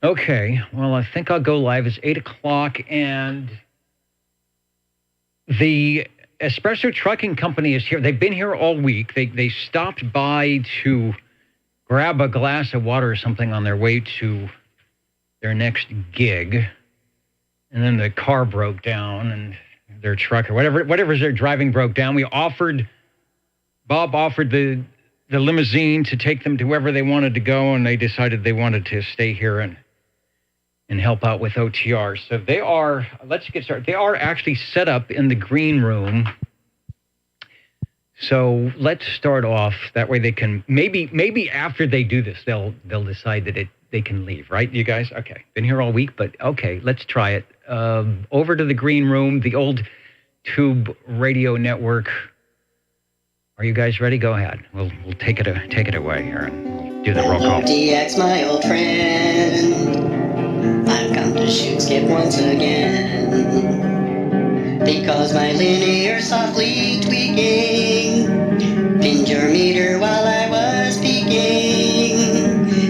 Okay, well, I think I'll go live. It's 8 o'clock, and the Espresso Trucking Company is here. They've been here all week. They stopped by to grab a glass of water or something on their way to their next gig, and then the car broke down, and their truck or whatever they're driving broke down. Bob offered the limousine to take them to wherever they wanted to go, and they decided they wanted to stay here and help out with OTR. So let's get started. They are actually set up in the green room. So let's start off. That way they can, maybe after they do this, they'll decide that they can leave, right, you guys? Okay, been here all week, but okay, let's try it. Over to the green room, the old Tube Radio Network. Are you guys ready? Go ahead. We'll take it away here and do the roll call. DX, my old friend. I've come to shoot skip once again, because my linear softly tweaking pinned your meter while I was speaking,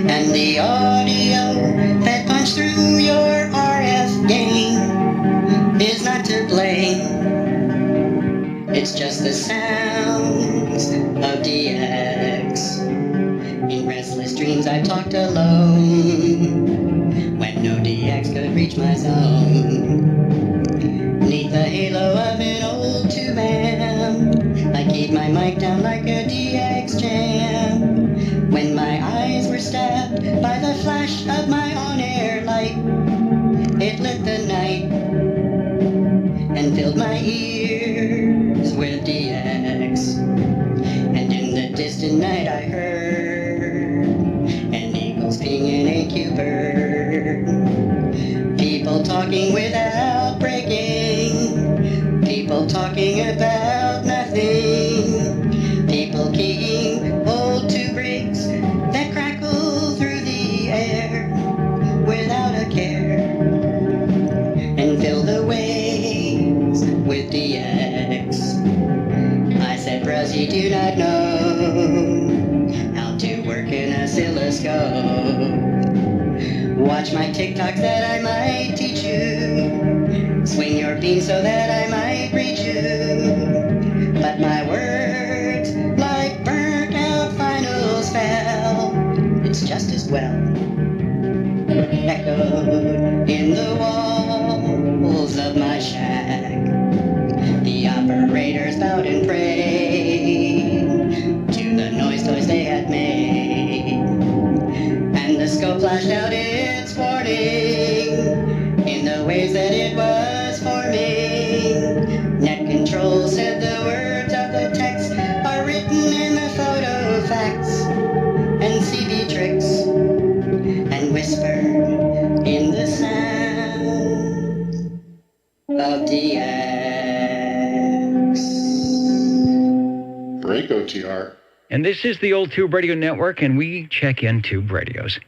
and the audio that punched through your RF gain is not to blame. It's just the sounds of DX. In restless dreams I talked alone, when no DX could reach my zone. Neath the halo of an old tube amp, I keep my mic down like a DX jam. When my eyes were stabbed by the flash of my on-air light, it lit the night and filled my ears with DX. And in the distant night I heard an eagle's ping and a Q-bird. People talking without breaking. People talking about nothing. People keying old tube rigs that crackle through the air without a care, and fill the waves with DX. I said, bros, you do not know how to work an oscilloscope. Watch my TikToks that I might teach you. Swing your beam so that I might reach you. But my words, like burnt out finals fell. It's just as well echoed in the walls of my shack. The operators bowed and prayed to the noise toys they had made, and the scope flashed out its warning in the ways that it was forming. Net control said the words of the text are written in the photo facts and CB tricks, and whispered in the sound of DX. Break OTR. And this is the old Tube Radio Network, and we check in Tube Radios.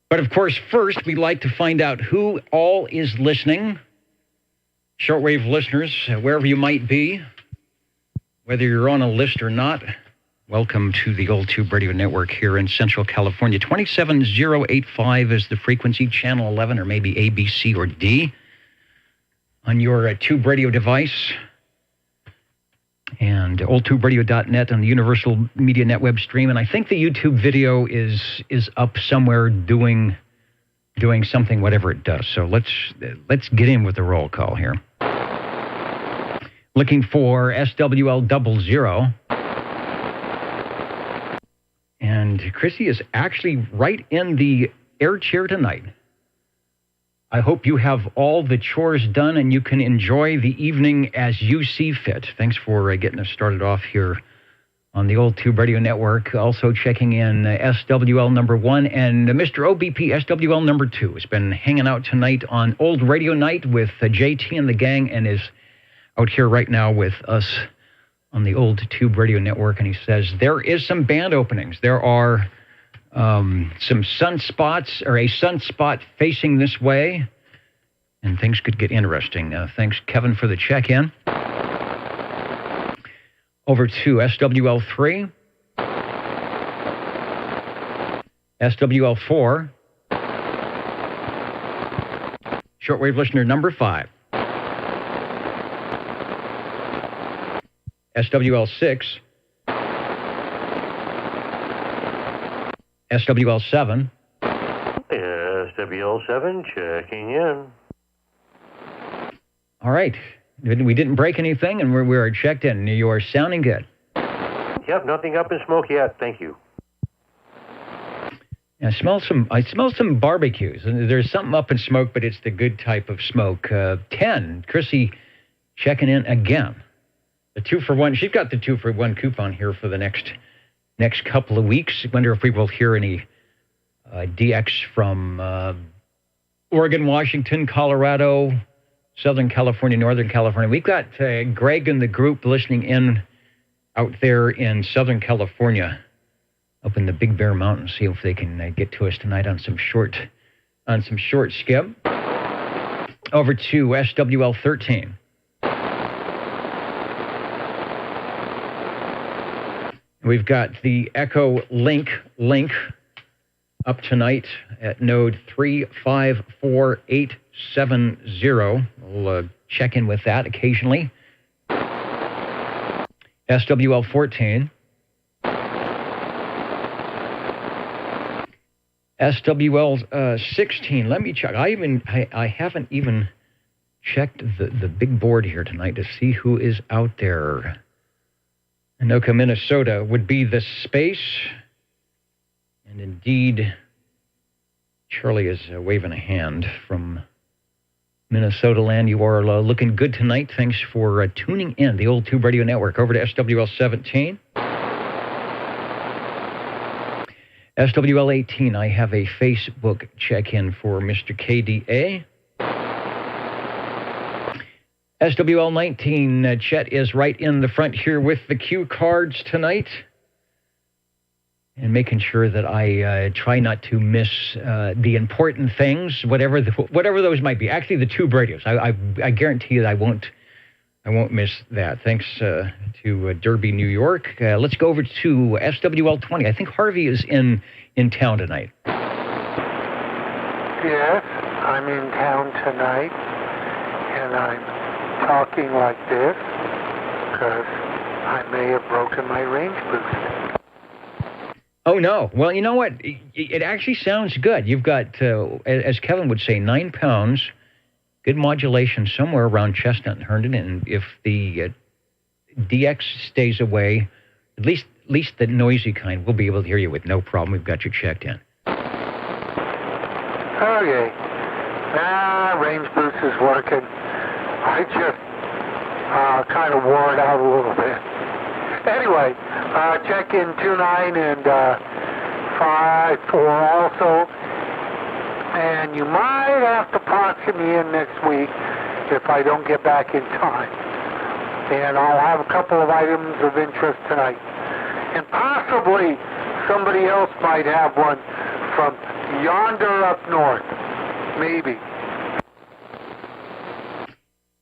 But of course, first, we like to find out who all is listening. Shortwave listeners, wherever you might be, whether you're on a list or not, welcome to the old Tube Radio Network here in Central California. 27085 is the frequency, channel 11, or maybe A, B, C, or D on your Tube Radio device. And oldtuberadio.net on the Universal Media Net web stream. And I think the YouTube video is up somewhere doing something, whatever it does. So let's get in with the roll call here. Looking for SWL00. And Chrissy is actually right in the air chair tonight. I hope you have all the chores done and you can enjoy the evening as you see fit. Thanks for getting us started off here on the old Tube Radio Network. Also checking in SWL number 1 and Mr. OBP SWL number 2 has been hanging out tonight on Old Radio Night with JT and the gang, and is out here right now with us on the old Tube Radio Network. And he says there is some band openings. There are some sunspots, or a sunspot facing this way, and things could get interesting. Thanks, Kevin, for the check-in. Over to SWL3. SWL4. Shortwave listener number 5. SWL6. SWL7. SWL7 checking in. All right. We didn't break anything, and we are checked in. You are sounding good. Yep, nothing up in smoke yet. Thank you. I smell some barbecues, and there's something up in smoke, but it's the good type of smoke. 10, Chrissy checking in again. The 2-for-1. She's got the 2-for-1 coupon here for the next couple of weeks. I wonder if we will hear any DX from Oregon, Washington, Colorado, Southern California, Northern California. We've got Greg and the group listening in out there in Southern California, up in the Big Bear Mountains. See if they can get to us tonight on some short skip. Over to SWL 13. We've got the Echo link up tonight at node 354870. We'll check in with that occasionally. SWL 14. SWL 16. Let me check. I haven't even checked the big board here tonight to see who is out there. Anoka, Minnesota would be the space. And indeed, Charlie is waving a hand from Minnesota land. You are looking good tonight. Thanks for tuning in. The Old Tube Radio Network. Over to SWL 17. SWL 18, I have a Facebook check-in for Mr. KDA. SWL 19, Chet is right in the front here with the cue cards tonight. And making sure that I try not to miss the important things, whatever those might be. Actually, the tube radios. I guarantee that I won't miss that. Thanks to Derby, New York. Let's go over to SWL 20. I think Harvey is in town tonight. Yes, I'm in town tonight, and I'm talking like this because I may have broken my range boost. Oh, no. Well, you know what? It actually sounds good. You've got, as Kevin would say, 9 pounds, good modulation somewhere around Chestnut and Herndon. And if the DX stays away, at least the noisy kind, we'll be able to hear you with no problem. We've got you checked in. Okay. Range boost is working. I just kind of wore it out a little bit. Anyway, check in 29 and 54 also. And you might have to proxy me in next week if I don't get back in time. And I'll have a couple of items of interest tonight. And possibly somebody else might have one from yonder up north. Maybe.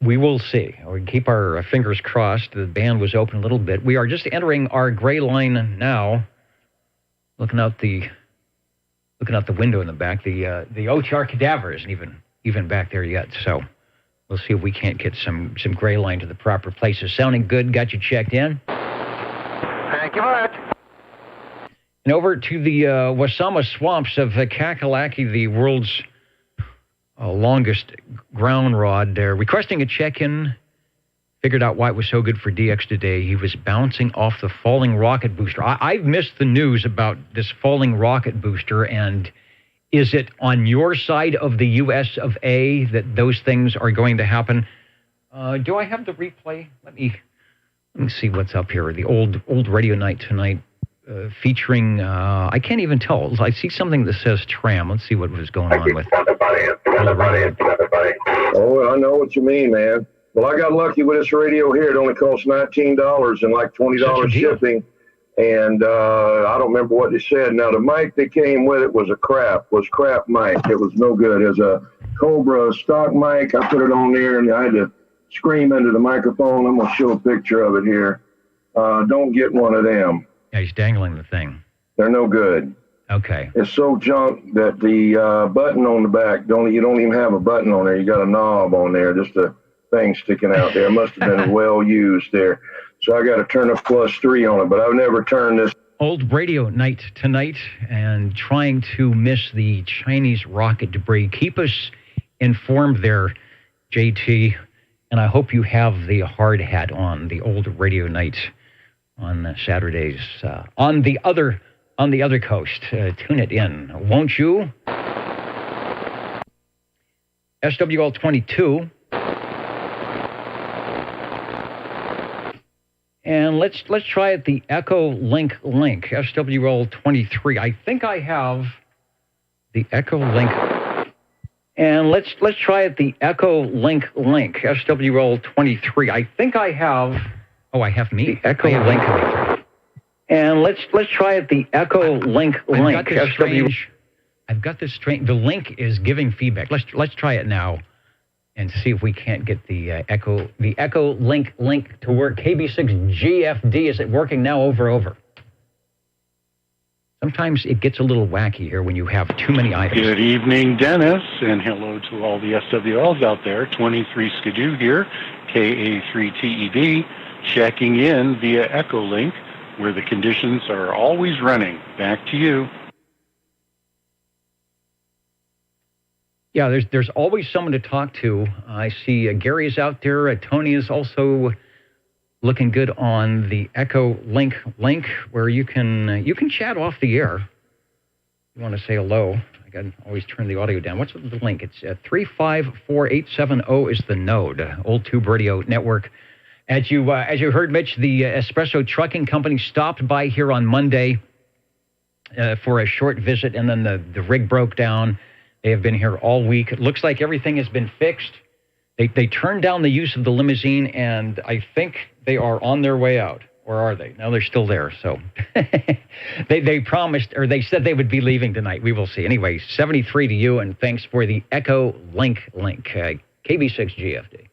We will see. We keep our fingers crossed. The band was open a little bit. We are just entering our gray line now. Looking out the window in the back. The OTR cadaver isn't even back there yet. So we'll see if we can't get some gray line to the proper places. Sounding good. Got you checked in. Thank you much. And over to the Wasama swamps of Kakalaki, the world's longest ground rod. They're requesting a check-in. Figured out why it was so good for DX today. He was bouncing off the falling rocket booster. I've missed the news about this falling rocket booster, and is it on your side of the U.S. of A that those things are going to happen? Do I have the replay? Let me see what's up here. The old radio night tonight featuring, I can't even tell. I see something that says tram. Let's see what was going on with the radio. Oh, I know what you mean, man. Well, I got lucky with this radio here. It only cost $19 and like $20 shipping. And I don't remember what they said. Now, the mic that came with it was crap mic. It was no good. It was a Cobra stock mic. I put it on there and I had to scream into the microphone. I'm going to show a picture of it here. Don't get one of them. Yeah, he's dangling the thing. They're no good. Okay. It's so junk that the button on the back, you don't even have a button on there. You got a knob on there, just a thing sticking out there. It must have been well used there. So I got to turn a +3 on it, but I've never turned this. Old radio night tonight, and trying to miss the Chinese rocket debris. Keep us informed there, JT, and I hope you have the hard hat on, the old radio night on Saturdays on the other coast. Tune it in, won't you? SWL 22. And let's try it, the Echo Link, SWL 23. I think I have the Echo Link. And let's try it, the Echo Link, SWL 23. I think I have. Oh, I have me. The Echo Link. And let's try it, the Echo Link, SWL. I've got this strange. The link is giving feedback. Let's try it now, and see if we can't get the Echo Link to work. KB6GFD, is it working now? Over. Sometimes it gets a little wacky here when you have too many items. Good evening, Dennis, and hello to all the SWLs out there. 23 Skidoo here, KA3TEB, checking in via Echo Link, where the conditions are always running. Back to you. Yeah, there's always someone to talk to. I see Gary is out there. Tony is also looking good on the Echo Link, where you can chat off the air. You want to say hello? I got to always turn the audio down. What's the link? It's 354870 is the node. Old Tube Radio Network. As you heard, Mitch, the Espresso Trucking Company stopped by here on Monday for a short visit, and then the rig broke down. They have been here all week. It looks like everything has been fixed. They turned down the use of the limousine, and I think they are on their way out. Or are they? No, they're still there. So they promised, or they said they would be leaving tonight. We will see. Anyway, 73 to you, and thanks for the Echo Link, KB6GFD.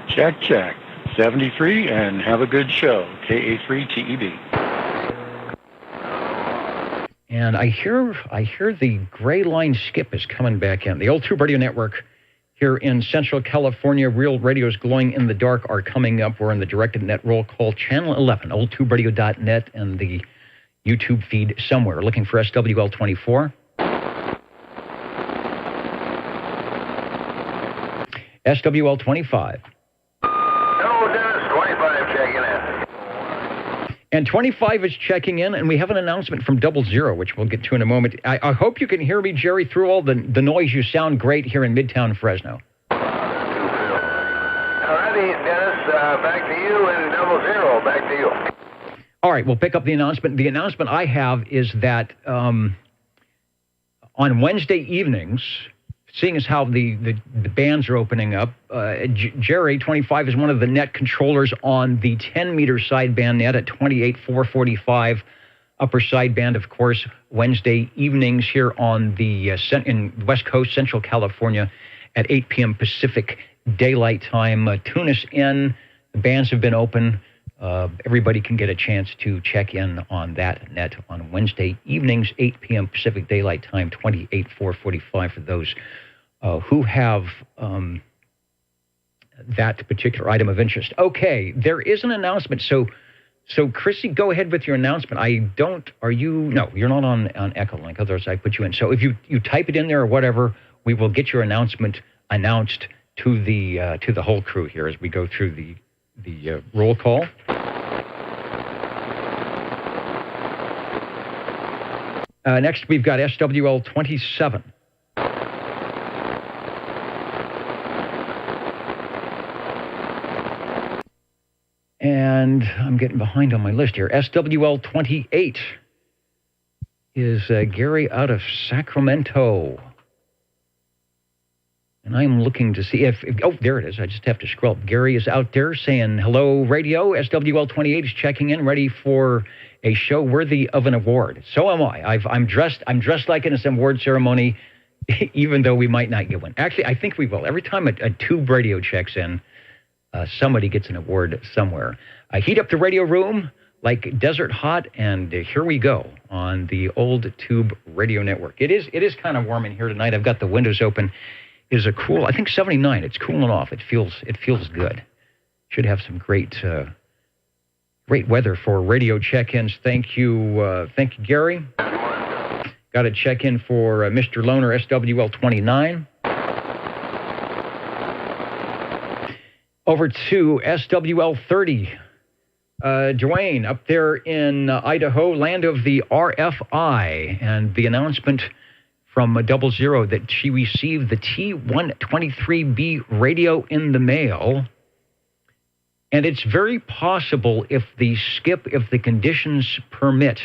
Check. 73, and have a good show. KA3TEB. And I hear the gray line skip is coming back in. The Old Tube Radio Network here in Central California. Real radios glowing in the dark are coming up. We're in the directed net roll call, Channel 11, oldtuberadio.net, and the YouTube feed somewhere. Looking for SWL 24. SWL 25. Hello, Dennis. 25 checking in. And 25 is checking in, and we have an announcement from 00, which we'll get to in a moment. I hope you can hear me, Jerry, through all the noise. You sound great here in Midtown Fresno. All righty, Dennis, back to you, and 00, back to you. All right, we'll pick up the announcement. The announcement I have is that on Wednesday evenings, seeing as how the bands are opening up, Jerry, 25, is one of the net controllers on the 10-meter sideband net at 28,445. Upper sideband, of course, Wednesday evenings here on the in West Coast, Central California, at 8 p.m. Pacific Daylight Time. Tune us in. The bands have been open. Everybody can get a chance to check in on that net on Wednesday evenings, 8 p.m. Pacific Daylight Time, 28,445 for those who have that particular item of interest. Okay, there is an announcement. So Chrissy, go ahead with your announcement. No, you're not on Echolink, otherwise I put you in. So if you type it in there or whatever, we will get your announcement announced to the whole crew here as we go through the roll call. Next, we've got SWL 27. And I'm getting behind on my list here. SWL 28 is Gary out of Sacramento. And I'm looking to see if there it is. I just have to scroll. Gary is out there saying, hello, radio. SWL 28 is checking in, ready for a show worthy of an award. So am I. I'm dressed like in an award ceremony, even though we might not get one. Actually, I think we will. Every time a tube radio checks in, somebody gets an award somewhere. Heat up the radio room. like desert hot, and here we go on the Old Tube Radio Network. It is kind of warm in here tonight. I've got the windows open. It is a cool, I think 79. It's cooling off. It feels good. Should have some great weather for radio check-ins. Thank you, Gary. Got a check-in for Mr. Loner, SWL 29. Over to SWL 30. Dwayne, up there in Idaho, land of the RFI, and the announcement from 00 that she received the T123B radio in the mail. And it's very possible, if the conditions permit,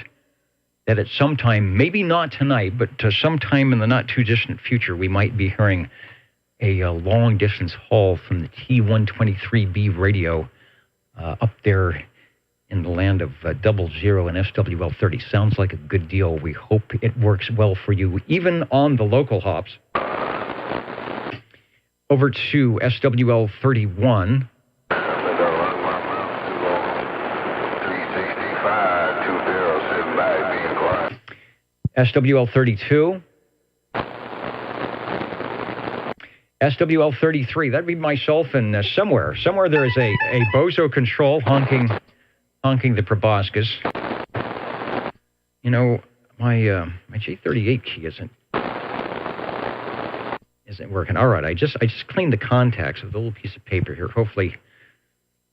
that at some time, maybe not tonight, but sometime in the not too distant future, we might be hearing a long distance haul from the T123B radio up there in the land of 00 and SWL 30. Sounds like a good deal. We hope it works well for you, even on the local hops. Over to SWL 31. SWL 32. SWL 33. That'd be myself, and somewhere there is a bozo control honking the proboscis. You know, my J38 key isn't working. All right, I just cleaned the contacts with a little piece of paper here. Hopefully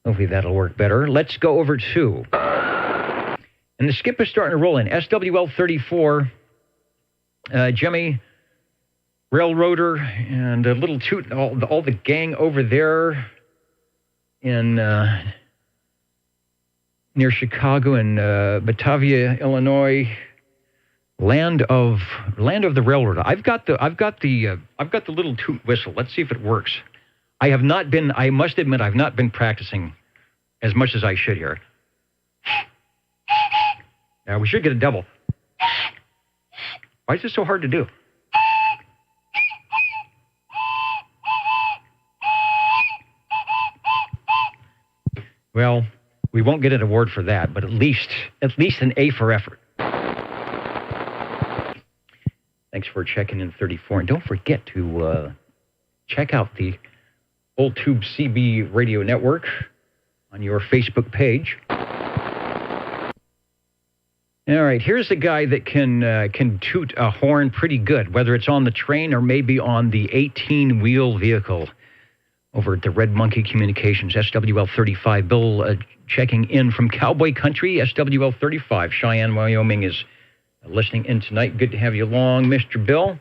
that'll work better. Let's go over to, and the skip is starting to roll in. SWL 34, Jimmy, Railroader, and a little toot, all the gang over there in near Chicago and Batavia, Illinois, land of the railroad. I've got the little toot whistle. Let's see if it works. I must admit, I've not been practicing as much as I should here. Now we should get a double. Why is this so hard to do? Well, we won't get an award for that, but at least an A for effort. Thanks for checking in 34. And don't forget to check out the Old Tube CB Radio Network on your Facebook page. All right, here's a guy that can toot a horn pretty good, whether it's on the train or maybe on the 18-wheel vehicle. Over at the Red Monkey Communications, SWL 35. Bill checking in from Cowboy Country, SWL 35. Cheyenne, Wyoming is listening in tonight. Good to have you along, Mr. Bill.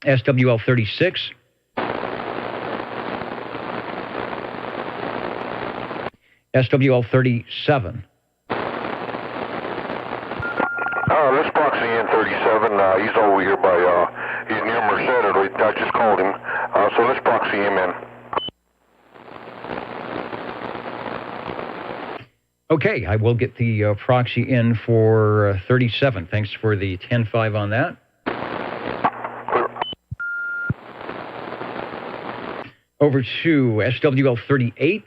SWL 36. SWL 37. This proxy in 37. He's over here by, he's near Merced. I just called him. So let's proxy him in. Okay, I will get the proxy in for 37. Thanks for the 10-5 on that. Over to SWL 38.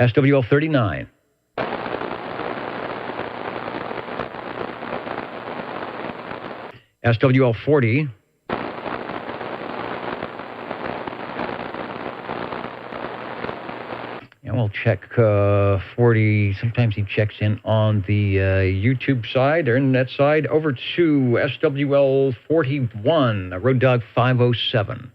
SWL 39. SWL 40. And we'll check 40. Sometimes he checks in on the YouTube side or internet side. Over to SWL 41, Road Dog 507.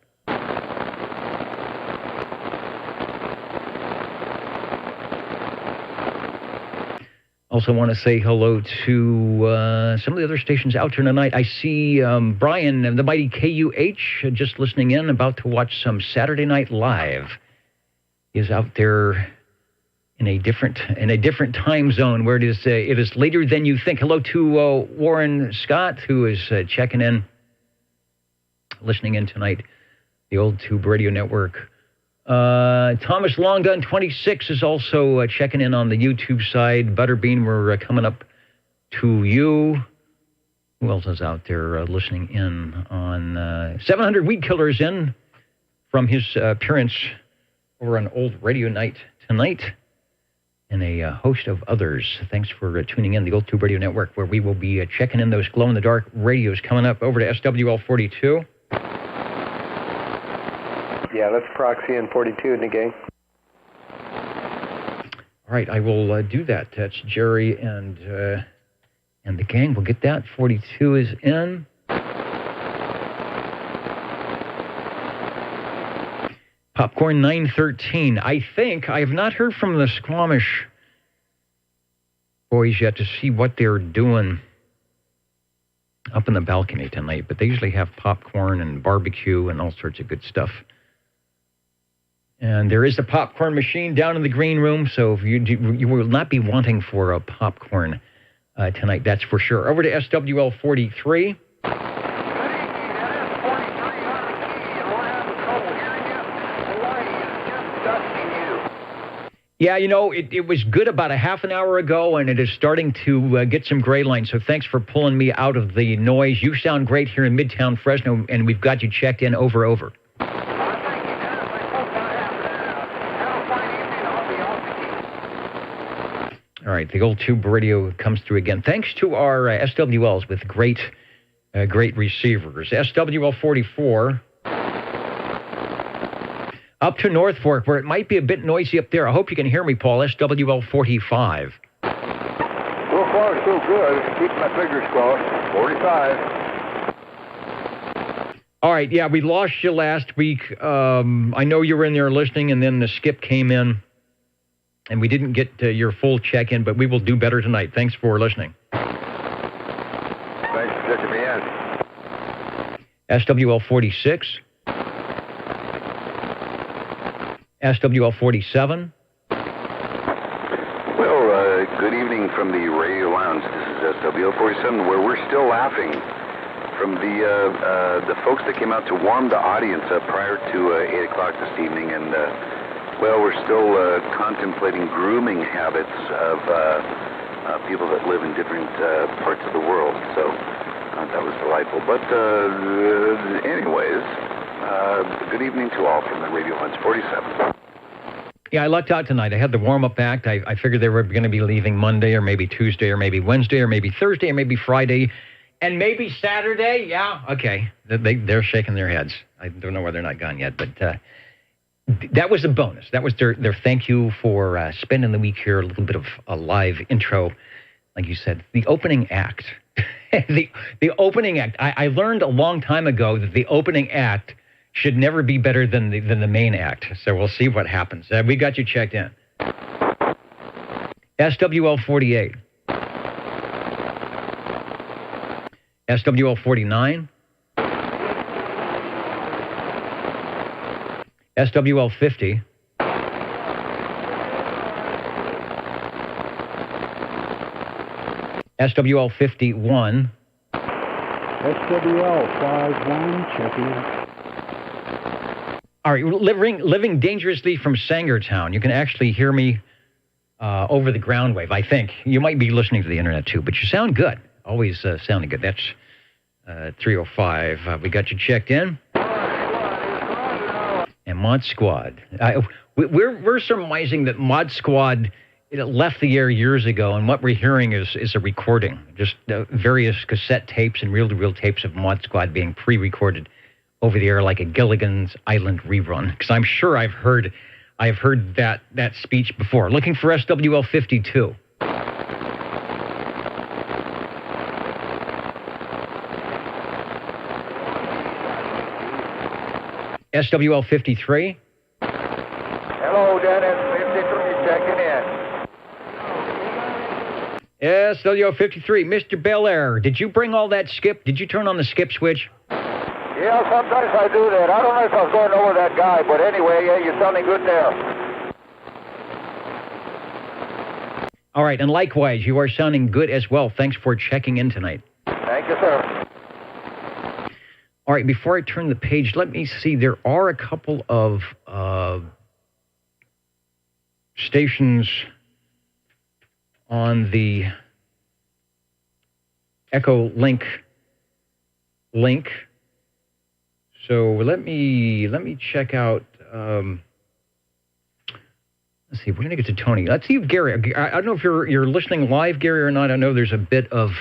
Also want to say hello to some of the other stations out there tonight. I see Brian of the mighty KUH just listening in, about to watch some Saturday Night Live. He's out there in a different time zone where it is later than you think. Hello to Warren Scott, who is checking in, listening in tonight. The Old Tube Radio Network. Thomas Longgun 26 is also checking in on the YouTube side. Butterbean, we're coming up to you. Who else is out there listening in on 700 Weed Killers in from his appearance over on Old Radio Night tonight, and a host of others. Thanks for tuning in, the Old Tube Radio Network, where we will be checking in those glow-in-the-dark radios coming up over to SWL 42. Yeah, let's proxy in 42, Negay. All right, I will do that. That's Jerry and the gang. We'll get that. 42 is in. Popcorn 913. I think I have not heard from the Squamish boys yet to see what they're doing up in the balcony tonight, but they usually have popcorn and barbecue and all sorts of good stuff. And there is a popcorn machine down in the green room, so if you will not be wanting for a popcorn tonight, that's for sure. Over to SWL 43. Yeah, you know, it was good about a half an hour ago, and it is starting to get some gray lines, so thanks for pulling me out of the noise. You sound great here in Midtown Fresno, and we've got you checked in over. All right, the old tube radio comes through again. Thanks to our SWLs with great receivers. SWL 44... up to North Fork, where it might be a bit noisy up there. I hope you can hear me, Paul. SWL 45. So far, so good. Keep my fingers crossed. 45. All right, yeah, we lost you last week. I know you were in there listening, and then the skip came in, and we didn't get your full check-in, but we will do better tonight. Thanks for listening. Thanks for checking me in. SWL 46. SWL 47. Well, good evening from the Radio Lounge. This is SWL 47, where we're still laughing from the folks that came out to warm the audience up prior to 8 o'clock this evening. And, well, we're still contemplating grooming habits of people that live in different parts of the world. So that was delightful. But anyways... good evening to all from the Radio Lounge 47. Yeah, I lucked out tonight. I had the warm-up act. I figured they were going to be leaving Monday or maybe Tuesday or maybe Wednesday or maybe Thursday or maybe Friday and maybe Saturday. Yeah, okay. They're shaking their heads. I don't know why they're not gone yet, but that was a bonus. That was their thank you for spending the week here, a little bit of a live intro, like you said. The opening act. the opening act. I learned a long time ago that the opening act should never be better than the main act. So we'll see what happens. We got you checked in. SWL 48. SWL 49. SWL 50. SWL 51. SWL 51, checking. All right, living dangerously from Sangertown. You can actually hear me over the ground wave, I think. You might be listening to the internet, too, but you sound good. Always sounding good. That's 305. We got you checked in. And Mod Squad. We're surmising that Mod Squad left the air years ago, and what we're hearing is a recording, just various cassette tapes and reel-to-reel tapes of Mod Squad being pre-recorded over the air like a Gilligan's Island rerun. Because I'm sure I've heard that speech before. Looking for SWL 52. SWL 53. Hello, Dennis. 53 checking in. SWL 53. Mr. Belair, did you bring all that skip? Did you turn on the skip switch? Yeah, sometimes I do that. I don't know if I was going over that guy, but anyway, yeah, you're sounding good there. All right, and likewise, you are sounding good as well. Thanks for checking in tonight. Thank you, sir. All right, before I turn the page, let me see. There are a couple of stations on the Echo link. So let me check out. Let's see. We're going to get to Tony. Let's see if Gary. I don't know if you're listening live, Gary, or not. I know there's a bit of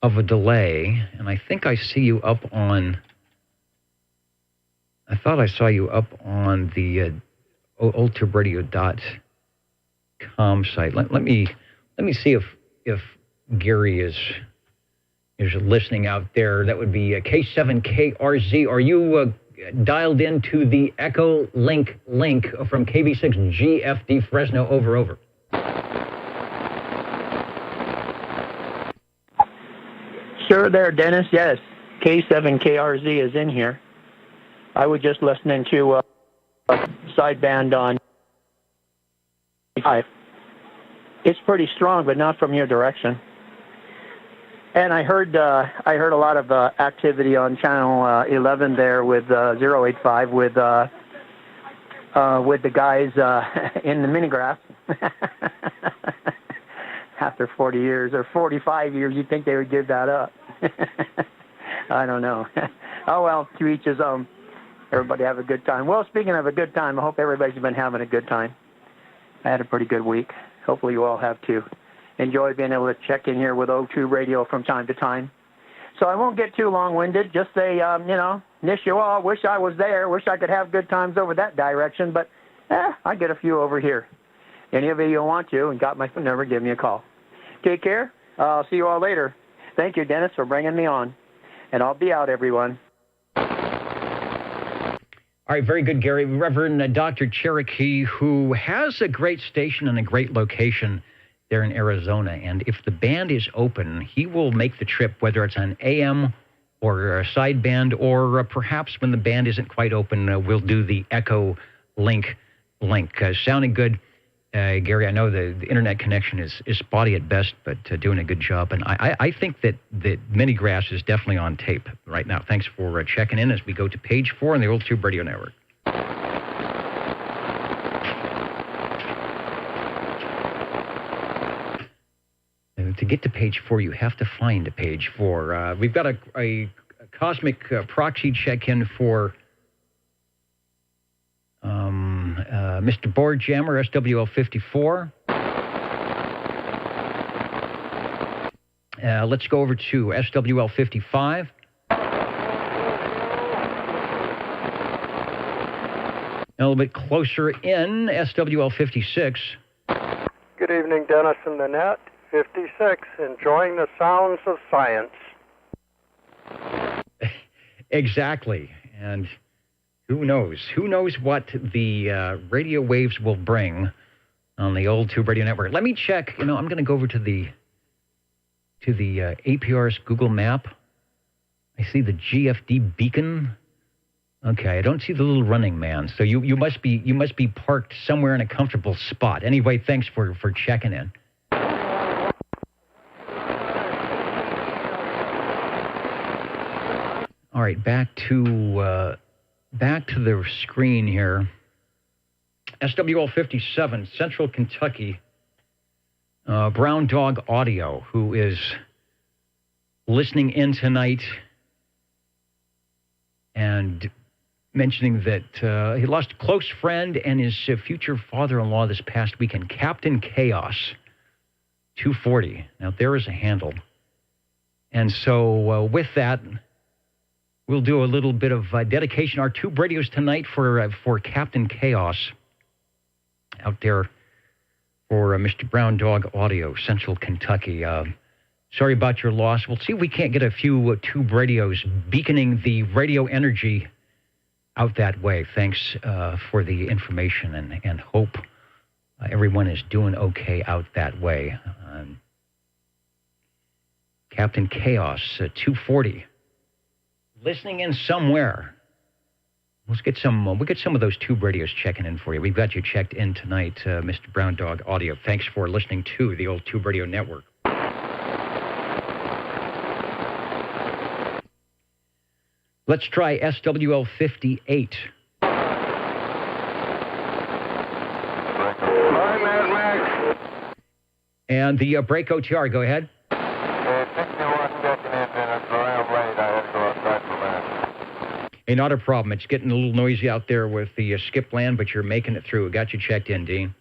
a delay, and I think I see you up on. I thought I saw you up on the oldtuberadio.com site. Let me see if Gary is listening out there. That would be K7KRZ. Are you dialed into the Echo link from KB6GFD Fresno? Over. Sure there, Dennis. Yes, K7KRZ is in here. I was just listening to sideband on 5. It's pretty strong, but not from your direction. And I heard a lot of activity on channel 11 there with 085 with the guys in the minigraph. After 40 years or 45 years, you'd think they would give that up. I don't know. Oh well, to each his own. Everybody have a good time. Well, speaking of a good time, I hope everybody's been having a good time. I had a pretty good week. Hopefully you all have too. Enjoy being able to check in here with O2 Radio from time to time. So I won't get too long-winded. Just say, miss you all. Wish I was there. Wish I could have good times over that direction. But I get a few over here. Any of you want to and got my phone number, give me a call. Take care. I'll see you all later. Thank you, Dennis, for bringing me on. And I'll be out, everyone. All right, very good, Gary. Reverend Dr. Cherokee, who has a great station and a great location there in Arizona. And if the band is open, he will make the trip, whether it's on AM or a sideband, or perhaps when the band isn't quite open, we'll do the Echo link. Sounding good. Gary, I know the internet connection is spotty at best, but doing a good job. And I think that Minigrass is definitely on tape right now. Thanks for checking in as we go to page 4 on the Old Tube Radio Network. To get to page 4, you have to find page 4. We've got a cosmic proxy check-in for Mr. Boardjammer, SWL54. Let's go over to SWL55. A little bit closer in, SWL56. Good evening, Dennis and the net. 56, enjoying the sounds of science. Exactly. And who knows? Who knows what the radio waves will bring on the Old Tube Radio Network? Let me check. I'm going to go over to the APR's Google map. I see the GFD beacon. Okay, I don't see the little running man. So you must be parked somewhere in a comfortable spot. Anyway, thanks for checking in. All right, back to the screen here. SWL 57, Central Kentucky, Brown Dog Audio, who is listening in tonight and mentioning that he lost a close friend and his future father-in-law this past weekend, Captain Chaos, 240. Now, there is a handle. And so with that, we'll do a little bit of dedication. Our tube radios tonight for Captain Chaos out there for Mr. Brown Dog Audio, Central Kentucky. Sorry about your loss. We'll see if we can't get a few tube radios beaconing the radio energy out that way. Thanks for the information and hope everyone is doing okay out that way. Captain Chaos, 240. Listening in somewhere. We'll get some of those tube radios checking in for you. We've got you checked in tonight, Mr. Brown Dog Audio. Thanks for listening to the Old Tube Radio Network. Let's try SWL 58. Hi, Mad Max. And the break OTR, go ahead. Hey, not a problem. It's getting a little noisy out there with the skip land, but you're making it through. Got you checked in, Dean.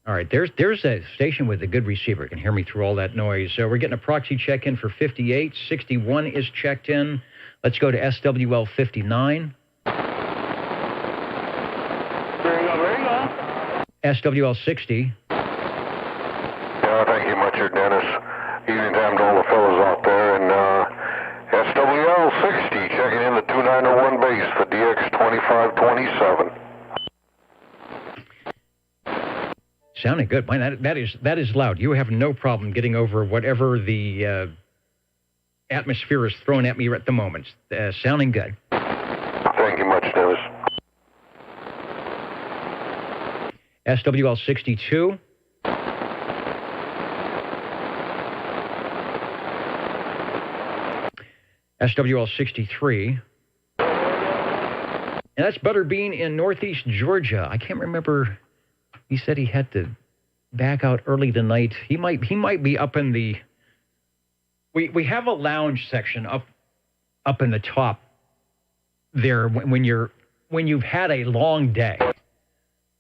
All right, there's a station with a good receiver. Can hear me through all that noise. So we're getting a proxy check-in for 58. 61 is checked in. Let's go to SWL 59. SWL 60. Yeah, thank you much, Dennis. Evening time to all the fellas out there. And SWL 60 checking in the 2901 base for DX 2527. Sounding good. Man, that is loud. You have no problem getting over whatever the atmosphere is throwing at me at the moment. Sounding good. Thank you much, Dennis. SWL 62. SWL 63. And that's Butterbean in Northeast Georgia. I can't remember. He said he had to back out early tonight. He might be up in the... We have a lounge section up in the top there when you've had a long day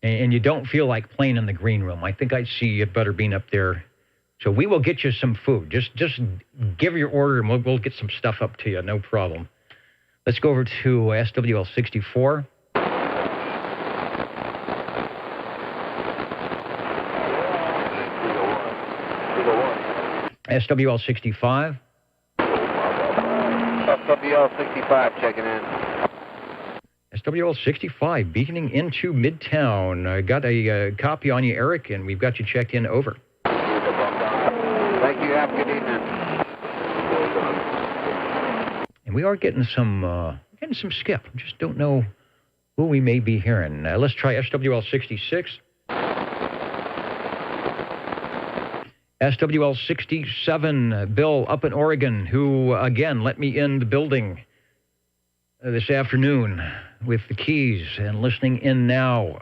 and you don't feel like playing in the green room. I think I see Butterbean up there. So we will get you some food. Just give your order and we'll get some stuff up to you. No problem. Let's go over to SWL 64. SWL 65. SWL 65 checking in. SWL 65 beaconing into Midtown. I got a copy on you, Eric, and we've got you checked in. Over. Thank you. Have a good evening. And we are getting some skip. Just don't know who we may be hearing. Let's try SWL 66. SWL 67, Bill up in Oregon, who, again, let me in the building this afternoon with the keys and listening in now.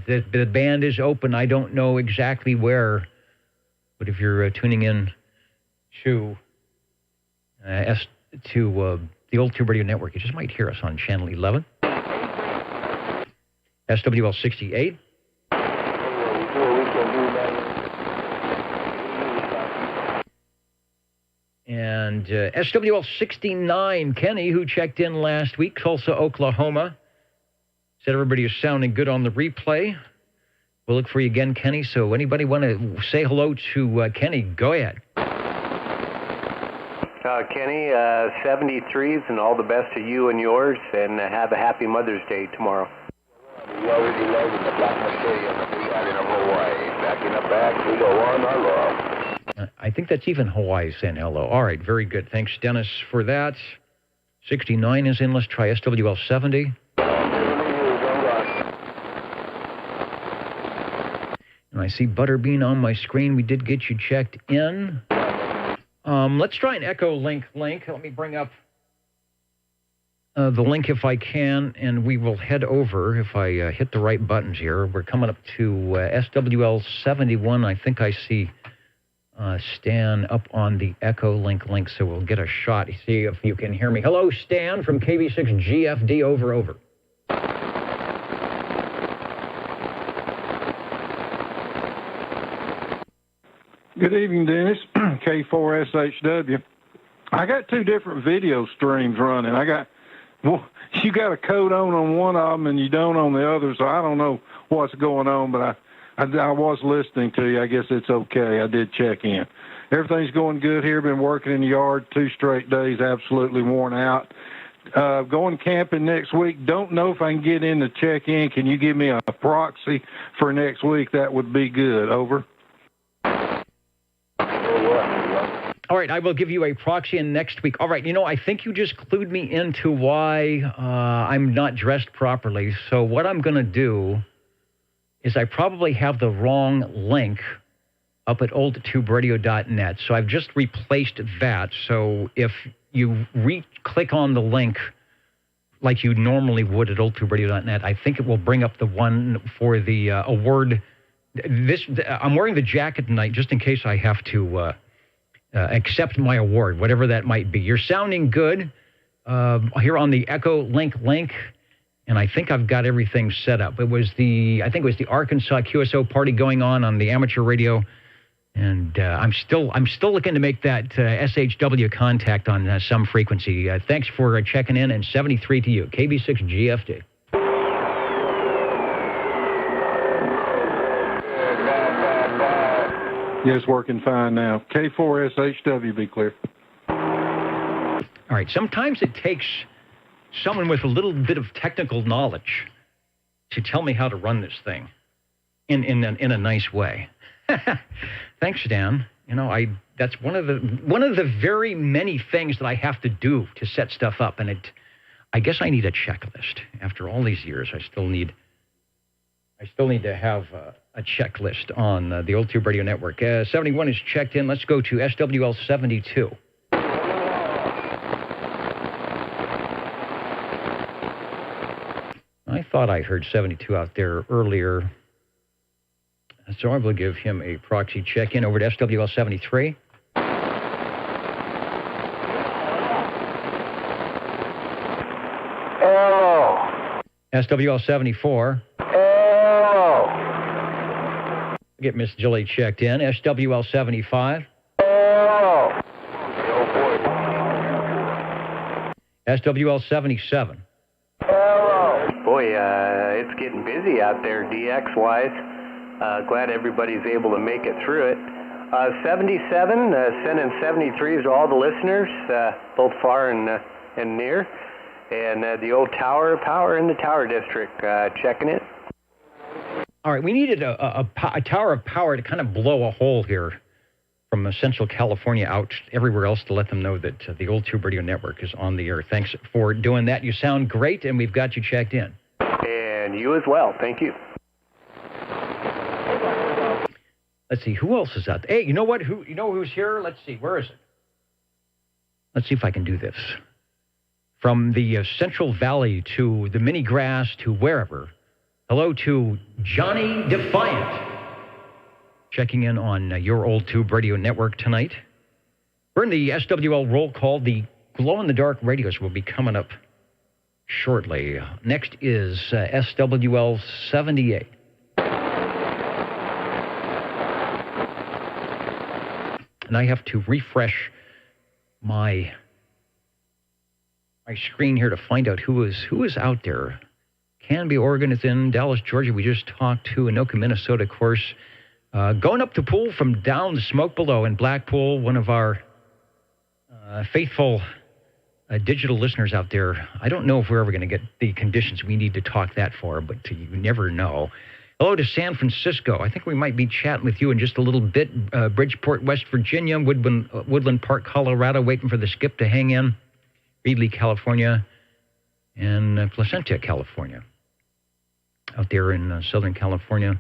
The band is open. I don't know exactly where, but if you're tuning in to the Old Tube Radio Network, you just might hear us on Channel 11. SWL 68. And SWL 69, Kenny, who checked in last week, Tulsa, Oklahoma, said everybody is sounding good on the replay. We'll look for you again, Kenny. So anybody want to say hello to Kenny, go ahead. Kenny, 73s and all the best to you and yours, and have a happy Mother's Day tomorrow. We already loaded the Black Mercedes we got in Hawaii. Back in the back, we go on our love. I think that's even Hawaii saying hello. All right, very good. Thanks, Dennis, for that. 69 is in. Let's try SWL 70. And I see Butterbean on my screen. We did get you checked in. Let's try an Echo link. Let me bring up the link if I can, and we will head over if I hit the right buttons here. We're coming up to SWL 71. I think I see Stan up on the Echo link, so we'll get a shot. See if you can hear me. Hello, Stan from KV6 GFD. Over. Good evening, Dennis. K4SHW. I got two different video streams running. You got a code on one of them and you don't on the other, so I don't know what's going on, but I was listening to you. I guess it's okay. I did check in. Everything's going good here. Been working in the yard 2 straight days, absolutely worn out. Going camping next week. Don't know if I can get in to check in. Can you give me a proxy for next week? That would be good. Over. All right, I will give you a proxy in next week. All right, I think you just clued me into why I'm not dressed properly. So what I'm going to do is I probably have the wrong link up at oldtuberadio.net. So I've just replaced that. So if you click on the link like you normally would at oldtuberadio.net, I think it will bring up the one for the award. I'm wearing the jacket tonight just in case I have to accept my award, whatever that might be. You're sounding good here on the Echo link, and I think I've got everything set up. I think it was the Arkansas QSO party going on the amateur radio, and I'm still looking to make that SHW contact on some frequency. Thanks for checking in, and 73 to you, KB6 GFD. Yes, working fine now. K4SHW, be clear. All right, sometimes it takes someone with a little bit of technical knowledge to tell me how to run this thing in a nice way. Thanks, Dan. You know, that's one of the very many things that I have to do to set stuff up, and I guess I need a checklist. After all these years, I still need to have a checklist on the Old Tube Radio Network. 71 is checked in. Let's go to SWL 72. I thought I heard 72 out there earlier, so I will give him a proxy check-in over to SWL 73. Hello. SWL 74. Hello. Get Miss Jilly checked in. SWL 75. Hello. SWL 77. Hello. Boy, it's getting busy out there DX-wise. Glad everybody's able to make it through it. 77, sending 73s to all the listeners, both far and near. And the old Tower of Power in the Tower District, checking it. All right, we needed a Tower of Power to kind of blow a hole here from Central California out everywhere else to let them know that the Old Tube Radio Network is on the air. Thanks for doing that. You sound great, and we've got you checked in. And you as well. Thank you. Let's see, who else is out there? Hey, you know what? Who's here? Let's see, where is it? Let's see if I can do this. From the Central Valley to the Mini Grass to wherever. Hello to Johnny Defiant. Checking in on your Old Tube Radio Network tonight. We're in the SWL roll call. The glow-in-the-dark radios will be coming up shortly. Next is SWL 78. And I have to refresh my screen here to find out who is out there. Canby, Oregon is in. Dallas, Georgia, we just talked to. Anoka, Minnesota, of course. Going up the pool from down the smoke below in Blackpool, one of our faithful digital listeners out there. I don't know if we're ever going to get the conditions we need to talk that for, but you never know. Hello to San Francisco. I think we might be chatting with you in just a little bit. Bridgeport, West Virginia, Woodland Park, Colorado, waiting for the skip to hang in. Reedley, California, and Placentia, California. Out there in Southern California.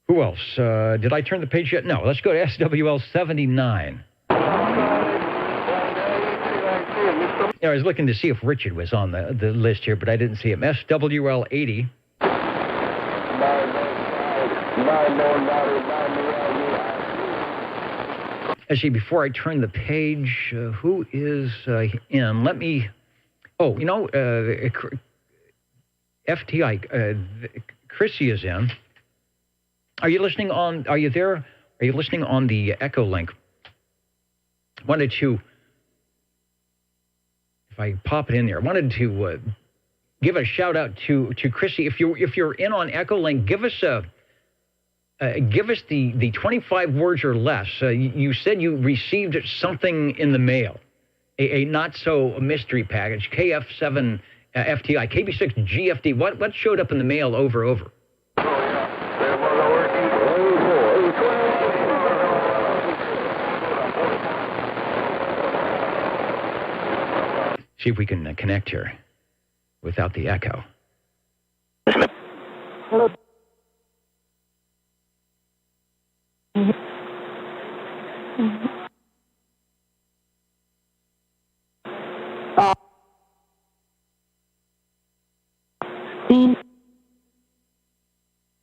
Who else? Did I turn the page yet? No. Let's go to SWL 79. I was looking to see if Richard was on the list here, but I didn't see him. SWL 80. Actually, before I turn the page, who is in? Let me... Oh, FTI, Chrissy is in. Are you listening on... Are you there? Are you listening on the Echo link? Wanted to... If I pop it in there, I wanted to give a shout out to Chrissy. If you're in on Echo link, give us the 25 words or less. You said you received something in the mail, a not so mystery package, KF7 FTI, KB6 GFD. What showed up in the mail over? See if we can connect here without the echo. Hello.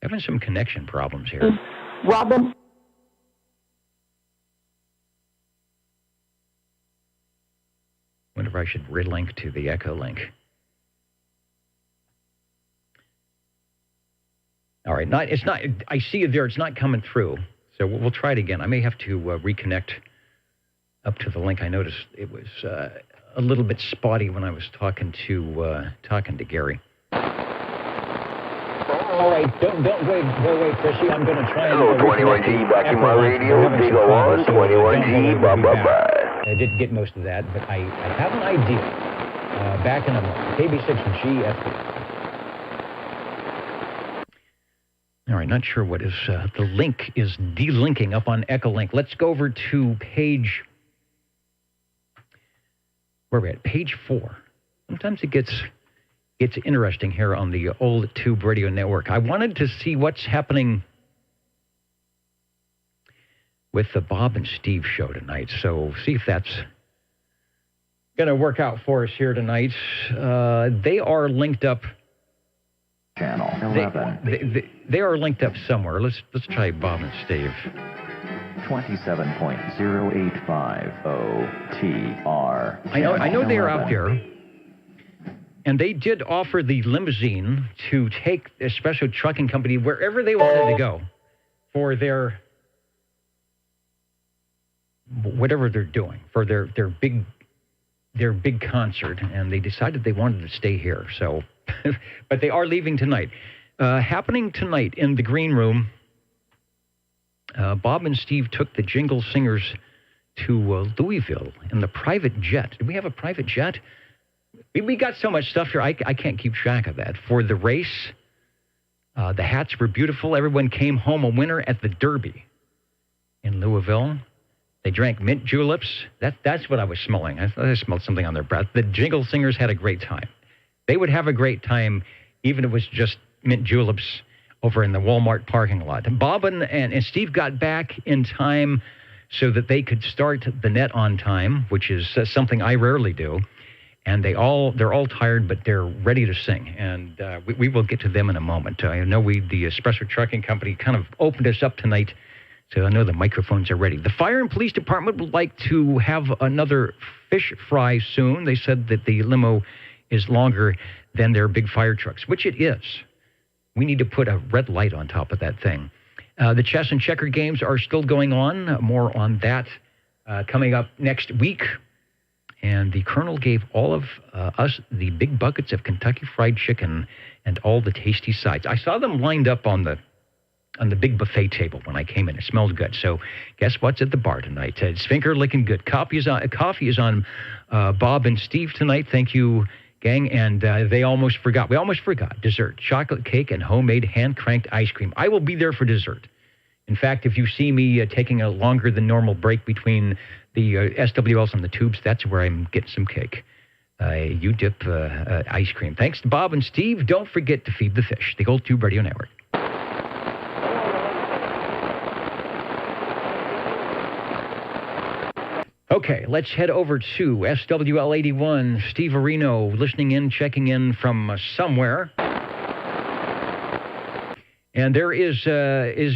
Having some connection problems here. Robin. Wonder if I should relink to the Echo link. All right, it's not. I see it there. It's not coming through. So we'll try it again. I may have to reconnect up to the link. I noticed it was a little bit spotty when I was talking to Gary. All right, don't go away, Chrissy. I'm going to try and... Hello, 21G, back in my radio. Big O1, 21G, bye-bye-bye. I didn't get most of that, but I have an idea. Back in a moment. KB6G FB. All right, not sure what is... the link is delinking up on Echolink. Let's go over to page... Where are we at? Page 4. Sometimes it gets interesting here on the old Tube Radio Network. I wanted to see what's happening with the Bob and Steve show tonight. So see if that's going to work out for us here tonight. They are linked up. Channel 11. They are linked up somewhere. Let's try Bob and Steve. 27.0850 TR. I know they are out there. And they did offer the limousine to take a special trucking company wherever they wanted to go for their, whatever they're doing, for their big concert. And they decided they wanted to stay here. So, but they are leaving tonight. Happening tonight in the green room, Bob and Steve took the Jingle Singers to Louisville in the private jet. Do we have a private jet? We got so much stuff here, I can't keep track of that. For the race, the hats were beautiful. Everyone came home a winner at the Derby in Louisville. They drank mint juleps. That's what I was smelling. I thought I smelled something on their breath. The Jingle Singers had a great time. They would have a great time, even if it was just mint juleps over in the Walmart parking lot. And Bob and Steve got back in time so that they could start the net on time, which is something I rarely do. And they're all tired, but they're ready to sing. And we will get to them in a moment. I know the Special Trucking Company kind of opened us up tonight, so I know the microphones are ready. The Fire and Police Department would like to have another fish fry soon. They said that the limo is longer than their big fire trucks, which it is. We need to put a red light on top of that thing. The chess and checker games are still going on. More on that coming up next week. And the Colonel gave all of us the big buckets of Kentucky Fried Chicken and all the tasty sides. I saw them lined up on the big buffet table when I came in. It smelled good. So guess what's at the bar tonight? It's finger licking good. Coffee is on Bob and Steve tonight. Thank you, gang. And they almost forgot. We almost forgot dessert, chocolate cake, and homemade hand-cranked ice cream. I will be there for dessert. In fact, if you see me taking a longer than normal break between the SWLs and the tubes, that's where I'm getting some cake. You dip ice cream. Thanks to Bob and Steve. Don't forget to feed the fish. The Old Tube Radio Network. Okay, let's head over to SWL 81. Steve Areno listening in, checking in from somewhere. And there is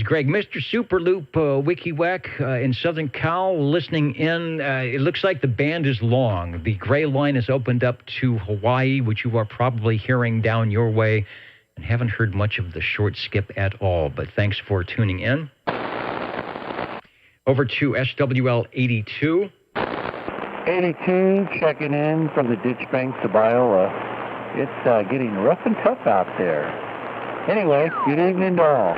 Greg, Mr. Superloop WikiWack in Southern Cal listening in. It looks like the band is long. The gray line is opened up to Hawaii, which you are probably hearing down your way, and haven't heard much of the short skip at all, but thanks for tuning in. Over to SWL 82. 82, checking in from the ditch banks of Iowa. It's getting rough and tough out there. Anyway, good evening to all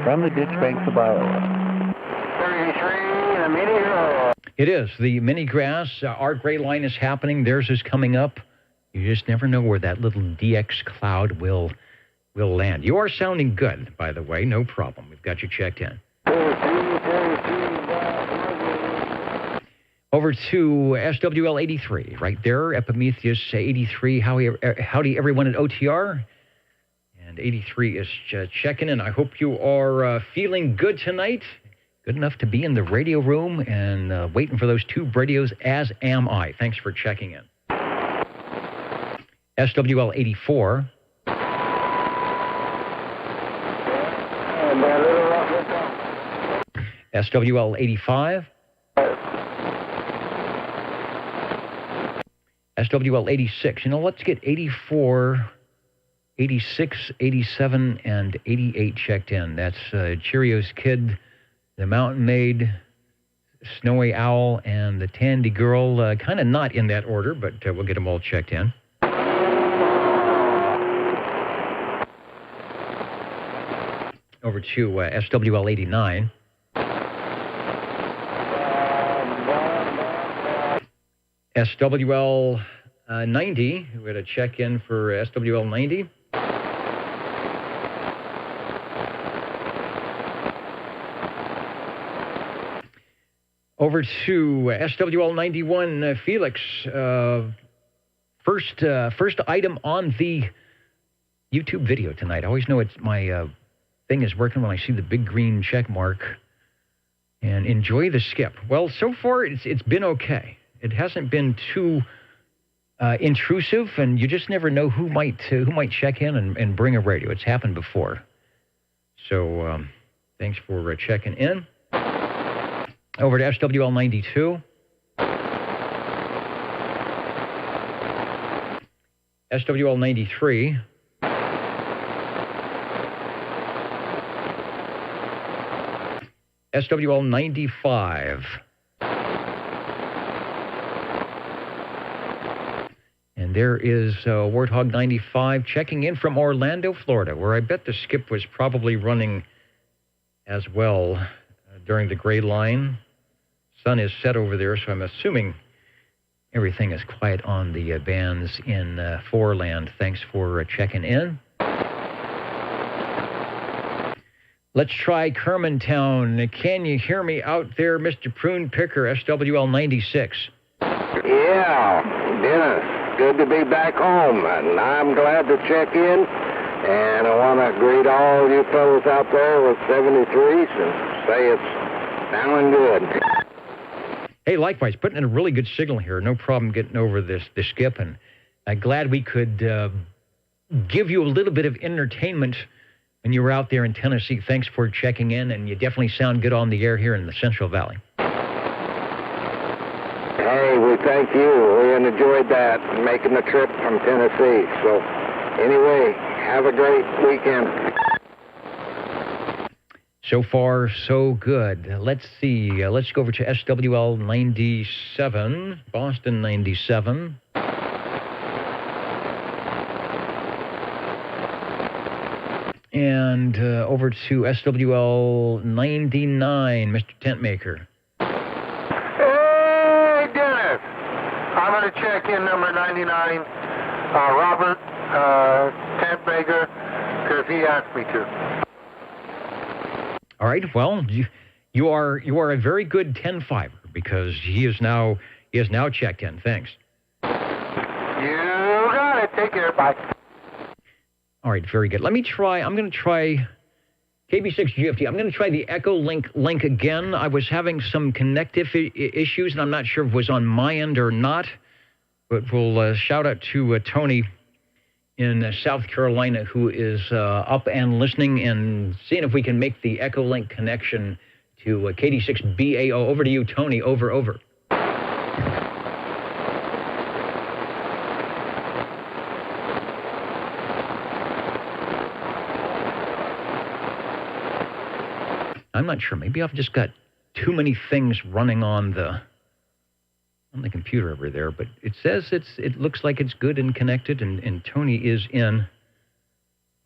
from the ditch banks of Iowa. 33, the mini grass. It is. The mini grass. Our gray line is happening. Theirs is coming up. You just never know where that little DX cloud will land. You are sounding good, by the way. No problem. We've got you checked in. Over to SWL 83, right there. Epimetheus 83. Howdy, everyone at OTR. And 83 is checking in. I hope you are feeling good tonight. Good enough to be in the radio room and waiting for those tube radios, as am I. Thanks for checking in. SWL 84. SWL 85. SWL 86. Let's get 84, 86, 87, and 88 checked in. That's Cheerios Kid, the Mountain Maid, Snowy Owl, and the Tandy Girl. Kind of not in that order, but we'll get them all checked in. Over to SWL 89. SWL 90. We're going to check in for SWL 90. Over to SWL 91, Felix. First item on the YouTube video tonight. I always know it's my thing is working when I see the big green check mark. And enjoy the skip. Well, so far it's been okay. It hasn't been too intrusive, and you just never know who might check in and bring a radio. It's happened before. So thanks for checking in. Over to SWL 92. SWL 93. SWL 95. And there is Warthog 95 checking in from Orlando, Florida, where I bet the skip was probably running as well during the gray line. Sun is set over there, so I'm assuming everything is quiet on the bands in Foreland. Thanks for checking in. Let's try Kermantown. Can you hear me out there, Mr. Prune Picker, SWL 96? Yeah, Dennis, good to be back home, and I'm glad to check in. And I want to greet all you fellows out there with 73s and say it's sounding good. Hey, likewise, putting in a really good signal here. No problem getting over the skip, and I'm glad we could give you a little bit of entertainment when you were out there in Tennessee. Thanks for checking in, and you definitely sound good on the air here in the Central Valley. Hey, we thank you. We enjoyed that, making the trip from Tennessee. So, anyway, have a great weekend. So far, so good. Let's see. Let's go over to SWL 97, Boston 97. And over to SWL 99, Mr. Tentmaker. Hey, Dennis. I'm going to check in number 99, Robert Tentmaker, because he asked me to. All right. Well, you are a very good 10-5er because he is now checked in. Thanks. You got it. Take care. Bye. All right, very good. I'm going to try KB6GFT. I'm going to try the Echo link again. I was having some connective issues, and I'm not sure if it was on my end or not, but we'll shout out to Tony in South Carolina, who is up and listening and seeing if we can make the Echo link connection to KD6BAO. Over to you, Tony. Over. I'm not sure. Maybe I've just got too many things running on the computer over there, but it says it looks like it's good and connected, and Tony is in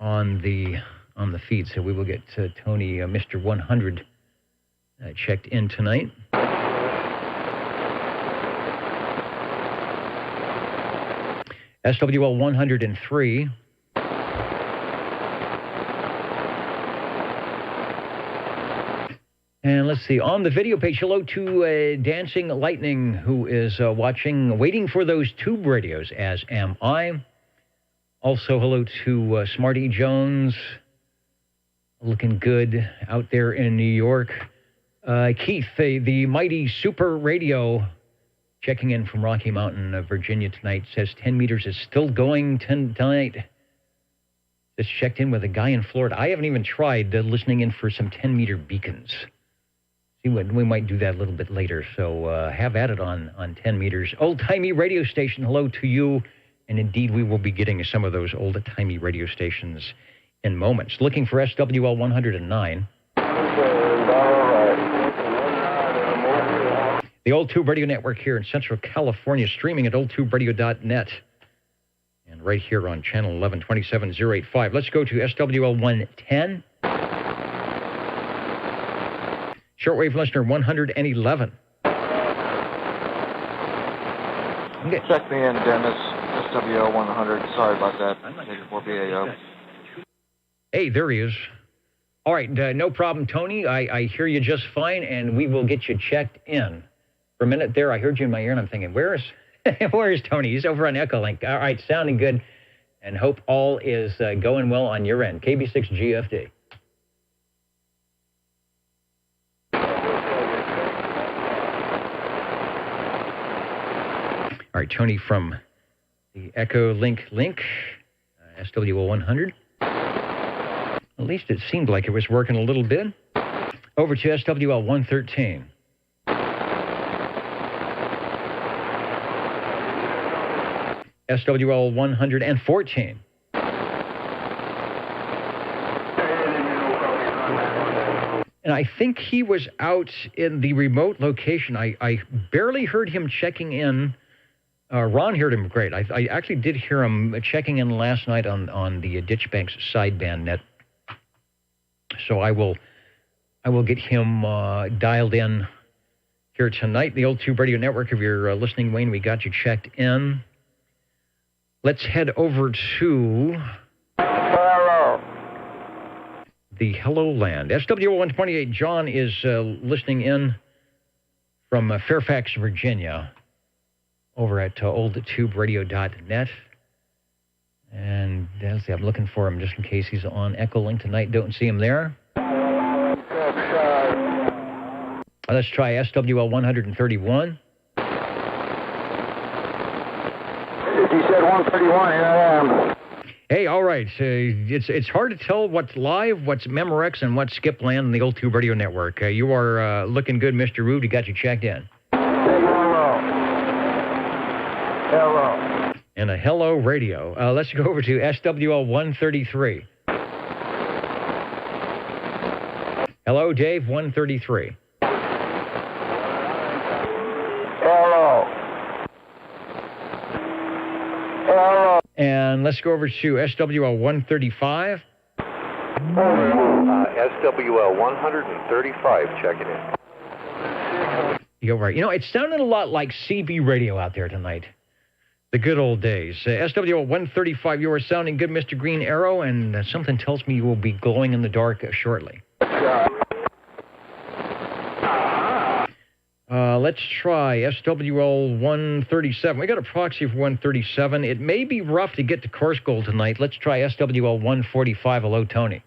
on the feed. So we will get Tony, Mr. 100, checked in tonight. SWL 103. And let's see, on the video page, hello to Dancing Lightning, who is waiting for those tube radios, as am I. Also, hello to Smarty Jones, looking good out there in New York. Keith, the mighty Super Radio, checking in from Rocky Mountain, Virginia tonight, says 10 meters is still going tonight. Just checked in with a guy in Florida. I haven't even tried listening in for some 10-meter beacons. See we might do that a little bit later. So have at it on 10 meters. Old-timey radio station, hello to you. And indeed, we will be getting some of those old-timey radio stations in moments. Looking for SWL 109. The Old Tube Radio Network here in Central California, streaming at oldtuberadio.net. And right here on channel 1127.085. Let's go to SWL 110. Shortwave listener 111. Okay. Check me in, Dennis. SWL 100. Sorry about that. Negative BAO. Hey, there he is. All right, no problem, Tony. I hear you just fine, and we will get you checked in. For a minute there, I heard you in my ear, and I'm thinking, where is Tony? He's over on Echolink. All right, sounding good, and hope all is going well on your end. KB6GFD. All right, Tony from the Echolink link, SWL 100. At least it seemed like it was working a little bit. Over to SWL 113. SWL 114. And I think he was out in the remote location. I barely heard him checking in. Ron heard him great. I actually did hear him checking in last night on the Ditchbanks sideband net. So I will get him dialed in here tonight. The Old Tube Radio Network, if you're listening, Wayne, we got you checked in. Let's head over to the Hello Land. SWL 128, John is listening in from Fairfax, Virginia, over at oldtuberadio.net. And let's see, I'm looking for him just in case he's on Echolink tonight. Don't see him there. Let's try SWL 131. He said 131, here I am. Hey, all right. It's hard to tell what's live, what's Memorex, and what's Skip Land in the Old Tube Radio Network. You are looking good, Mr. Rude. We got you checked in. Hello. And a hello radio. Let's go over to SWL 133. Hello, Dave, 133. Hello. Hello. And let's go over to SWL 135. SWL 135, checking in. You're right. You know, it sounded a lot like CB radio out there tonight. The good old days. SWL 135, you are sounding good, Mr. Green Arrow, and something tells me you will be glowing in the dark shortly. Let's try SWL 137. We got a proxy for 137. It may be rough to get to course goal tonight. Let's try SWL 145. Hello, Tony.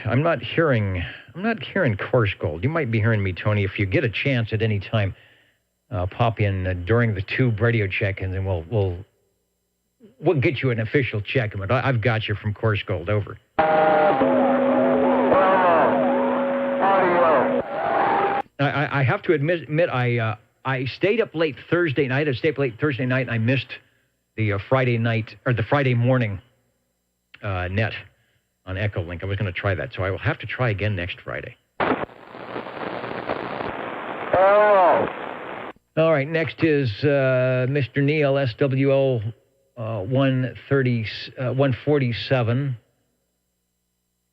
I'm not hearing course gold. You might be hearing me, Tony. If you get a chance at any time, pop in during the tube radio check-ins, and we'll get you an official check. But I've got you from course gold. Over. I have to admit I stayed up late Thursday night. And I missed the Friday night or the Friday morning net on Echolink. I was going to try that, so I will have to try again next Friday. All right, next is Mr. Neil, SWL 147.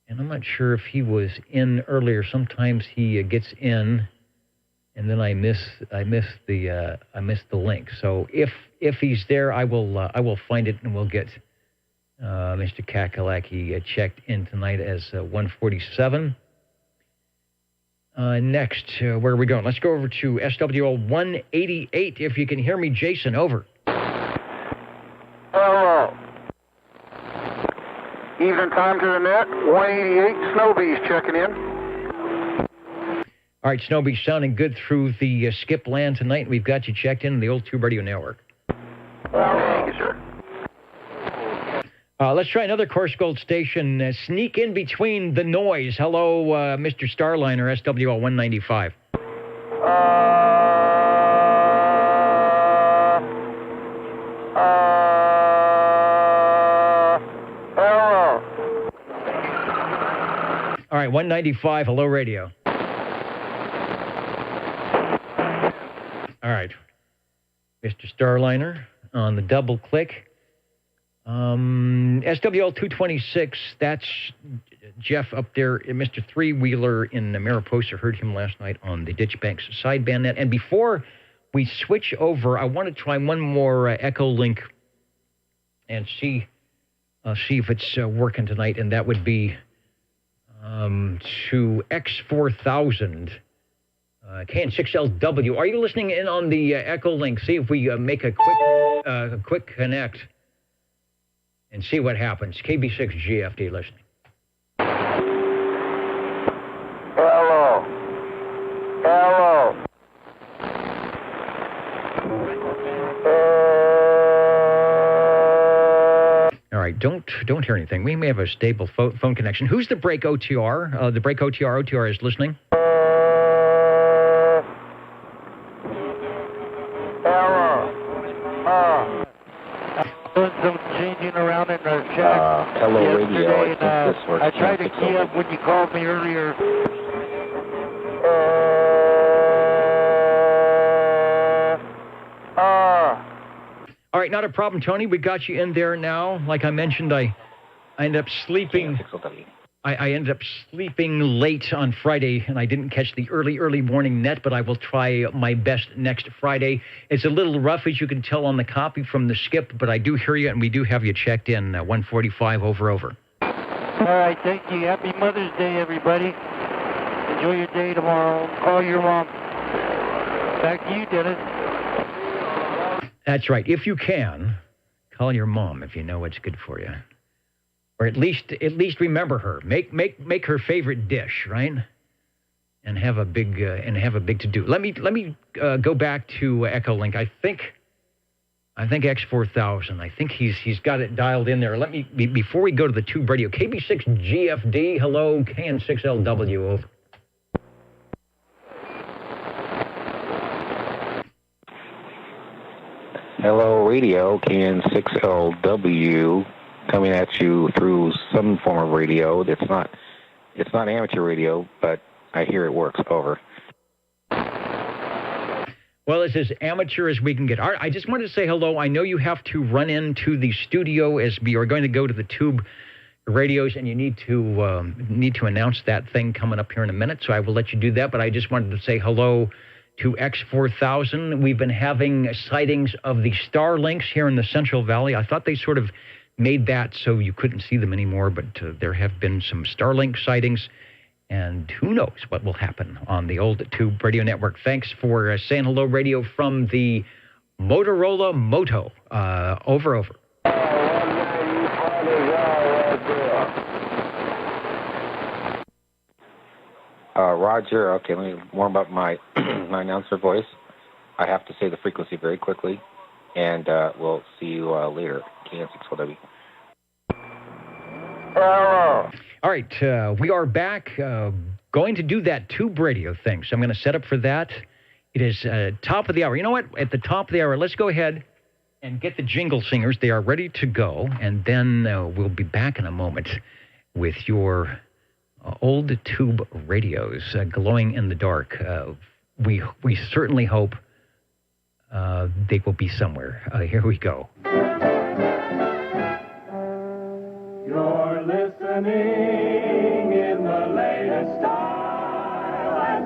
And I'm not sure if he was in earlier. Sometimes he gets in, and then I miss the link. So if he's there, I will find it, and we'll get Mr. Kakalaki checked in tonight as 147. Next, where are we going? Let's go over to SWL 188. If you can hear me, Jason, over. Hello. Evening time to the net, 188, Snowbees checking in. All right, Snowbees sounding good through the skip land tonight. We've got you checked in the old Tube Radio Network. Thank you, sir. Let's try another Course Gold station. Sneak in between the noise. Hello, Mr. Starliner, SWL 195. Hello. All right, 195, hello, radio. All right. Mr. Starliner on the double click. SWL 226, that's Jeff up there. Mr. Three-Wheeler in Mariposa, heard him last night on the Ditchbanks sideband net. And before we switch over, I want to try one more Echo Link and see if it's working tonight, and that would be to X4000. KN6LW. Are you listening in on the Echo Link? See if we make a quick connect and see what happens. KB6GFD listening. Hello. Hello. All right, don't hear anything. We may have a stable phone connection. Who's the break OTR? The break OTR is listening. Some changing around in our chat. Hello, radio. I think this works. I tried to key up when you called me earlier. All right, not a problem, Tony. We got you in there now. Like I mentioned, I ended up sleeping. I ended up sleeping late on Friday, and I didn't catch the early morning net, but I will try my best next Friday. It's a little rough, as you can tell on the copy from the skip, but I do hear you, and we do have you checked in. 145 over. All right, thank you. Happy Mother's Day, everybody. Enjoy your day tomorrow. Call your mom. Back to you, Dennis. That's right. If you can, call your mom if you know what's good for you. Or at least remember her. Make her favorite dish, right? And have a big to do. Let me go back to Echo Link. I think X4000. I think he's got it dialed in there. Let me before we go to the tube radio. KB6GFD. Hello, KN6LW. Over. Hello, radio, KN6LW. Coming at you through some form of radio. It's not amateur radio, but I hear it works. Over. Well, it's as amateur as we can get. All right, I just wanted to say hello. I know you have to run into the studio as we are going to go to the tube radios, and you need to announce that thing coming up here in a minute. So I will let you do that. But I just wanted to say hello to X4000. We've been having sightings of the Starlinks here in the Central Valley. I thought they sort of made that so you couldn't see them anymore, but there have been some Starlink sightings, and who knows what will happen on the old Tube Radio Network. Thanks for saying hello, radio, from the Motorola Moto. Over. Roger. Okay, let me warm up my my announcer voice. I have to say the frequency very quickly, and we'll see you later. KN6LW. Hello. All right, we are back. Going to do that tube radio thing, so I'm going to set up for that. It is top of the hour. You know what? At the top of the hour, let's go ahead and get the jingle singers. They are ready to go, and then we'll be back in a moment with your old tube radios glowing in the dark. We certainly hope they will be somewhere. Here we go. You're listening in the latest style at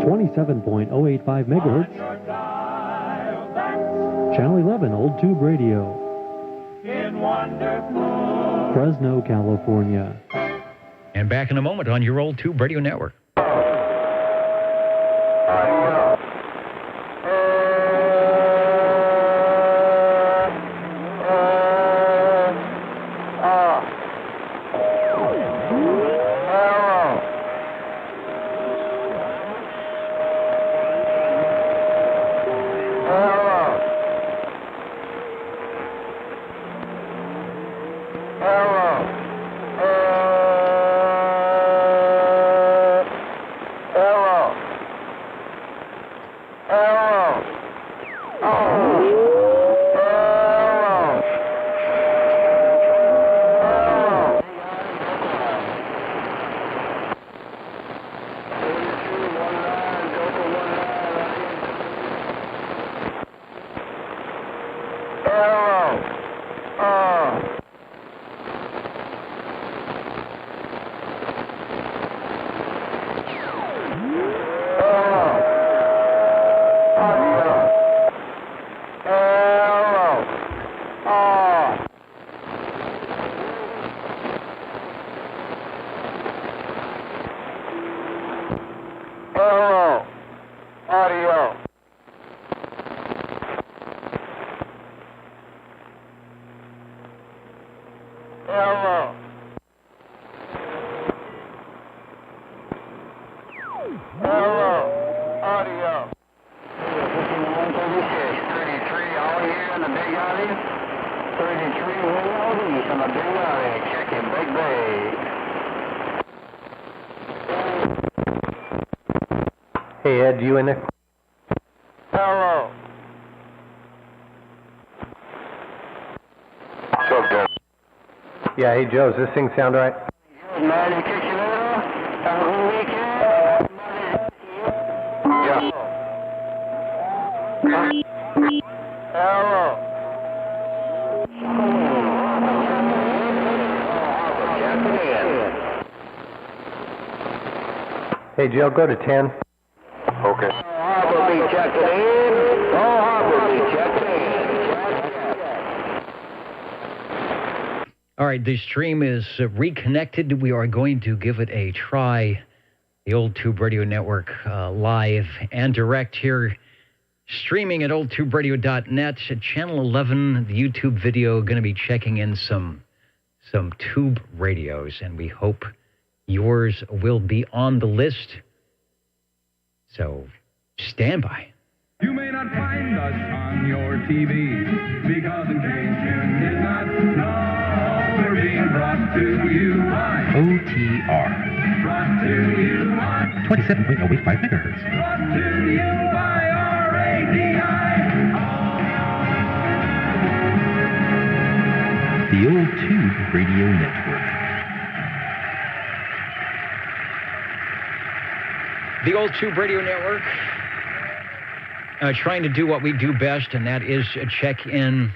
27.085 megahertz. Channel 11 Old Tube Radio. In wonderful Fresno, California. And back in a moment on your old Tube Radio Network. Hello. Audio. Hello. Hello. Audio. 33, all here in the Big Alley. 33, East in the Big Alley. Checking Big Bay. Hey, Ed, you in there? Hello. What's up, Dan? Yeah, hey, Joe, does this thing sound right? Man, you catch you later. Have a good weekend. Yeah. Hello. Hey, Joe, go to 10. Okay. Harbor be checking in. Harbor be checking in. All right, the stream is reconnected. We are going to give it a try. The Old Tube Radio Network live and direct here, streaming at oldtuberadio.net. At Channel 11, the YouTube video, going to be checking in some tube radios, and we hope yours will be on the list. So stand by. You may not find us on your TV, because in case you did not know, we're being brought to you by OTR. Brought to you by 27.085 megahertz. Brought to you by RADI. The Old Tube Radio Network. The Old Tube Radio Network, trying to do what we do best, and that is check in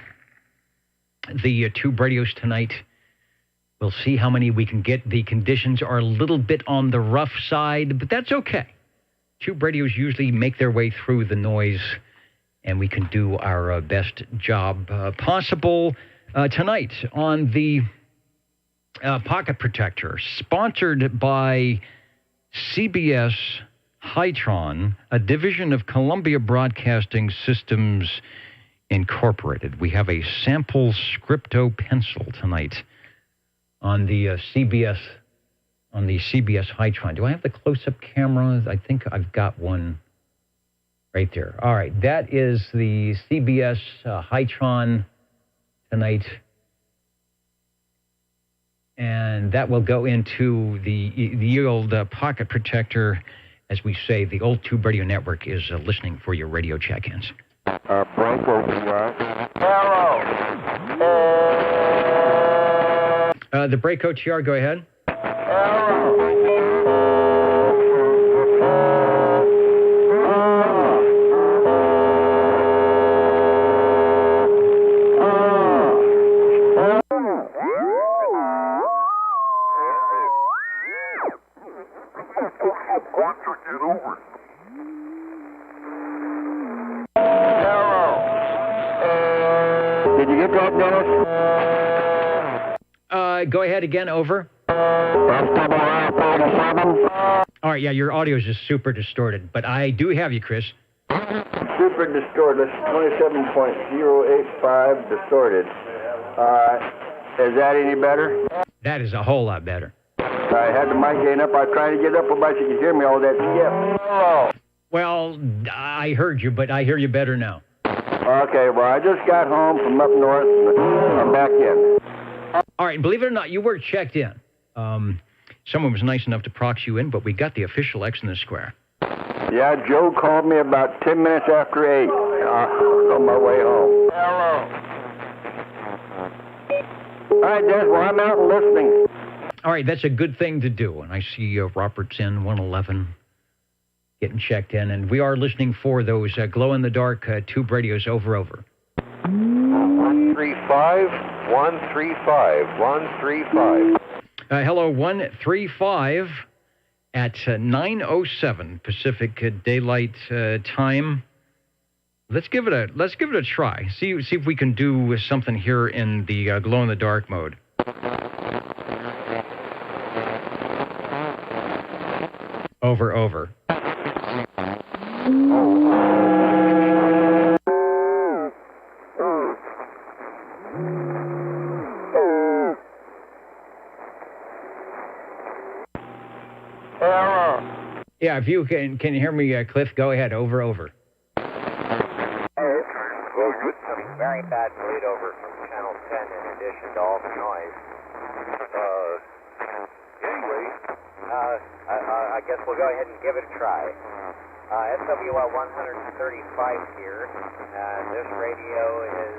the tube radios tonight. We'll see how many we can get. The conditions are a little bit on the rough side, but that's okay. Tube radios usually make their way through the noise, and we can do our best job possible. Tonight on the Pocket Protector, sponsored by CBS Hytron, a division of Columbia Broadcasting Systems Incorporated. We have a sample Scripto pencil tonight on the CBS Hytron. Do I have the close-up camera? I think I've got one right there. All right, that is the CBS Hytron tonight. And that will go into the old Pocket Protector. As we say, the Old Tube Radio Network is listening for your radio check-ins. Frank, Hello. The break OTR, go ahead. Did you get that, Dennis? Go ahead again, over. All right, yeah, your audio is just super distorted, but I do have you, Chris. Super distorted. 27.085 distorted. Is that any better? That is a whole lot better. I had the mic gain up. I was trying to get up so much you could hear me all that skip. Well, I heard you, but I hear you better now. Okay, well, I just got home from up north, and I'm back in. All right, believe it or not, you were checked in. Someone was nice enough to prox you in, but we got the official X in the square. Yeah, Joe called me about 10 minutes after 8 on my way home. Hello. All right, Dennis, well, I'm out and listening. All right, that's a good thing to do. And I see Robert's in 111 getting checked in. And we are listening for those glow-in-the-dark tube radios over. 135, 135, 135. Hello, 135 at 9:07 Pacific Daylight Time. Let's give it a try. See if we can do something here in the glow-in-the-dark mode. Over. Yeah, if you can hear me, Cliff, go ahead. Over. Very bad bleed over from channel 10 in addition to all the noise. Anyway, I guess we'll go ahead and give it a try. SWL 135 here, and this radio is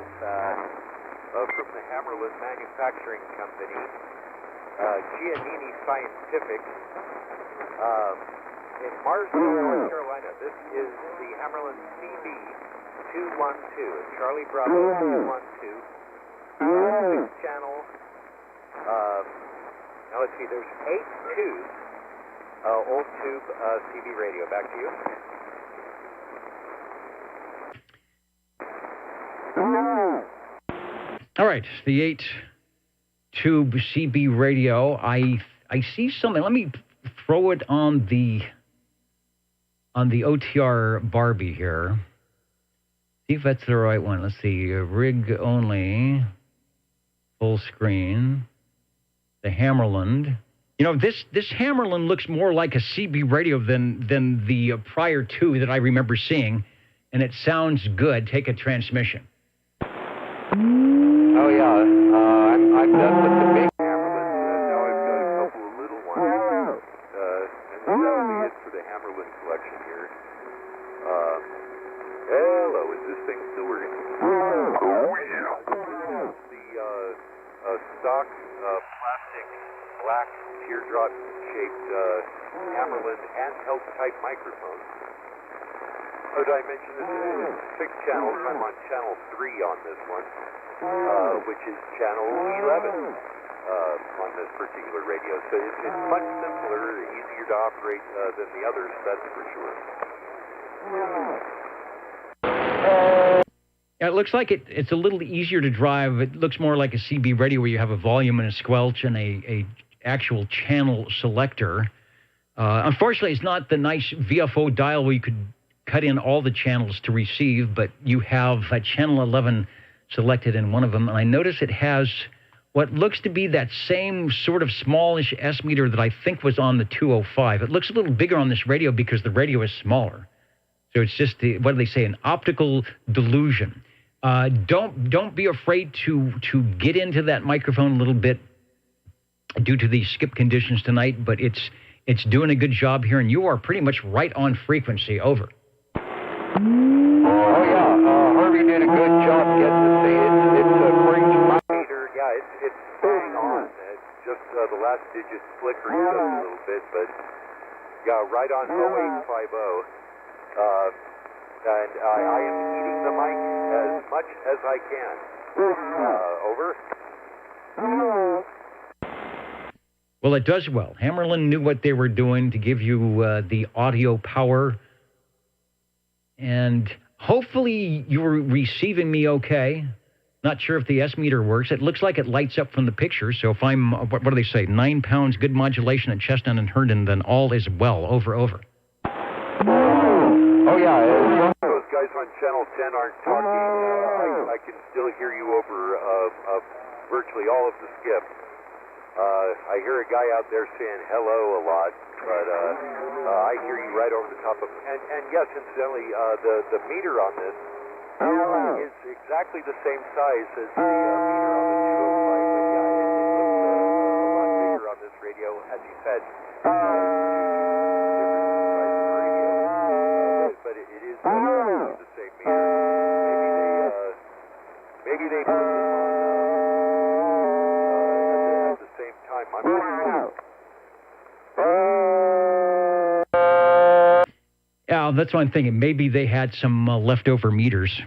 from the Hammerlin Manufacturing Company, Giannini Scientific. In Marsville, North Carolina, this is the Hammerlin CB 212, Charlie Bravo 212, 6-channel. Now let's see, there's 8 tubes, old tube CB radio. Back to you. All right, the 8-tube CB radio. I see something. Let me throw it on the OTR Barbie here. See if that's the right one. Let's see. Rig only. Full screen. The Hammerland. You know, this Hammerland looks more like a CB radio than the prior two that I remember seeing, and it sounds good. Take a transmission. Oh yeah, I'm done with the big Hammerland. Now I've got a couple of little ones, and that'll be it for the Hammerland collection here. Hello, is this thing still working? Oh yeah. The stock plastic black teardrop shaped Hammerland handheld type microphone. Oh, did I mention this is 6 channels? I'm on channel 3 on this one, which is channel 11 on this particular radio. So it's much simpler, easier to operate than the others, that's for sure. Yeah, it looks like it's a little easier to drive. It looks more like a CB radio where you have a volume and a squelch and a actual channel selector. Unfortunately, it's not the nice VFO dial where you could cut in all the channels to receive, but you have channel 11 selected in one of them. And I notice it has what looks to be that same sort of smallish S meter that I think was on the 205. It looks a little bigger on this radio because the radio is smaller. So it's just, what do they say, an optical delusion. Don't be afraid to get into that microphone a little bit due to these skip conditions tonight, but it's doing a good job here, and you are pretty much right on frequency. Over. Oh yeah, Harvey did a good job getting to see it. It's a great meter. Yeah, it's bang on. It's just the last digit flickering just a little bit, but yeah, right on 0850. And I am eating the mic as much as I can. Over. Well, it does well. Hammerlin knew what they were doing to give you the audio power. And hopefully you were receiving me okay. Not sure if the S meter works. It looks like it lights up from the picture. So if I'm, what do they say, 9 pounds, good modulation at Chestnut and Herndon, then all is well. Over. Oh yeah, those guys on channel 10 aren't talking. I can still hear you over virtually all of the skip. I hear a guy out there saying hello a lot, but I hear you right over the top of him. And yes, incidentally, the meter on this is exactly the same size as the meter on the 205, but yeah, it looks a lot bigger on this radio, as you said. But it is the same meter. Maybe they put them on at the same time. I'm not sure. Yeah, that's what I'm thinking. Maybe they had some leftover meters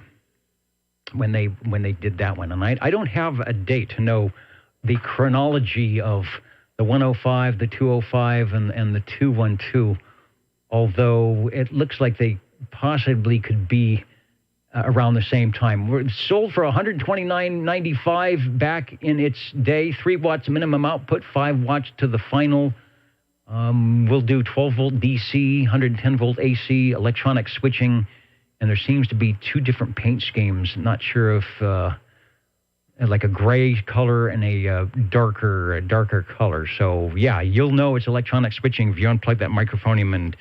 when they did that one. And I don't have a date to know the chronology of the 105, the 205, and the 212, although it looks like they possibly could be around the same time. We're sold for $129.95 back in its day. 3 watts minimum output, 5 watts to the final. We'll do 12-volt DC, 110-volt AC, electronic switching, and there seems to be 2 different paint schemes. Not sure if like a gray color and a darker color. So, yeah, you'll know it's electronic switching if you unplug that microphonium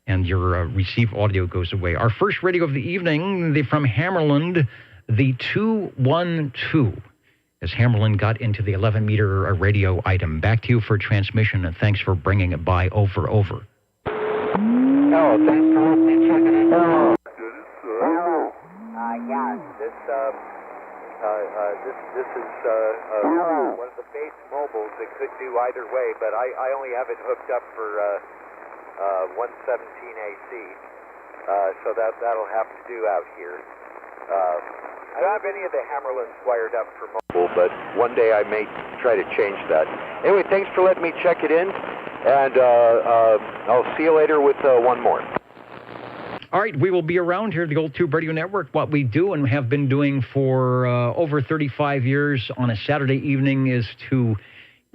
and your receive audio goes away. Our first radio of the evening, from Hammarlund, the 212, as Hammarlund got into the 11-meter radio item. Back to you for transmission, and thanks for bringing it by over. Oh, thanks for listening. Checking in. Yeah, this is one of the base mobiles that could do either way, but I only have it hooked up for 117 AC, so that'll have to do out here. I don't have any of the Hammarlunds wired up for mobile, but one day I may try to change that. Anyway, thanks for letting me check it in, and I'll see you later with one more. All right, we will be around here at the Old Tube Radio Network. What we do and have been doing for over 35 years on a Saturday evening is to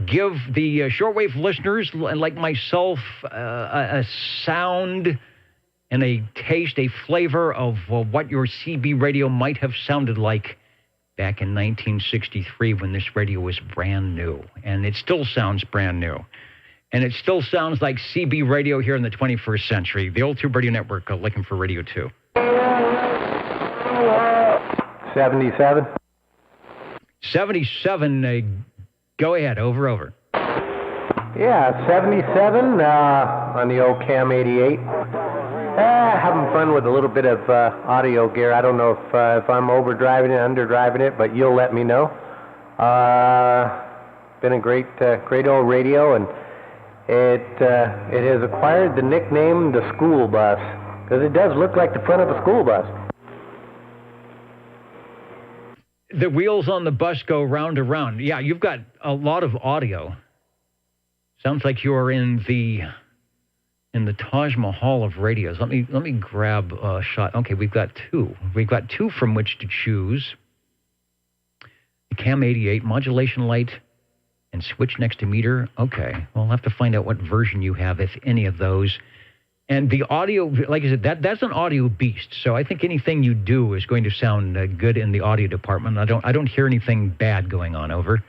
give the shortwave listeners, like myself, a sound and a taste, a flavor of what your CB radio might have sounded like back in 1963 when this radio was brand new. And it still sounds brand new. And it still sounds like CB radio here in the 21st century. The Old Tube Radio Network, looking for Radio 2. 77. 77, go ahead, over. Yeah, 77 on the old Cam 88. Having fun with a little bit of audio gear. I don't know if I'm overdriving it, underdriving it, but you'll let me know. Been a great old radio, and it has acquired the nickname the school bus, because it does look like the front of a school bus. The wheels on the bus go round and round. Yeah, you've got a lot of audio. Sounds like you're in the Taj Mahal of radios. Let me grab a shot. Okay, we've got 2. We've got 2 from which to choose. The Cam 88 modulation light and switch next to meter. Okay, well, I'll have to find out what version you have, if any of those. And the audio, like I said, that's an audio beast. So I think anything you do is going to sound good in the audio department. I don't hear anything bad going on. Over.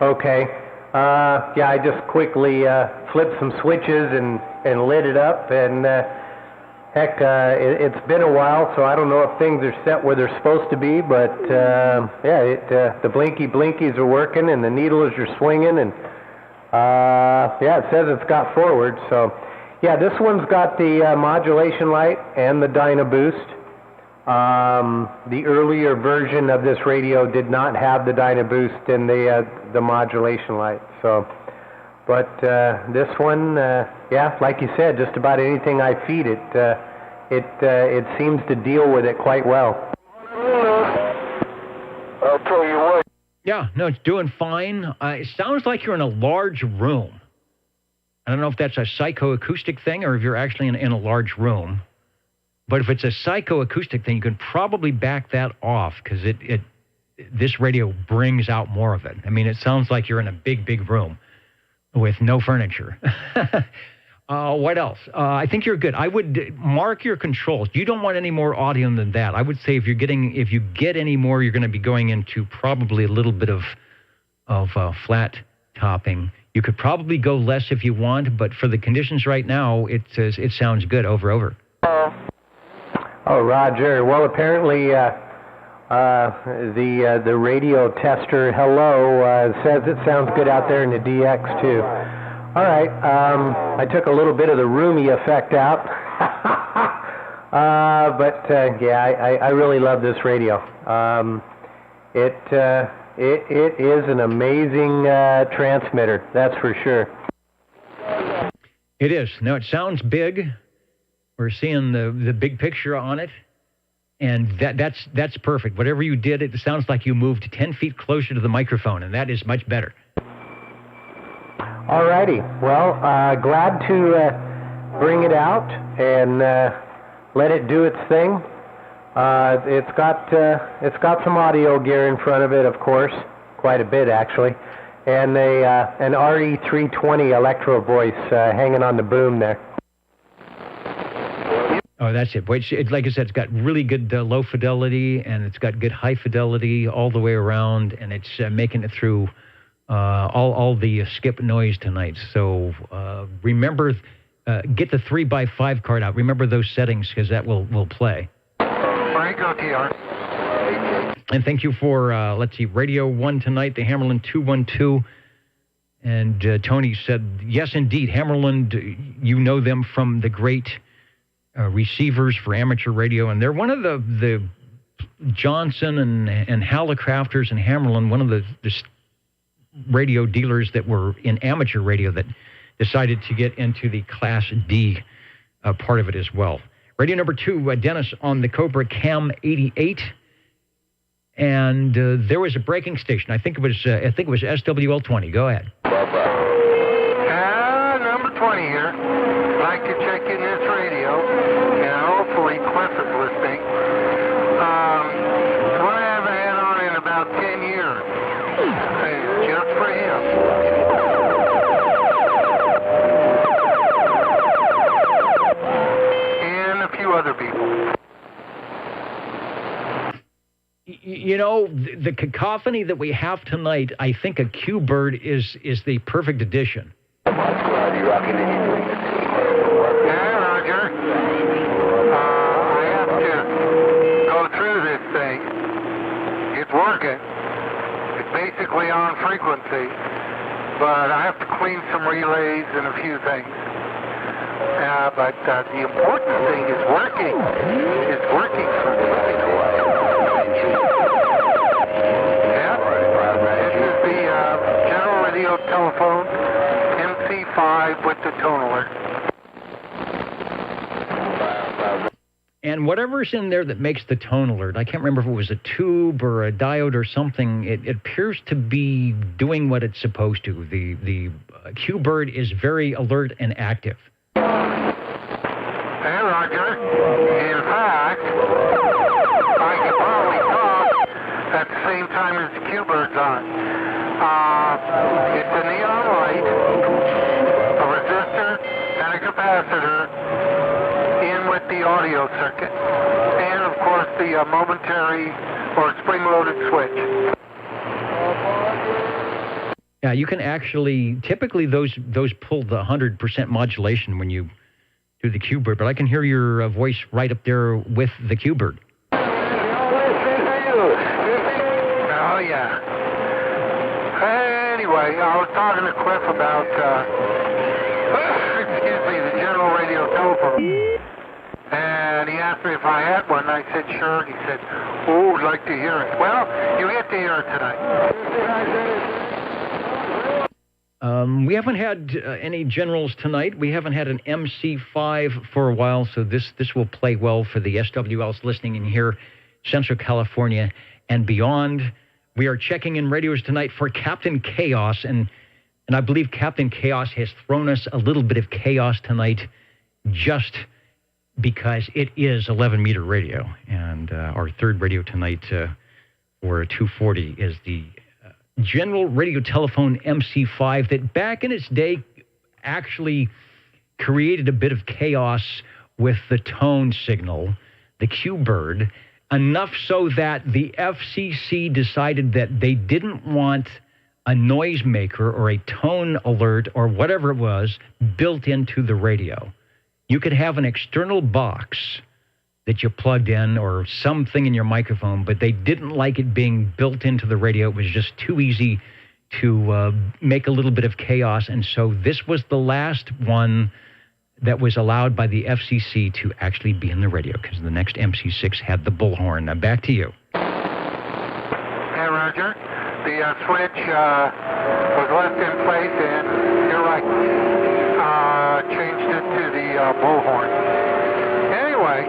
Okay. Yeah, I just quickly flipped some switches and lit it up, and heck, it's been a while, so I don't know if things are set where they're supposed to be, but yeah, the blinkies are working and the needles are swinging, and yeah, it says it's got forward. So yeah, this one's got the modulation light and the Dynaboost. The earlier version of this radio did not have the Dynaboost and the modulation light. So, but this one, yeah, like you said, just about anything I feed it, it seems to deal with it quite well. I'll tell you what. Yeah, no, it's doing fine. It sounds like you're in a large room. I don't know if that's a psychoacoustic thing or if you're actually in a large room. But if it's a psychoacoustic thing, you can probably back that off, because this radio brings out more of it. I mean, it sounds like you're in a big room with no furniture. What else? I think you're good. I would mark your controls. You don't want any more audio than that. I would say if you get any more, you're going to be going into probably a little bit of flat topping. You could probably go less if you want, but for the conditions right now, it sounds good. Over. Oh, Roger. Well, apparently the radio tester, hello, says it sounds good out there in the DX, too. All right. I took a little bit of the roomy effect out. But, yeah, I really love this radio. It is an amazing transmitter, that's for sure. It is. No, it sounds big. We're seeing the big picture on it, and that's perfect. Whatever you did, it sounds like you moved 10 feet closer to the microphone, and that is much better. All righty. Well, glad to bring it out and let it do its thing. It's got some audio gear in front of it, of course, quite a bit actually, and an RE320 electro voice hanging on the boom there. Oh, that's it. Boy, like I said, it's got really good low fidelity, and it's got good high fidelity all the way around, and it's making it through all the skip noise tonight. So remember, get the 3x5 card out. Remember those settings, because that will play. Frank, OTR. And thank you for, let's see, Radio 1 tonight, the Hammerland 212. And Tony said, yes, indeed, Hammerland, you know them from the great receivers for amateur radio, and they're one of the Johnson and Hallicrafters and Hammerland, one of the radio dealers that were in amateur radio that decided to get into the Class D part of it as well. Radio number 2, Dennis on the Cobra Cam 88, and there was a breaking station. I think it was SWL 20. Go ahead. Number 20 here. I'd like to check in this radio, and hopefully Cliff is listening. It's one I haven't had on in about 10 years. It's just for him. And a few other people. You know, the cacophony that we have tonight, I think a Q-Bird is the perfect addition. Yeah, Roger. I have to go through this thing. It's working. It's basically on frequency, but I have to clean some relays and a few things. But the important thing is working. It's working for me. Yeah. This is the general radio telephone. MC5 with the tone alert. And whatever's in there that makes the tone alert, I can't remember if it was a tube or a diode or something, it appears to be doing what it's supposed to. The Q-Bird is very alert and active. Hey, Roger. In fact, I can probably talk at the same time as the Q-Bird's on. It's a neon light, a resistor, and a capacitor in with the audio circuit, and of course the momentary or spring-loaded switch. Yeah, you can actually, typically those pull the 100% modulation when you do the Q-Bird, but I can hear your voice right up there with the Q-Bird. Oh, yeah. Anyway, I was talking to Cliff about, the general radio telephone. And he asked me if I had one, and I said, sure. He said, oh, I'd like to hear it. Well, you get to hear it tonight. We haven't had any generals tonight. We haven't had an MC5 for a while, so this will play well for the SWLs listening in here, Central California and beyond. We are checking in radios tonight for Captain Chaos, and I believe Captain Chaos has thrown us a little bit of chaos tonight just because it is 11-meter radio. And our third radio tonight for 240 is the General Radio Telephone MC5 that back in its day actually created a bit of chaos with the tone signal, the Q-Bird, enough so that the FCC decided that they didn't want a noisemaker or a tone alert or whatever it was built into the radio. You could have an external box that you plugged in or something in your microphone, but they didn't like it being built into the radio. It was just too easy to make a little bit of chaos, and so this was the last one that was allowed by the FCC to actually be in the radio, because the next MC6 had the bullhorn. Now back to you. Hey, Roger. The switch was left in place, and you're right. Changed it to the bullhorn. Anyway,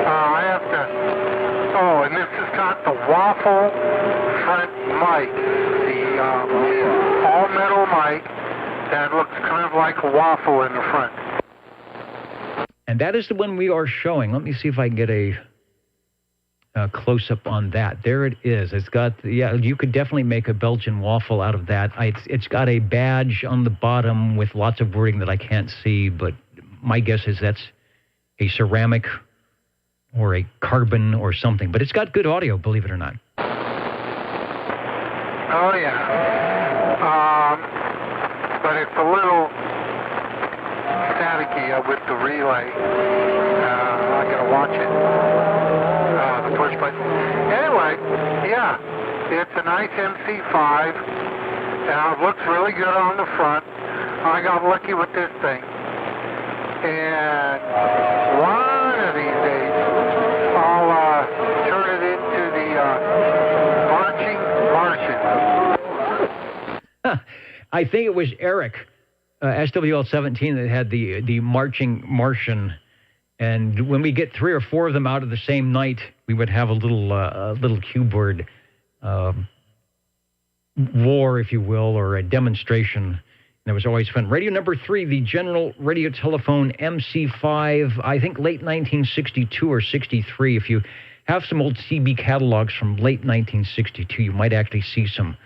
I have to... Oh, and this has got the waffle front mic. The all-metal mic that looks kind of like a waffle in the front. And that is the one we are showing. Let me see if I can get a close-up on that. There it is. It's got, you could definitely make a Belgian waffle out of that. It's got a badge on the bottom with lots of wording that I can't see, but my guess is that's a ceramic or a carbon or something. But it's got good audio, believe it or not. Oh, yeah. But it's a little staticky with the relay. I gotta watch it. The push button. Anyway, yeah, it's a nice MC5. It looks really good on the front. I got lucky with this thing. And one of these days, I'll turn it into the Marching Martian. I think it was Eric, SWL-17, that had the Marching Martian. And when we get 3 or 4 of them out of the same night, we would have a little keyboard war, if you will, or a demonstration. And it was always fun. Radio number 3, the General Radio Telephone MC5, I think late 1962 or 63. If you have some old CB catalogs from late 1962, you might actually see some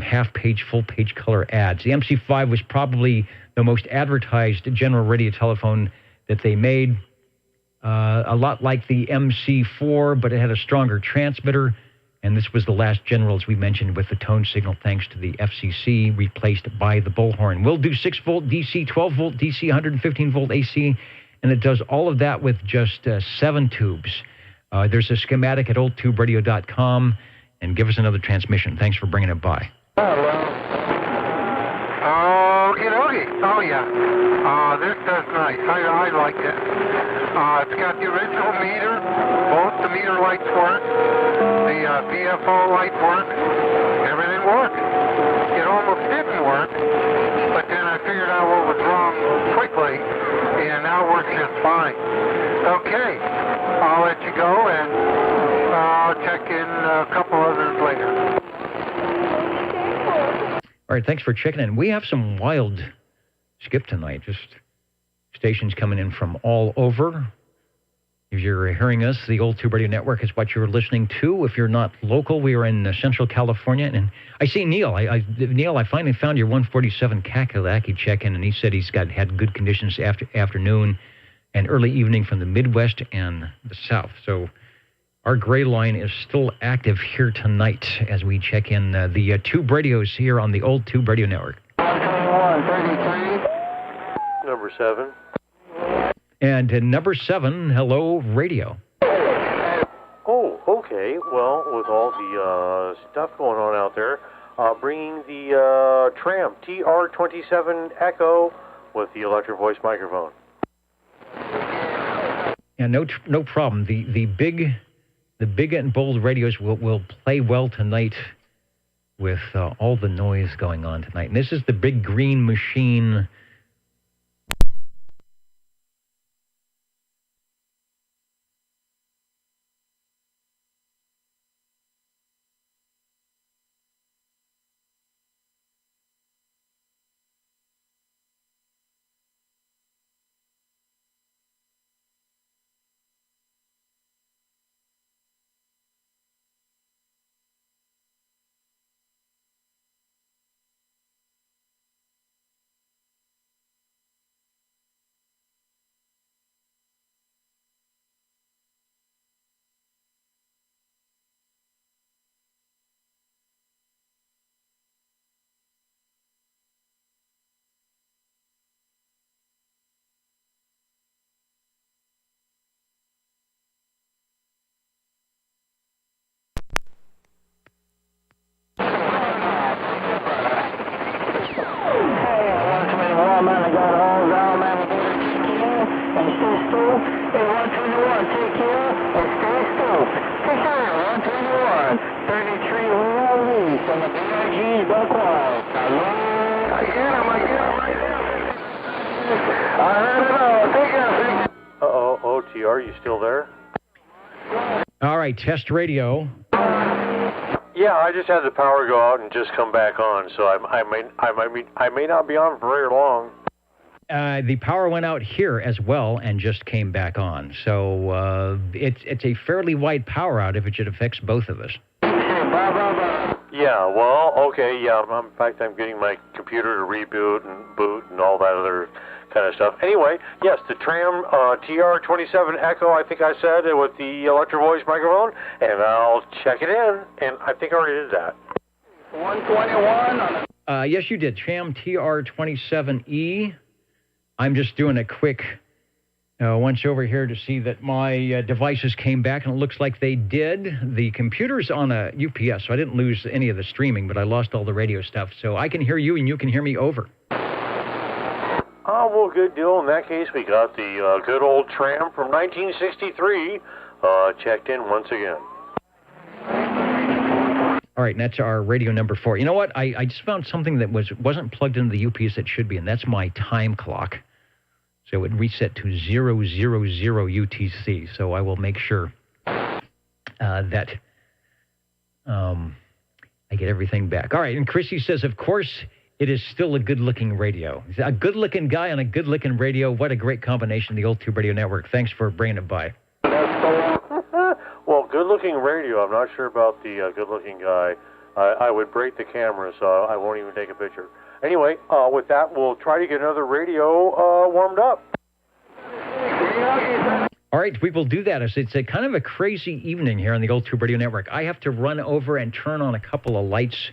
half-page, full-page color ads. The MC5 was probably the most advertised general radio telephone that they made. A lot like the MC4, but it had a stronger transmitter. And this was the last general, as we mentioned, with the tone signal, thanks to the FCC, replaced by the bullhorn. We'll do 6-volt DC, 12-volt DC, 115-volt AC, and it does all of that with just 7 tubes. There's a schematic at oldtuberadio.com, and give us another transmission. Thanks for bringing it by. Okie-dokie. Oh, yeah. This does nice. I like it. It's got the original meter. Both the meter lights work. The BFO light work. Everything worked. It almost didn't work, but then I figured out what was wrong quickly, and now it works just fine. Okay. I'll let you go, and I'll check in a couple others later. All right, thanks for checking in. We have some wild skip tonight. Just stations coming in from all over. If you're hearing us, the Old Tube Radio Network is what you're listening to. If you're not local, we are in Central California. And I see Neil. Neil, I finally found your 147 Kakalaki check-in, and he said he's had good conditions afternoon and early evening from the Midwest and the South. So our gray line is still active here tonight as we check in the tube radios here on the Old Tube Radio Network. 121, 33. Number 7. And number 7, hello, radio. Oh, okay. Well, with all the stuff going on out there, bringing the Tram TR27 Echo with the electric voice microphone. Yeah, no problem. The big and bold radios will play well tonight with all the noise going on tonight. And this is the big green machine. Uh-oh, OTR, you still there? All right, test radio. Yeah, I just had the power go out and just come back on, so I may not be on for very long. The power went out here as well and just came back on. So it's a fairly wide power outage, which it affects both of us. Yeah, well, okay, yeah. In fact, I'm getting my computer to reboot and boot and all that other kind of stuff. Anyway, yes, the Tram TR27 Echo, I think I said, with the electro voice microphone, and I'll check it in, and I think I already did that. 121 on the... Yes, you did. Tram TR27E. I'm just doing a quick once over here to see that my devices came back, and it looks like they did. The computer's on a UPS, so I didn't lose any of the streaming, but I lost all the radio stuff. So I can hear you, and you can hear me over. Oh, well, good deal. In that case, we got the good old Tram from 1963 checked in once again. All right, and that's our radio number 4. You know what? I just found something that wasn't plugged into the UPS that should be, and that's my time clock. So it would reset to 000 UTC. So I will make sure that I get everything back. All right, and Chrissy says, of course, it is still a good-looking radio. A good-looking guy on a good-looking radio. What a great combination, the Old Tube Radio Network. Thanks for bringing it by. Well, good-looking radio. I'm not sure about the good-looking guy. I would break the camera, so I won't even take a picture. Anyway, with that, we'll try to get another radio warmed up. All right, we will do that. It's a kind of a crazy evening here on the Old Tube Radio Network. I have to run over and turn on a couple of lights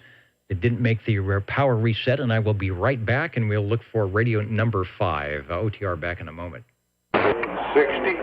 that didn't make the power reset, and I will be right back, and we'll look for radio number 5. OTR back in a moment. 60.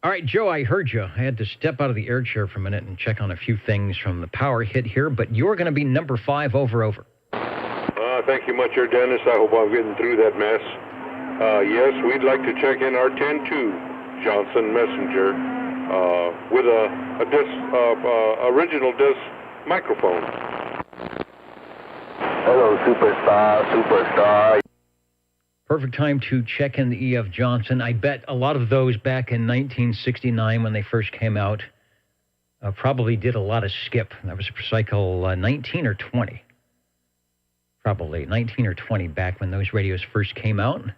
All right, Joe, I heard you. I had to step out of the air chair for a minute and check on a few things from the power hit here, but you're going to be number 5 over. Thank you much, Dennis. I hope I'm getting through that mess. Yes, we'd like to check in our 10-2 Johnson Messenger with a disc, original disc microphone. Hello, superstar. Perfect time to check in the E.F. Johnson. I bet a lot of those back in 1969 when they first came out probably did a lot of skip. That was cycle 19 or 20. Probably 19 or 20 back when those radios first came out. And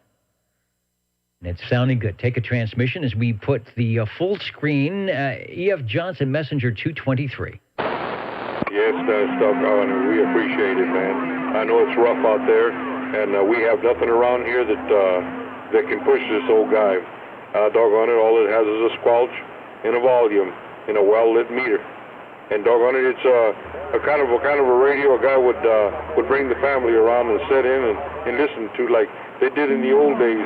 it's sounding good. Take a transmission as we put the full screen E.F. Johnson Messenger 223. Yes, doggone, we appreciate it, man. I know it's rough out there, and we have nothing around here that can push this old guy. Doggone it, all it has is a squelch and a volume and a well-lit meter. And doggone it, it's a kind of a radio a guy would bring the family around and sit in and listen to like they did in the old days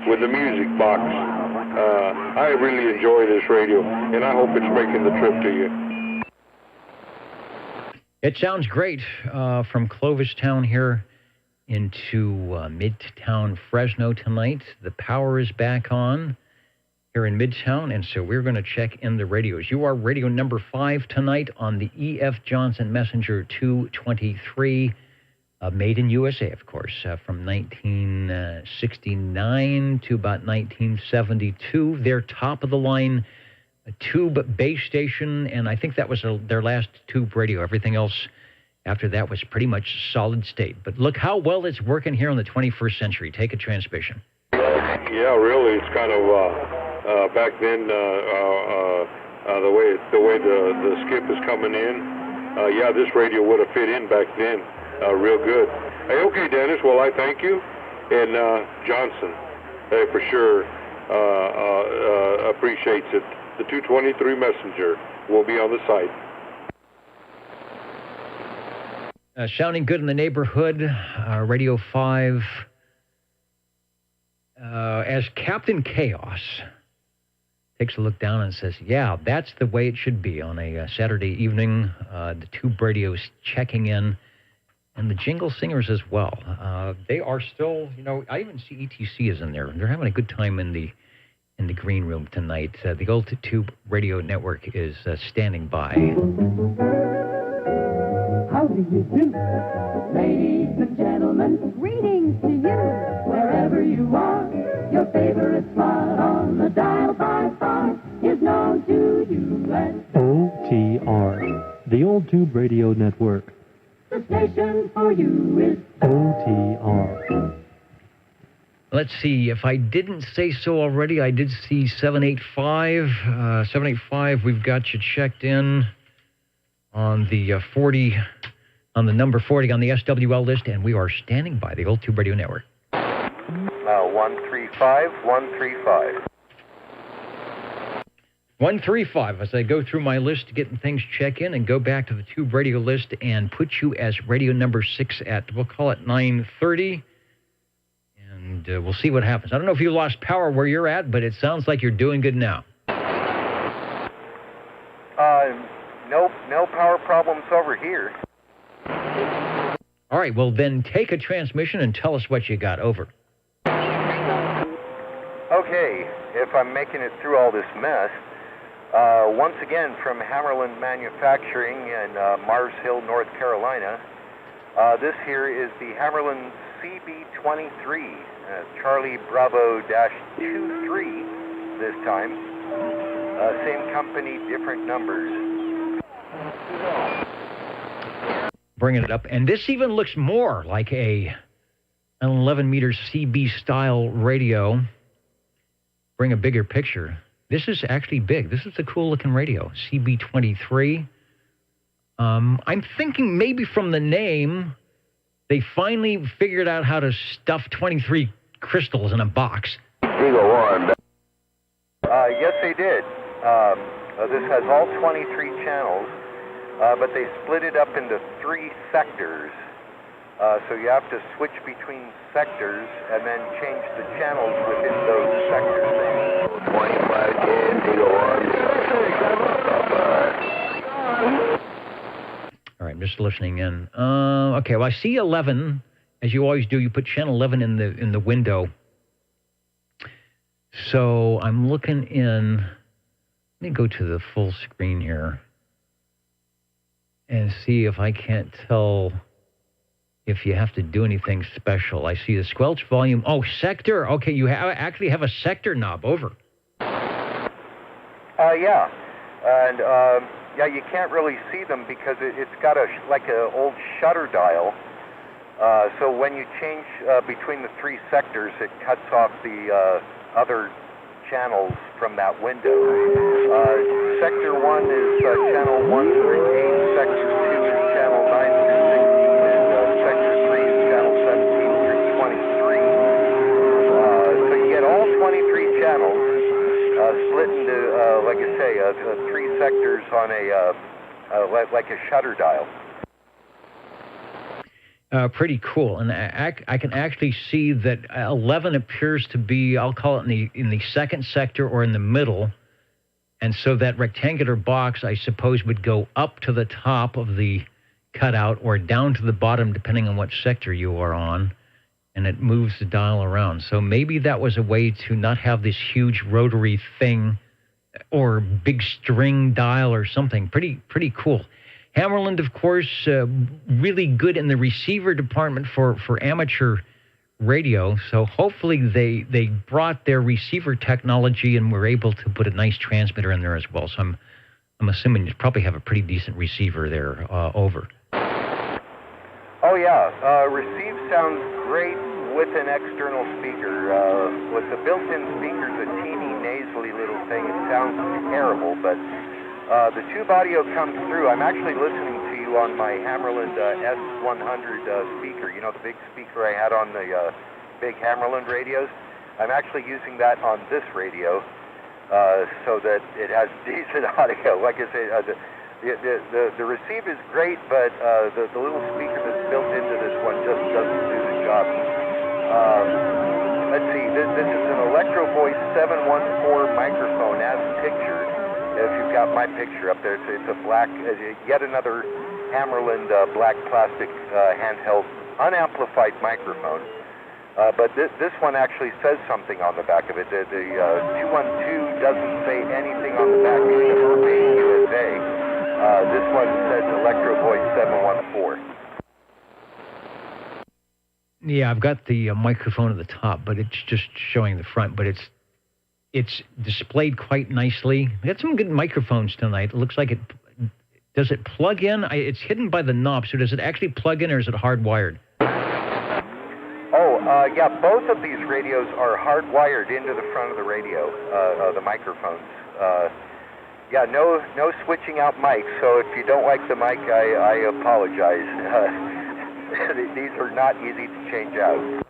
with the music box. I really enjoy this radio, and I hope it's making the trip to you. It sounds great from Clovistown here into Midtown Fresno tonight. The power is back on here in Midtown, and so we're going to check in the radios. You are radio number 5 tonight on the E.F. Johnson Messenger 223, made in USA, of course, from 1969 to about 1972. Their top-of-the-line tube base station, and I think that was their last tube radio. Everything else after that was pretty much solid state. But look how well it's working here in the 21st century. Take a transmission. Yeah, really, it's kind of back then the way the skip is coming in. Yeah, this radio would have fit in back then, real good. Hey, okay, Dennis. Well, I thank you, and Johnson, for sure appreciates it. The 223 Messenger will be on the site. Sounding good in the neighborhood. Radio 5 as Captain Chaos. takes a look down and says, yeah, that's the way it should be on a Saturday evening. The tube radios checking in, and the jingle singers as well. They are still, I even see ETC is in there. They're having a good time in the green room tonight. The Old Tube Radio Network is standing by. How do you do? Ladies and gentlemen, greetings to you. Wherever you are, your favorite spot on the dial by far is known to you as OTR, the Old Tube Radio Network. the station for you is OTR. Let's see, if I didn't say so already, I did see 785. 785, we've got you checked in on the 40, on the number 40 on the SWL list, and we are standing by the Old Tube Radio Network. 135, 135. 135, as I go through my list, getting things check in and go back to the Tube Radio list and put you as radio number 6 at, we'll call it 9:30. And we'll see what happens. I don't know if you lost power where you're at, but it sounds like you're doing good now. Nope, no power problems over here. All right, well then take a transmission and tell us what you got. Over. Okay, if I'm making it through all this mess, once again from Hammerland Manufacturing in Mars Hill, North Carolina, this here is the Hammerland CB23, Charlie Bravo-23 this time. Same company, different numbers. Bringing it up, and this even looks more like an 11-meter CB style radio. Bring a bigger picture. This is actually big. This is a cool looking radio, CB23. I'm thinking maybe from the name, they finally figured out how to stuff 23 crystals in a box. Eagle 1. Yes, they did. This has all 23 channels, but they split it up into 3 sectors. So you have to switch between sectors and then change the channels within those sectors. 2510, Eagle 1. All right, I'm just listening in. Okay, well, I see 11. As you always do, you put channel 11 in the window. So I'm looking in. Let me go to the full screen here and see if I can't tell if you have to do anything special. I see the squelch volume. Oh, sector. Okay, you actually have a sector knob. Over. Yeah. And, yeah, you can't really see them because it's got like an old shutter dial. So when you change between the 3 sectors, it cuts off the other channels from that window. Sector 1 is channel 1 through 8, sector 2 is channel 9 through 16, and sector 3 is channel 17 through 23. So you get all 23 channels split into, like I say, 3 sectors on like a shutter dial. Pretty cool, and I can actually see that 11 appears to be, I'll call it in the second sector or in the middle, and so that rectangular box, I suppose, would go up to the top of the cutout or down to the bottom, depending on what sector you are on, and it moves the dial around. So maybe that was a way to not have this huge rotary thing or big string dial or something. Pretty cool. Hammerland, of course, really good in the receiver department for amateur radio. So hopefully they brought their receiver technology and were able to put a nice transmitter in there as well. So I'm assuming you probably have a pretty decent receiver there. Over. Oh yeah, receive sounds great with an external speaker. With the built-in speakers, a teeny nasally little thing, it sounds terrible, but the tube audio comes through. I'm actually listening to you on my Hammerland S100 speaker. You know, the big speaker I had on the big Hammerland radios? I'm actually using that on this radio so that it has decent audio. Like I say, the receive is great, but the little speaker that's built into this one just doesn't do the job. Let's see, this is an Electro Voice 714 microphone, S10. if you've got my picture up there, it's a black, yet another Hammerland black plastic handheld unamplified microphone. But this one actually says something on the back of it. The 212 doesn't say anything on the back. It's for being USA. This one says Electro Voice 714. Yeah, I've got the microphone at the top, but it's just showing the front. But it's displayed quite nicely. We got some good microphones tonight. It looks like it. Does it plug in? It's hidden by the knob. So does it actually plug in, or is it hardwired? Yeah, both of these radios are hardwired into the front of the radio, the microphones. Yeah, no switching out mics, so if you don't like the mic, I apologize. These are not easy to change out.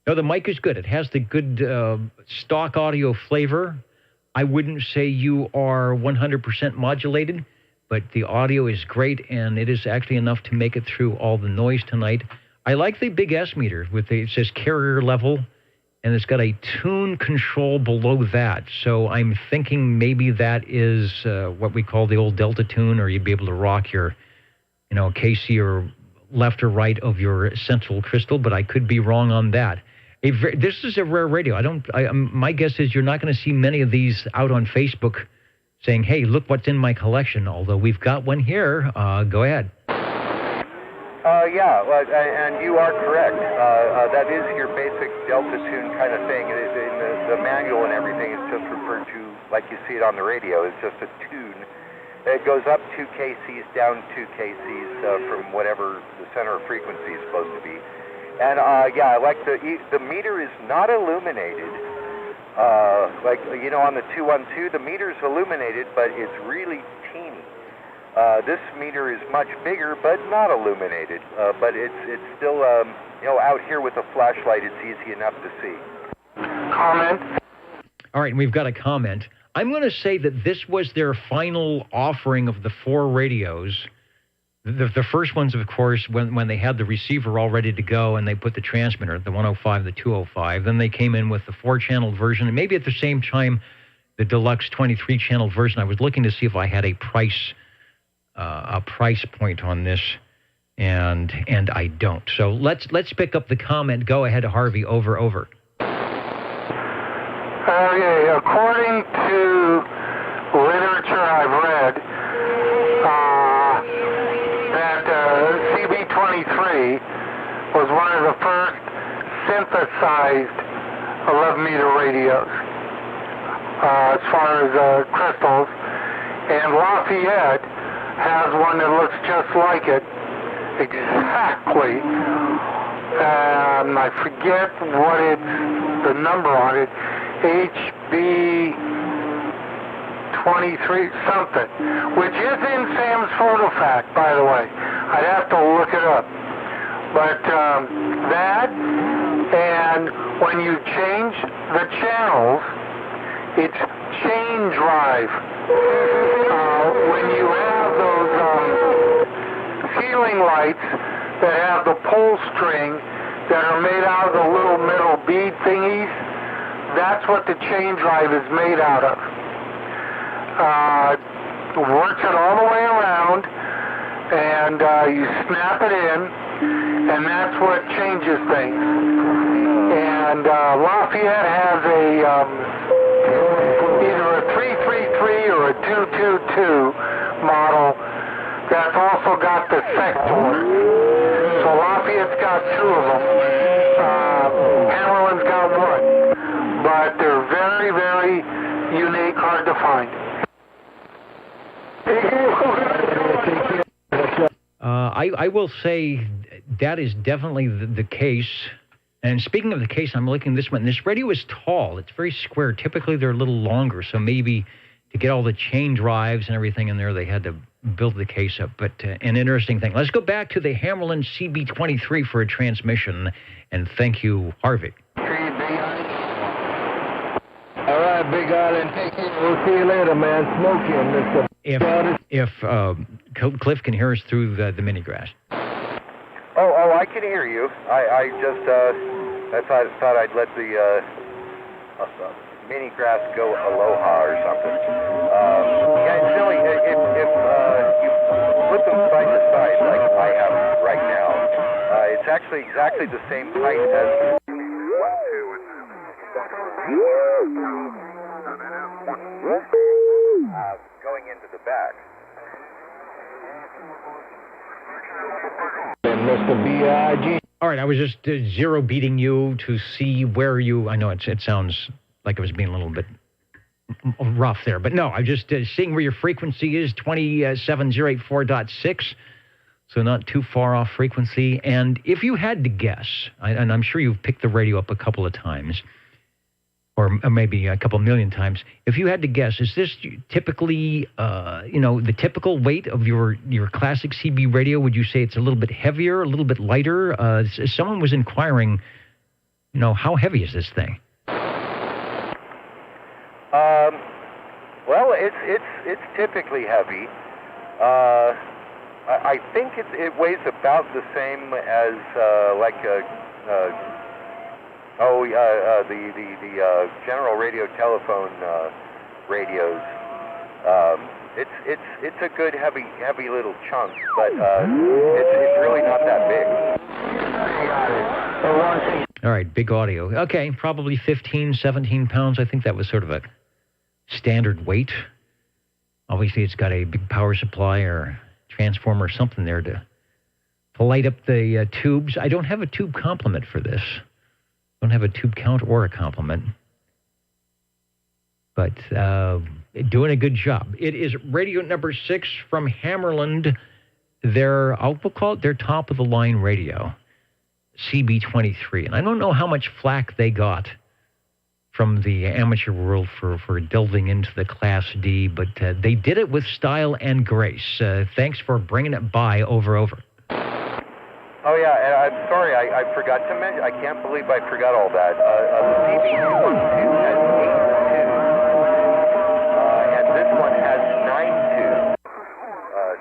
No, the mic is good. It has the good stock audio flavor. I wouldn't say you are 100% modulated, but the audio is great, and it is actually enough to make it through all the noise tonight. I like the big S meter with it says carrier level, and it's got a tune control below that. So I'm thinking maybe that is what we call the old Delta tune, or you'd be able to rock your, KC or left or right of your central crystal, but I could be wrong on that. This is a rare radio. My guess is you're not going to see many of these out on Facebook saying, hey, look what's in my collection, although we've got one here. Go ahead. Yeah, and you are correct. That is your basic Delta tune kind of thing. In the manual and everything is just referred to like you see it on the radio. It's just a tune. It goes up 2 kcs, down 2 kcs from whatever the center of frequency is supposed to be. And yeah, I like the meter is not illuminated. Like, on the 212, the meter's illuminated, but it's really teeny. This meter is much bigger, but not illuminated. But it's still, out here with a flashlight, it's easy enough to see. Comment? All right, and we've got a comment. I'm going to say that this was their final offering of the 4 radios. The first ones, of course, when they had the receiver all ready to go and they put the transmitter, the 105, the 205, then they came in with the 4-channel version, and maybe at the same time, the deluxe 23-channel version. I was looking to see if I had a price point on this, and I don't. So let's pick up the comment. Go ahead, Harvey. Over. Okay, according to literature I've read, that CB23 was one of the first synthesized 11-meter radios as far as crystals, and Lafayette has one that looks just like it, exactly. I forget what the number on it, HB23 something, which is in Sam's photo fact, by the way. I'd have to look it up. But that, and when you change the channels, it's chain drive. When you have those ceiling lights that have the pull string that are made out of the little metal bead thingies, that's what the chain drive is made out of. Works it all the way around, and you snap it in, and that's what changes things. And Lafayette has either a 333 or a 222 model that's also got the sector. So Lafayette's got 2 of them. Hammerland's got 1. But they're very, very unique, hard to find. I will say that is definitely the case. And speaking of the case, I'm looking at this one. This radio is tall. It's very square. Typically, they're a little longer. So maybe to get all the chain drives and everything in there, they had to build the case up. But an interesting thing. Let's go back to the Hammerland CB23 for a transmission. And thank you, Harvey. All right, Big Island, take care. We'll see you later, man. Smoke him. If Cliff can hear us through the mini-grass. Oh, I can hear you. I just I thought I'd let the mini grass go aloha or something. Yeah, it's silly. If you put them side to side like I have right now, it's actually exactly the same height as going into the back. Mr. B.I.G. All right, I was just zero beating you to see where you... I know it sounds like I was being a little bit rough there, but no, I'm just seeing where your frequency is, 27084.6, so not too far off frequency. And if you had to guess, and I'm sure you've picked the radio up a couple of times, or maybe a couple million times, if you had to guess, is this typically, the typical weight of your classic CB radio? Would you say it's a little bit heavier, a little bit lighter? Someone was inquiring, how heavy is this thing? Well, it's typically heavy. I think it weighs about the same as the general radio telephone radios. It's a good heavy little chunk, but it's really not that big. All right, big audio. Okay, probably 15, 17 pounds. I think that was sort of a standard weight. Obviously, it's got a big power supply or transformer or something there to light up the tubes. I don't have a tube complement for this. Don't have a tube count or a complement. But doing a good job. It is radio number 6 from Hammarland. We'll call it their top-of-the-line radio, CB23. And I don't know how much flack they got from the amateur world for delving into the Class D, but they did it with style and grace. Thanks for bringing it by over. Oh, yeah, and I'm sorry, I forgot to mention, I can't believe I forgot all that. The CB212 has 8 and this one has 9 tubes.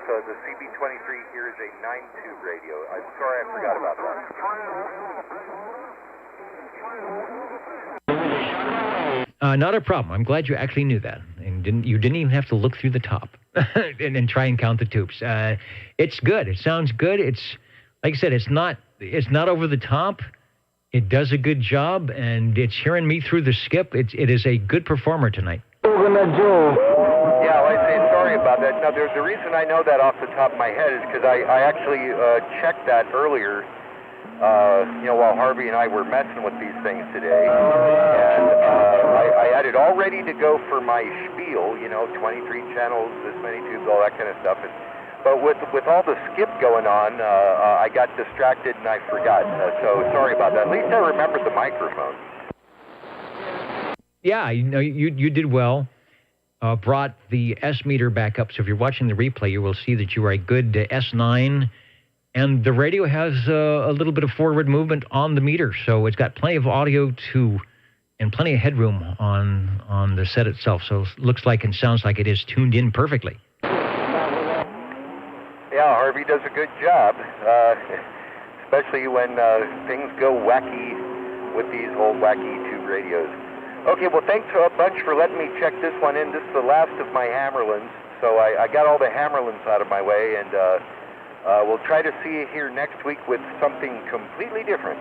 So the CB23 here is a 9-tube radio. I'm sorry I forgot about that. Not a problem. I'm glad you actually knew that, and you didn't even have to look through the top and try and count the tubes. It's good. It sounds good. It's like I said. It's not over the top. It does a good job, and it's hearing me through the skip. It is a good performer tonight. Yeah, well, I say sorry about that. Now, the reason I know that off the top of my head is because I actually checked that earlier. While Harvey and I were messing with these things today, and I had it all ready to go for my spiel, 23 channels, this many tubes, all that kind of stuff. But with all the skip going on, I got distracted and I forgot. So sorry about that. At least I remembered the microphone. Yeah, you did well. Brought the S meter back up. So if you're watching the replay, you will see that you are a good S9. And the radio has a little bit of forward movement on the meter, so it's got plenty of audio and plenty of headroom on the set itself. So it looks like and sounds like it is tuned in perfectly. Yeah, Harvey does a good job, especially when things go wacky with these old wacky tube radios. Okay, well, thanks a bunch for letting me check this one in. This is the last of my Hammarlands, so I got all the Hammarlands out of my way, and we'll try to see you here next week with something completely different.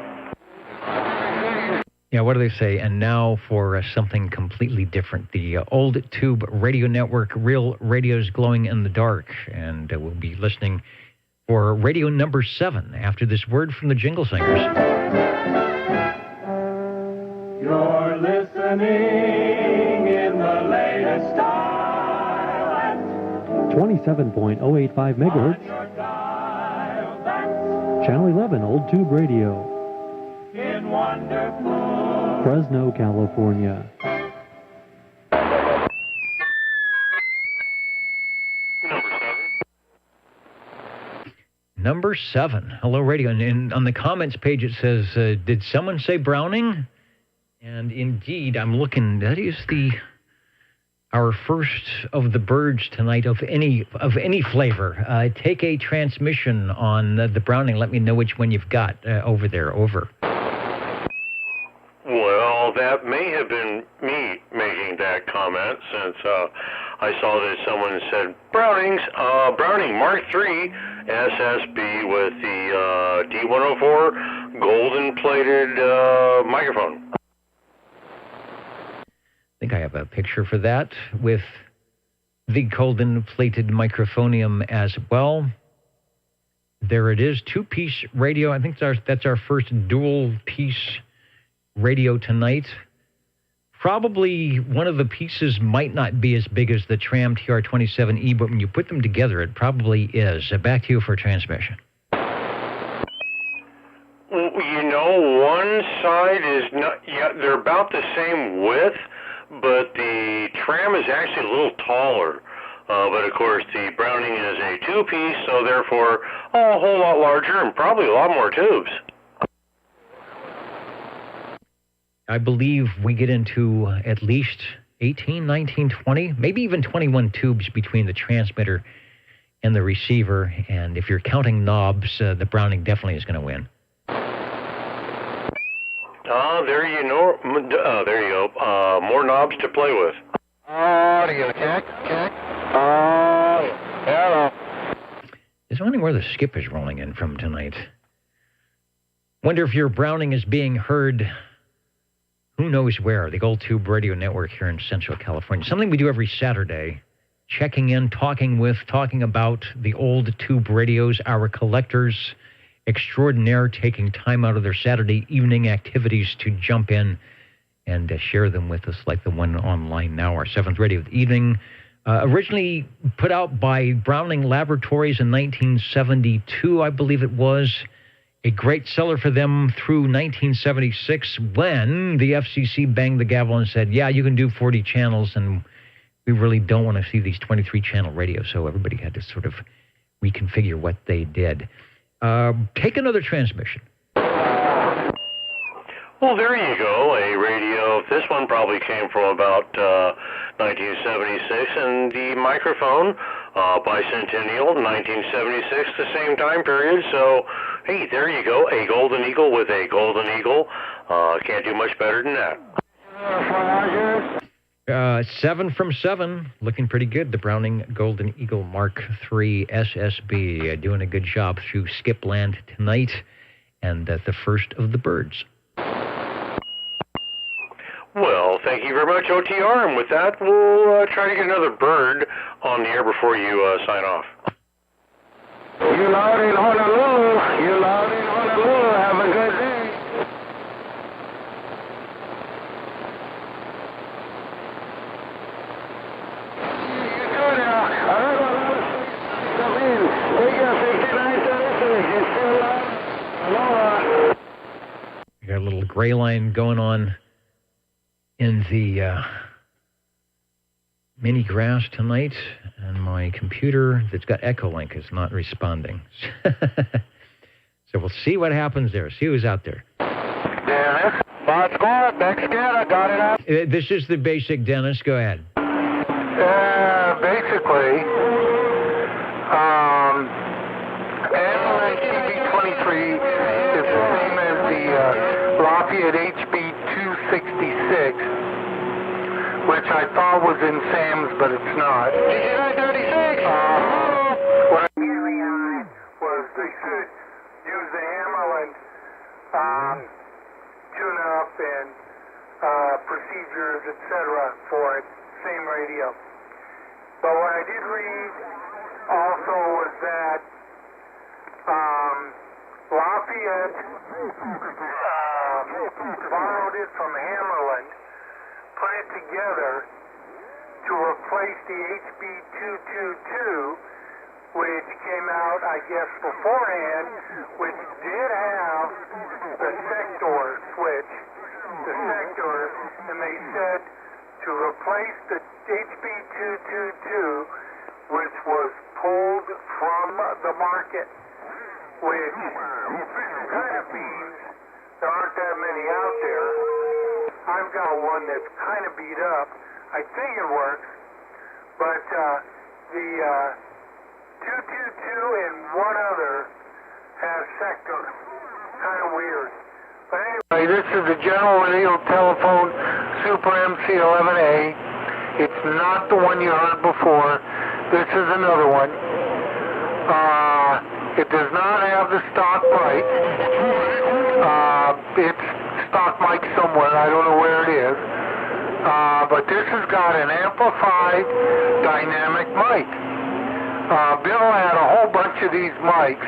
Yeah, what do they say? And now for something completely different. The old tube radio network, real radios glowing in the dark. And we'll be listening for radio number 7 after this word from the Jingle Singers. You're listening in the latest style. 27.085 megahertz. Channel 11, Old Tube Radio. In wonderful Fresno, California. Number 7. Hello, radio. And on the comments page, it says, did someone say Browning? And indeed, I'm looking. That is our first of the birds tonight of any flavor. Take a transmission on the Browning. Let me know which one you've got over there. Over. Well, that may have been me, comment since I saw that someone said Browning Mark III SSB with the D104 golden-plated microphone. I think I have a picture for that with the golden-plated microphonium as well. There it is, two-piece radio. I think that's our first dual-piece radio tonight. Probably one of the pieces might not be as big as the Tram TR27E, but when you put them together, it probably is. Back to you for transmission. You know, one side is not, yeah, they're about the same width, but the Tram is actually a little taller. But of course, the Browning is a two-piece, so therefore a whole lot larger and probably a lot more tubes. I believe we get into at least 18, 19, 20, maybe even 21 tubes between the transmitter and the receiver. And if you're counting knobs, the Browning definitely is going to win. There you go. More knobs to play with. Audio check. Hello. Just wondering where the skip is rolling in from tonight. Wonder if your Browning is being heard, who knows where, the Gold Tube Radio Network here in Central California. Something we do every Saturday, checking in, talking about the old tube radios, our collectors extraordinaire, taking time out of their Saturday evening activities to jump in and share them with us, like the one online now, our seventh radio of the evening. Originally put out by Browning Laboratories in 1972, I believe it was. A great seller for them through 1976 when the FCC banged the gavel and said, yeah, you can do 40 channels, and we really don't want to see these 23-channel radios. So everybody had to sort of reconfigure what they did. Take another transmission. Well, there you go, a radio. This one probably came from about 1976, and the microphone, bicentennial, 1976, the same time period. So, hey, there you go, a Golden Eagle with a Golden Eagle. Can't do much better than that. 7 from 7, looking pretty good. The Browning Golden Eagle Mark III SSB doing a good job through Skipland tonight, and the first of the birds. Well, thank you very much, OTR, and with that, we'll try to get another bird on the air before you sign off. You loud in Honolulu. Have a good day. You do now. I heard a lot of come in. We got 69 citizens. You still loud? Aloha. We got a little gray line going on in the mini grass tonight, and my computer that's got Echolink is not responding. So we'll see what happens there. See who's out there. Dennis, Bot Score, Beck Scanner, got it up. This is the basic, Dennis. Go ahead. Basically, Analyte TB23 is the same as the Lafayette HB266, which I thought was in Sam's, but it's not. What I realized was they should use the Hammerland tune-up and procedures, etc. for it. Same radio. But what I did read also was that Lafayette borrowed it from Hammerland, put it together to replace the HB222, which came out, I guess, beforehand, which did have the sector switch, and they said to replace the HB222, which was pulled from the market, which kind of means there aren't that many out there. I've got one that's kind of beat up. I think it works, but the 222 and one other has sector. Kind of weird. But anyway, this is the General Radio Telephone Super MC11A. It's not the one you heard before. This is another one. It does not have the stock mic. It's stock mic somewhere. I don't know where it is. But this has got an amplified dynamic mic. Bill had a whole bunch of these mics.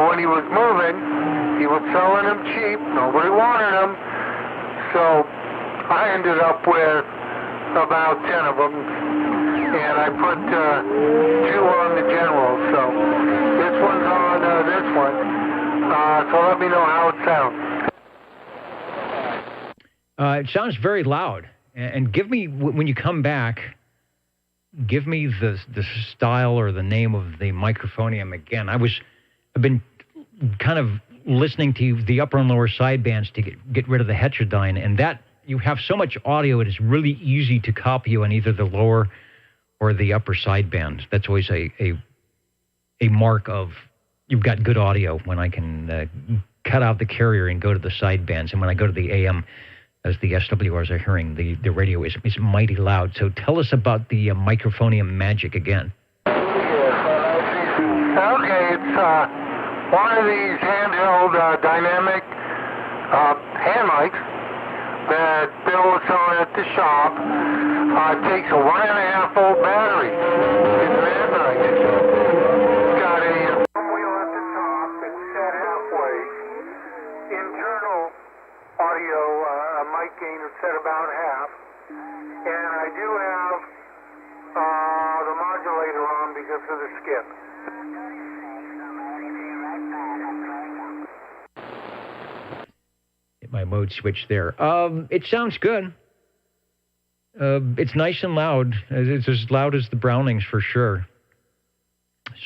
When he was moving, he was selling them cheap. Nobody wanted them. So I ended up with about 10 of them. And I put 2 on the General. So this one's on this one. So let me know how it sounds. It sounds very loud. And give me, when you come back, give me the style or the name of the microphonium again. I've been kind of listening to the upper and lower sidebands to get rid of the heterodyne, and that you have so much audio, it is really easy to copy you on either the lower or the upper sideband. That's always a mark of you've got good audio when I can cut out the carrier and go to the sidebands. And when I go to the AM, as the SWRs are hearing, the radio is mighty loud. So tell us about the microphonium magic again. Okay, it's one of these handheld dynamic hand mics that Bill was selling at the shop. It takes a 1.5-volt battery. It's very nice. It's got a wheel at the top that's set halfway. Internal audio, a mic gain is set about half. And I do have the modulator on because of the skip. My mode switch there. It sounds good. It's nice and loud. It's as loud as the Brownings for sure.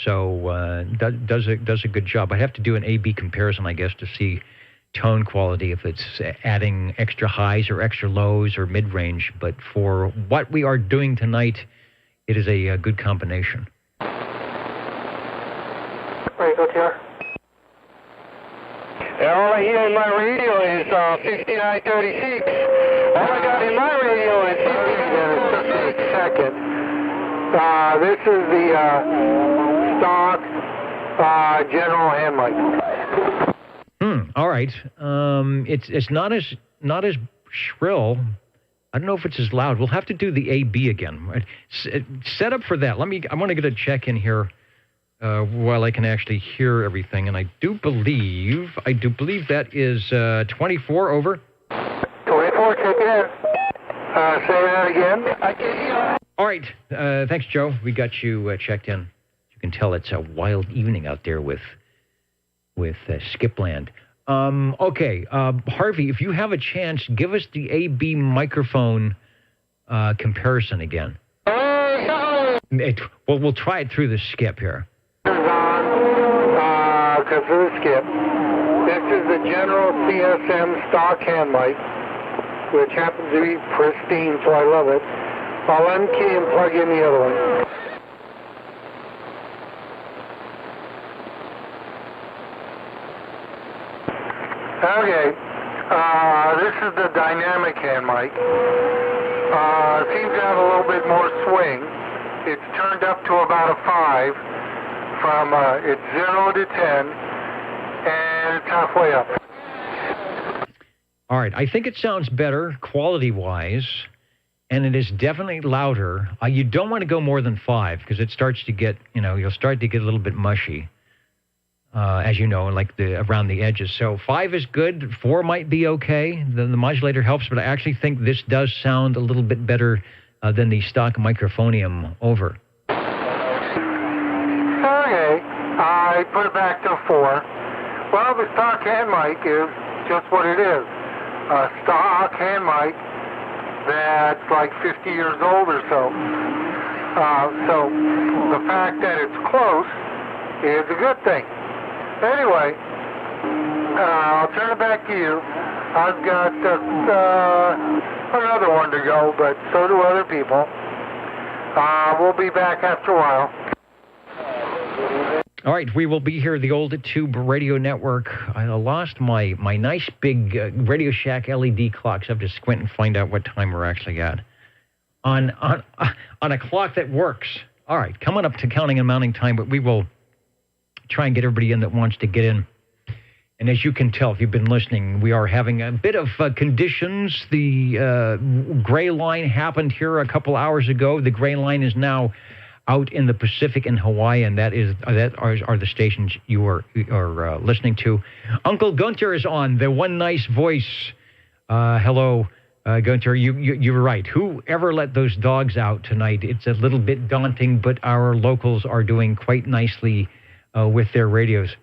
So does a good job. I have to do an A/B comparison, I guess, to see tone quality, if it's adding extra highs or extra lows or mid-range. But for what we are doing tonight, it is a good combination. Right, go here. All I hear in my radio is 5936. All I got in my radio is 5936. Second. This is the stock General hand mic. All right. It's not as shrill. I don't know if it's as loud. We'll have to do the AB again. Set up for that. I want to get a check in here. While I can actually hear everything, and I do believe that is 24 over. 24, check it in. Say that again. I can hear. All right, thanks, Joe. We got you checked in. You can tell it's a wild evening out there with Skipland. Okay, Harvey, if you have a chance, give us the AB microphone comparison again. We'll try it through the skip here. Because of the skip. This is the General CSM stock hand mic, which happens to be pristine, so I love it. I'll unkey and plug in the other one. Okay, this is the dynamic hand mic. Seems to have a little bit more swing. It's turned up to about a 5. From it's 0 to 10, and it's halfway up. All right, I think it sounds better quality-wise, and it is definitely louder. You don't want to go more than 5 because it starts to get, you'll start to get a little bit mushy, as you know, like around the edges. So 5 is good. 4 might be okay. The modulator helps, but I actually think this does sound a little bit better than the stock microphonium over. Okay, I put it back to 4. Well, the stock hand mic is just what it is. A stock hand mic that's like 50 years old or so. So the fact that it's close is a good thing. Anyway, I'll turn it back to you. I've got another one to go, but so do other people. We'll be back after a while. All right, we will be here, the Old Tube Radio Network. I lost my nice big Radio Shack LED clock, so I have to squint and find out what time we're actually at. on a clock that works. All right, coming up to counting and mounting time, but we will try and get everybody in that wants to get in. And as you can tell, if you've been listening, we are having a bit of conditions. The gray line happened here a couple hours ago. The gray line is now out in the Pacific in Hawaii, and that are the stations you are listening to. Uncle Gunter is on, the one nice voice. Hello, Gunter. You were right. Whoever let those dogs out tonight? It's a little bit daunting, but our locals are doing quite nicely with their radios.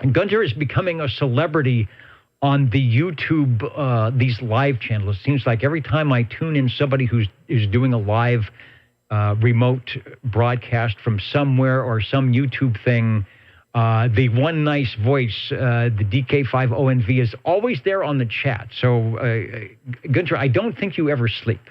And Gunter is becoming a celebrity on the YouTube, these live channels. It seems like every time I tune in somebody who's doing a live remote broadcast from somewhere or some YouTube thing, the one nice voice, the DK5ONV, is always there on the chat. So, Gunter, I don't think you ever sleep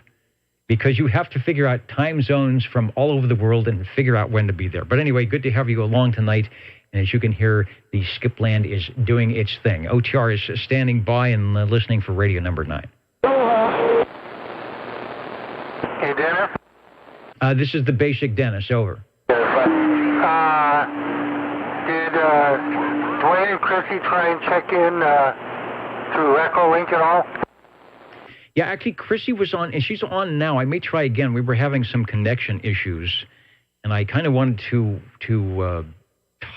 because you have to figure out time zones from all over the world and figure out when to be there. But anyway, good to have you along tonight. And as you can hear, the Skipland is doing its thing. OTR is standing by and listening for radio number 9. Hey, Dennis? This is the basic Dennis. Over. Did Dwayne and Chrissy try and check in through Echo Link at all? Yeah, actually, Chrissy was on, and she's on now. I may try again. We were having some connection issues, and I kind of wanted to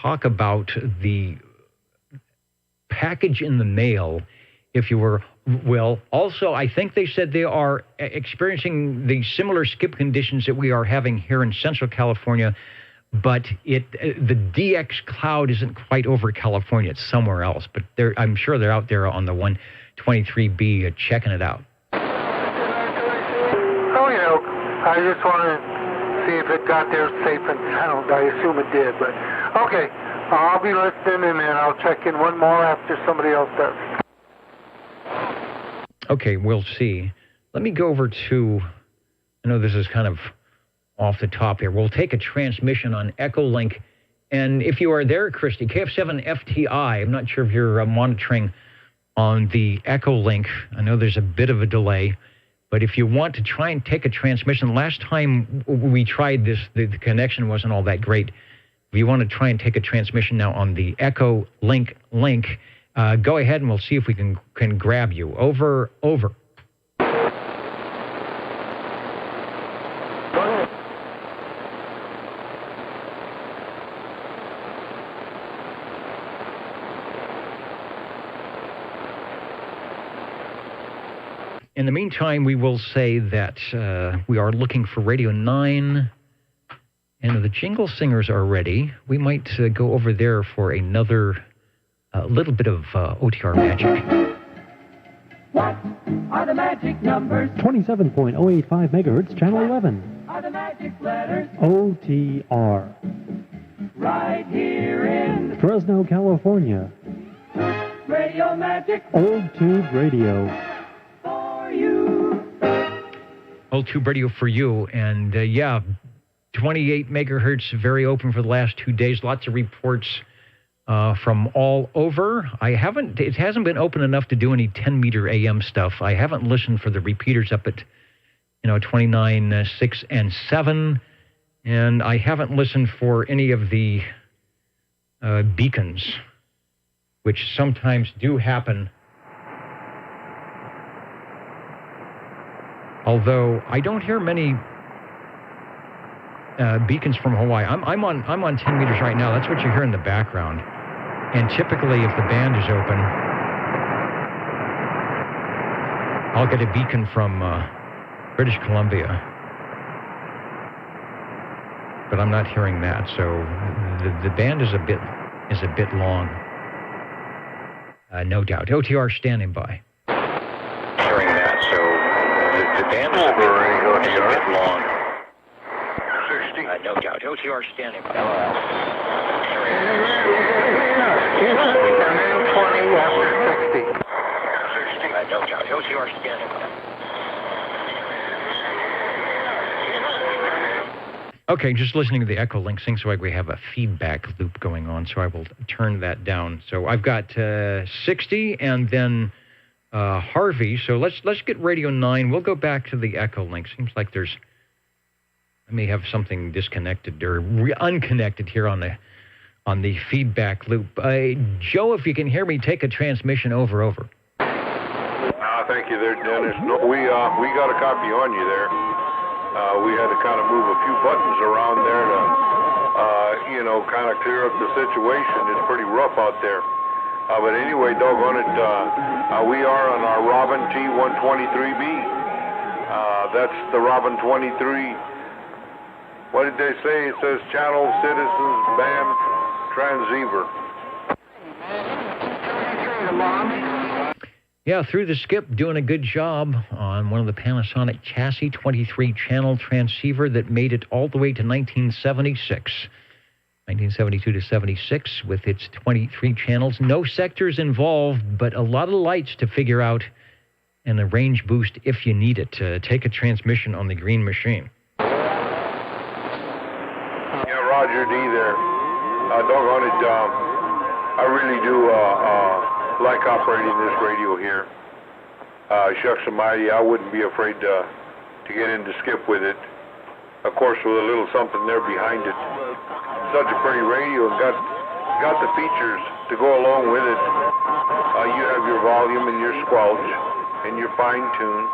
talk about the package in the mail, if you were will. Also, I think they said they are experiencing the similar skip conditions that we are having here in Central California, but the DX cloud isn't quite over California. It's somewhere else, but I'm sure they're out there on the 123B checking it out. Oh, yeah. I just wanted to see if it got there safe and sound. I assume it did, but okay. I'll be listening, and then I'll check in one more after somebody else does. Okay, we'll see. Let me go over to, I know this is kind of off the top here. We'll take a transmission on Echo Link. And if you are there, Christy, KF7FTI, I'm not sure if you're monitoring on the Echo Link. I know there's a bit of a delay. But if you want to try and take a transmission, last time we tried this, the connection wasn't all that great. If you want to try and take a transmission now on the Echo Link, go ahead and we'll see if we can grab you. Over. In the meantime, we will say that we are looking for Radio 9, and the jingle singers are ready. We might go over there for another little bit of OTR magic. What are the magic numbers? 27.085 megahertz, channel 11. Are the magic letters? OTR. Right here in Fresno, California. Radio Magic. Old Tube Radio. For you. Old Tube Radio for you. And 28 megahertz, very open for the last 2 days. Lots of reports from all over. It hasn't been open enough to do any 10-meter AM stuff. I haven't listened for the repeaters up at, 29, 6, and 7. And I haven't listened for any of the beacons, which sometimes do happen. Although I don't hear many beacons from Hawaii. I'm on 10 meters right now. That's what you hear in the background. And typically, if the band is open, I'll get a beacon from British Columbia. But I'm not hearing that, so the band is a bit long. No doubt. OTR standing by. Hearing that, so the band is a bit long. 60. No doubt. OTR standing by. And then 20 after 60. 60. No doubt. OTR standing by. Okay, just listening to the Echo Link seems like we have a feedback loop going on, so I will turn that down. So I've got 60 and then Harvey. So let's get Radio 9. We'll go back to the Echo link. Seems like I may have something disconnected or unconnected here on the feedback loop. Joe, if you can hear me, take a transmission over. Thank you there, Dennis. No, we got a copy on you there. We had to kind of move a few buttons around there to, kind of clear up the situation. It's pretty rough out there. But anyway, doggone it, we are on our Robin T123B. That's the Robin 23. What did they say? It says Channel Citizens Band Transceiver. Yeah, through the skip, doing a good job on one of the Panasonic chassis, 23-channel transceiver that made it all the way to 1972 to 76 with its 23 channels. No sectors involved, but a lot of lights to figure out and a range boost if you need it to take a transmission on the green machine. Yeah, Roger D there. Doggone it, I really do like operating this radio here. Shucks and mighty, I wouldn't be afraid to get into skip with it. Of course, with a little something there behind it. Such a pretty radio and got the features to go along with it. You have your volume and your squelch and your fine tune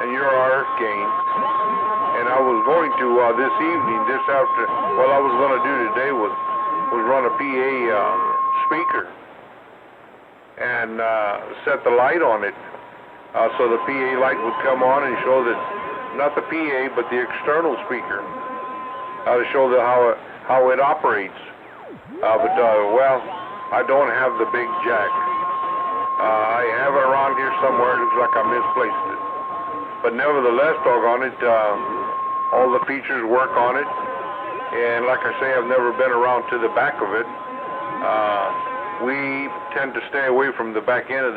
and your RF gain. And I was going to this evening, what I was going to do today was run a PA speaker and set the light on it. So the PA light would come on and show that, not the PA, but the external speaker, to show how it operates. Well, I don't have the big jack. I have it around here somewhere. It looks like I misplaced it. But nevertheless, doggone it, all the features work on it. And like I say, I've never been around to the back of it. We tend to stay away from the back end of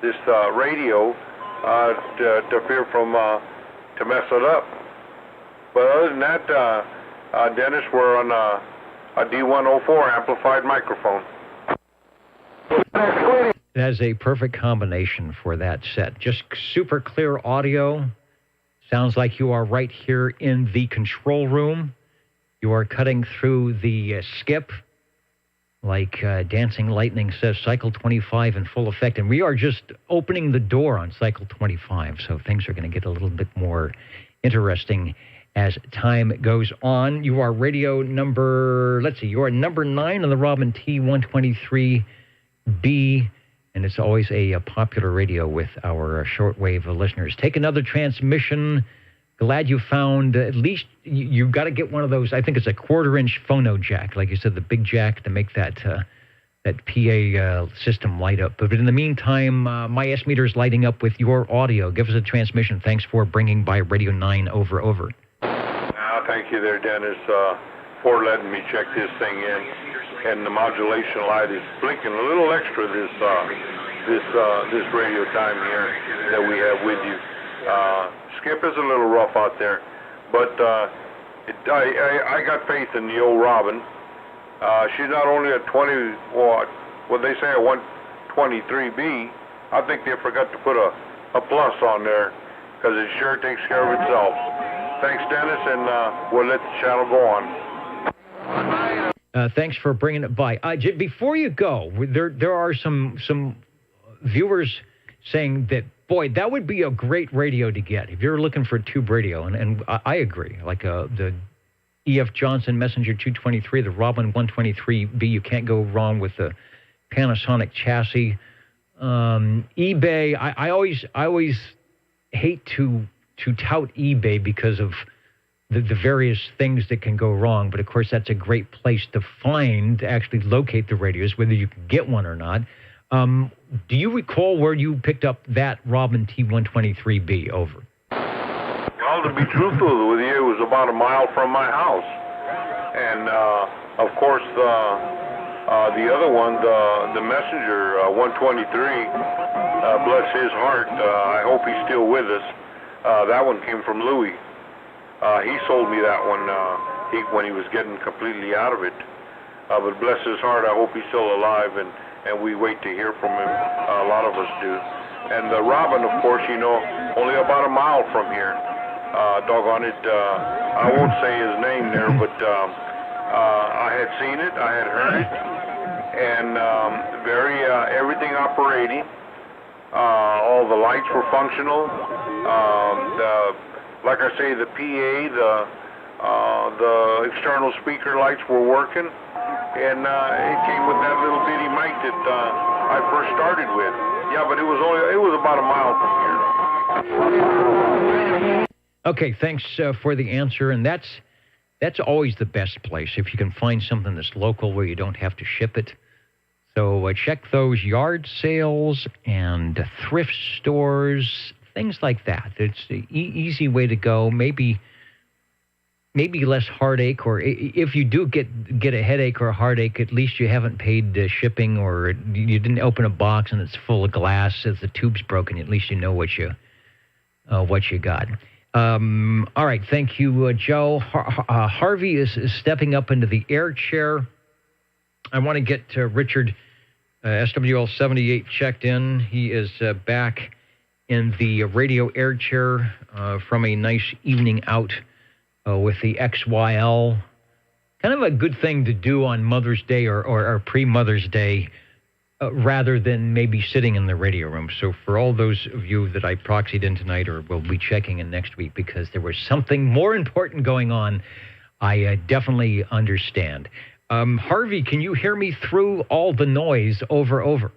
this radio to fear from to mess it up. But other than that, Dennis, we're on a D104 amplified microphone. It has a perfect combination for that set. Just super clear audio. Sounds like you are right here in the control room. You are cutting through the skip. Like Dancing Lightning says, cycle 25 in full effect. And we are just opening the door on cycle 25. So things are going to get a little bit more interesting as time goes on. You are radio number, you are number 9 on the Robin T123B. And it's always a popular radio with our shortwave listeners. Take another transmission. Glad you found, at least you've got to get one of those. I think it's a 1/4-inch phono jack, like you said, the big jack to make that PA system light up. But in the meantime, my S meter is lighting up with your audio. Give us a transmission. Thanks for bringing by Radio 9 over. Thank you there, Dennis, for letting me check this thing in. And the modulation light is blinking a little extra this radio time here that we have with you. Skip is a little rough out there, but I got faith in the old Robin. She's not only a 123B, I think they forgot to put a plus on there, because it sure takes care of itself. Thanks, Dennis, and we'll let the channel go on. Thanks for bringing it by. Before you go, there are some viewers saying that, boy, that would be a great radio to get if you're looking for a tube radio, and I agree. Like the E.F. Johnson Messenger 223, the Robin 123B, you can't go wrong with the Panasonic chassis. eBay, I always hate to tout eBay because of the various things that can go wrong, but of course that's a great place to actually locate the radios, whether you can get one or not. Do you recall where you picked up that Robin T123B over? Well, to be truthful with you, it was about a mile from my house. And, of course, the other one, the Messenger 123, bless his heart, I hope he's still with us. That one came from Louis. He sold me that one when he was getting completely out of it. But bless his heart, I hope he's still alive, and we wait to hear from him. A lot of us do. And Robin, of course, you know, only about a mile from here. Doggone it, I won't say his name there, but I had seen it, I had heard it, and everything operating. All the lights were functional. Like I say, the PA, the external speaker lights were working, and it came with that little bitty mic that I first started with. Yeah, but it was about a mile from here. Okay, thanks for the answer, and that's always the best place if you can find something that's local where you don't have to ship it. So check those yard sales and thrift stores, things like that. It's the easy way to go. Maybe less heartache, or if you do get a headache or a heartache, at least you haven't paid shipping, or you didn't open a box and it's full of glass as the tube's broken. At least you know what you got. All right, thank you, Joe. Harvey is stepping up into the air chair. I want to get Richard, SWL 78, checked in. He is back in the radio air chair from a nice evening out with the XYL. Kind of a good thing to do on Mother's Day or pre-Mother's Day rather than maybe sitting in the radio room. So for all those of you that I proxied in tonight or will be checking in next week because there was something more important going on, I definitely understand. Harvey, can you hear me through all the noise over? Whoops,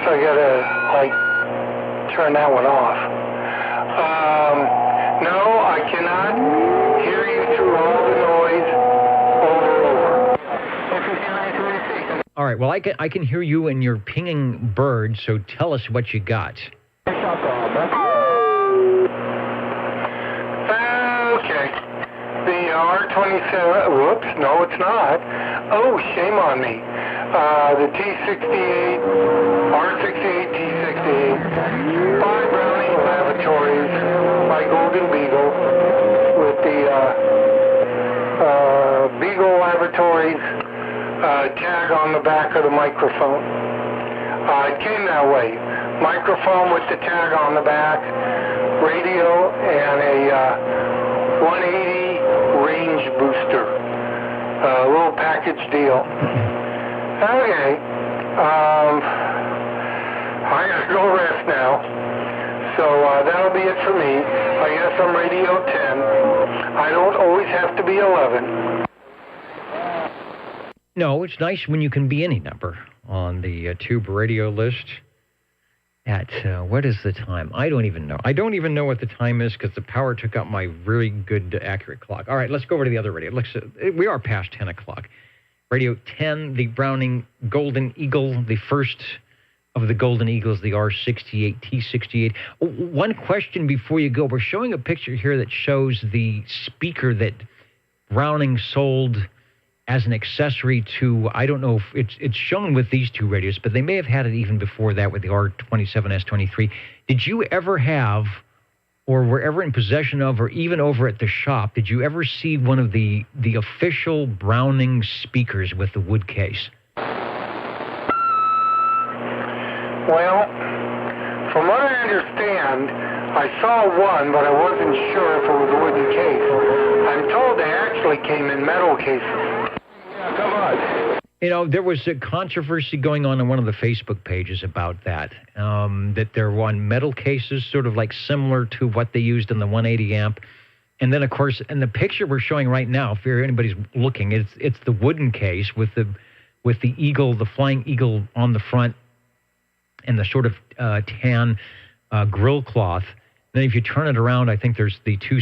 I gotta, turn that one off. No, I cannot hear you through all the noise over. All right, well, I can hear you and you're pinging bird, so tell us what you got. The R27, whoops, no it's not. Oh, shame on me. The T68, R68, T68, by Browning Laboratories, by Golden Beagle, with the Beagle Laboratories tag on the back of the microphone. It came that way. Microphone with the tag on the back, radio, and a 180 range booster. A little package deal. Okay. I gotta go rest now. So that'll be it for me. I guess I'm radio 10. I don't always have to be 11. No, it's nice when you can be any number on the tube radio list. At, what is the time? I don't even know. I don't even know what the time is because the power took out my really good, accurate clock. All right, let's go over to the other radio. We are past 10 o'clock. Radio 10, the Browning Golden Eagle, the first of the Golden Eagles, the R68, T68. One question before you go. We're showing a picture here that shows the speaker that Browning sold as an accessory to, I don't know if it's shown with these two radios, but they may have had it even before that with the R27S23. Did you ever have, or were ever in possession of, or even over at the shop, did you ever see one of the official Browning speakers with the wood case? Well, from what I understand, I saw one, but I wasn't sure if it was a wooden case. I'm told they actually came in metal cases. Come on. You know, there was a controversy going on one of the Facebook pages about that, that there were on metal cases, sort of like similar to what they used in the 180 amp. And then, of course, in the picture we're showing right now, if anybody's looking, it's the wooden case with the eagle, the flying eagle on the front, and the sort of tan grill cloth. Then if you turn it around, I think there's the two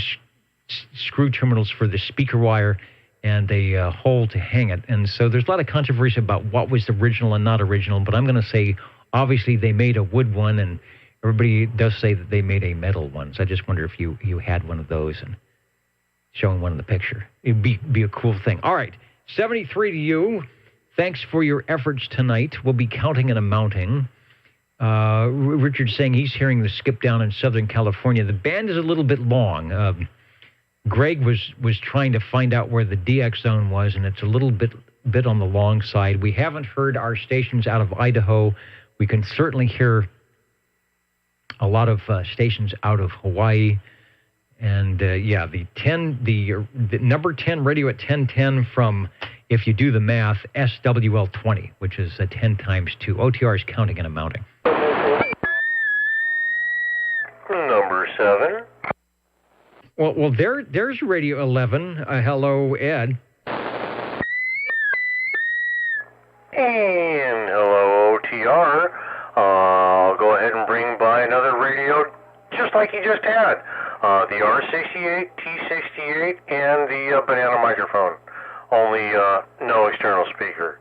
screw terminals for the speaker wire and a hole to hang it. And so there's a lot of controversy about what was original and not original, but I'm going to say, obviously, they made a wood one, and everybody does say that they made a metal one. So I just wonder if you had one of those and showing one in the picture. It'd be a cool thing. All right, 73 to you. Thanks for your efforts tonight. We'll be counting and amounting. Richard's saying he's hearing the skip down in Southern California. The band is a little bit long. Greg was trying to find out where the DX zone was, and it's a little bit bit on the long side. We haven't heard our stations out of Idaho. We can certainly hear a lot of stations out of Hawaii. And the number 10 radio at 1010 from, if you do the math, SWL 20, which is 10 times 2. OTR is counting and amounting. Number 7. Well, there's Radio 11. Hello, Ed. And hello, OTR. I'll go ahead and bring by another radio just like you just had. The R68, T68, and the banana microphone. Only no external speaker.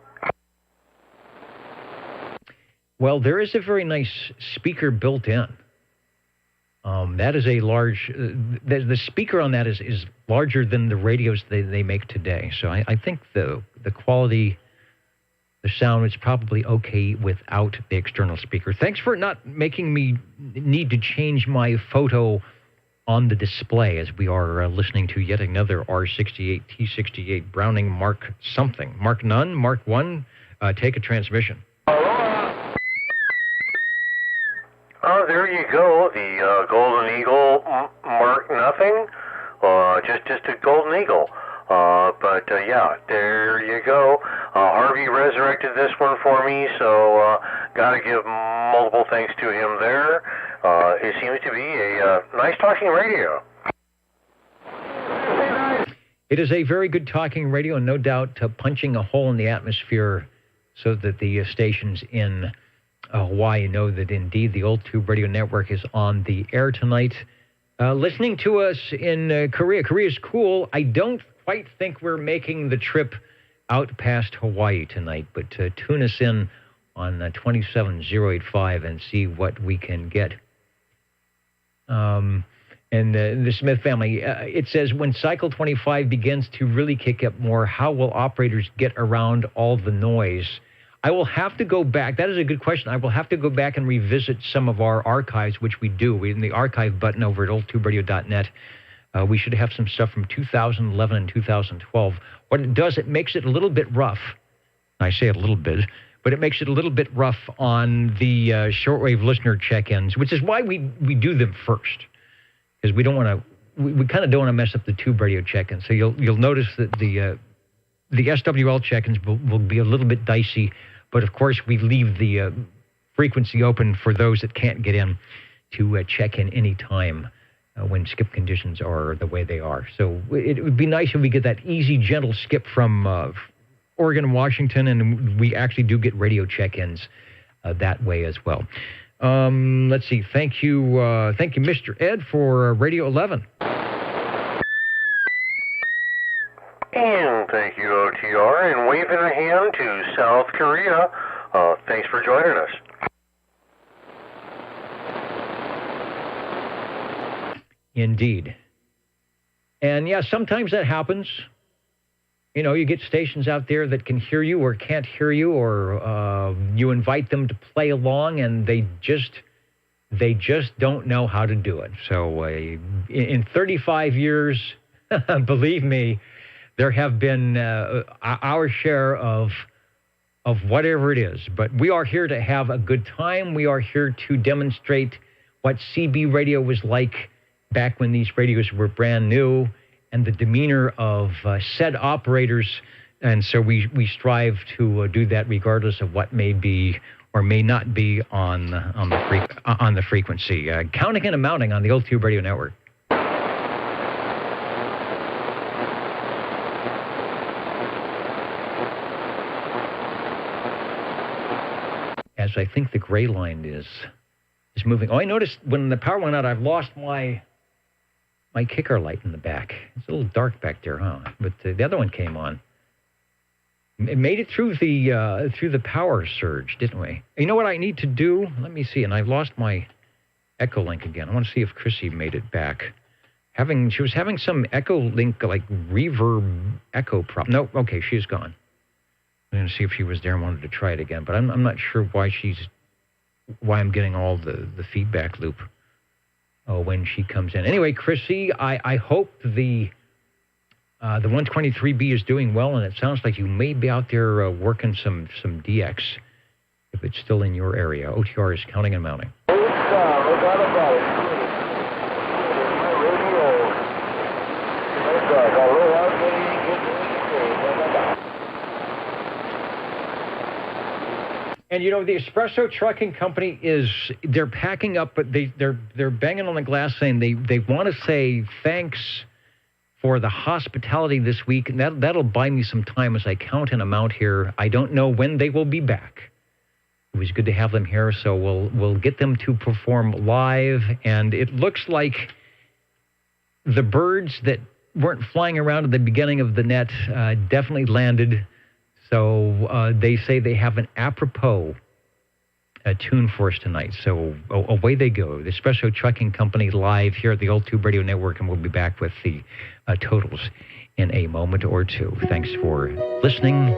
Well, there is a very nice speaker built in. That is a large... the speaker on that is larger than the radios they make today. So I think the quality... The sound is probably okay without the external speaker. Thanks for not making me need to change my photo on the display as we are listening to yet another R68, T68 Browning Mark something. Mark none, Mark 1, take a transmission. Oh, there you go. The Golden Eagle Mark nothing. Just a Golden Eagle. Yeah, there you go. Harvey resurrected this one for me, so got to give multiple thanks to him there. It seems to be a nice talking radio. It is a very good talking radio, and no doubt punching a hole in the atmosphere so that the stations in Hawaii know that indeed the Old Tube Radio Network is on the air tonight. Listening to us in Korea. Korea is cool. I don't quite think we're making the trip out past Hawaii tonight, but tune us in on 27085 and see what we can get. And the Smith family, it says, when Cycle 25 begins to really kick up more, how will operators get around all the noise? I will have to go back. That is a good question. I will have to go back and revisit some of our archives, which we do. In the archive button over at oldtuberadio.net, we should have some stuff from 2011 and 2012. What it does, it makes it a little bit rough. I say it a little bit, but it makes it a little bit rough on the shortwave listener check-ins, which is why we do them first, because we don't want to. We kind of don't want to mess up the tube radio check-ins. So you'll notice that the SWL check-ins will be a little bit dicey, but of course we leave the frequency open for those that can't get in to check in any time when skip conditions are the way they are. So it would be nice if we get that easy, gentle skip from Oregon and Washington, and we actually do get radio check-ins that way as well. Let's see. Thank you, Mr. Ed, for Radio 11. And thank you, OTR, and waving a hand to South Korea. Thanks for joining us. Indeed. And yeah, sometimes that happens. You know, you get stations out there that can hear you or can't hear you, or you invite them to play along and they just don't know how to do it. So in 35 years, believe me, there have been our share of whatever it is. But we are here to have a good time. We are here to demonstrate what CB radio was like back when these radios were brand new, and the demeanor of said operators. And so we strive to do that regardless of what may be or may not be on the frequency. Counting and amounting on the Old Tube Radio Network. As I think the gray line is moving. Oh, I noticed when the power went out, I've lost my kicker light in the back. It's a little dark back there, huh? But the other one came on. It made it through the power surge, didn't we? You know what I need to do? Let me see. And I've lost my Echo Link again. I want to see if Chrissy made it back. She was having some Echo Link, like reverb echo problem. No, okay, she's gone. I'm going to see if she was there and wanted to try it again. But I'm not sure why I'm getting all the feedback loop when she comes in. Anyway, Chrissy, I hope the The 123B is doing well, and it sounds like you may be out there working some DX if it's still in your area. OTR is counting and mounting. And you know, the Espresso Trucking Company they're packing up, but they're banging on the glass saying they want to say thanks for the hospitality this week, and that'll buy me some time as I count and amount here. I don't know when they will be back. It was good to have them here, so we'll get them to perform live, and it looks like the birds that weren't flying around at the beginning of the net definitely landed. So they say they have an apropos tune for us tonight. So away they go. The Espresso Trucking Company live here at the Old Tube Radio Network, and we'll be back with the totals in a moment or two. Thanks for listening.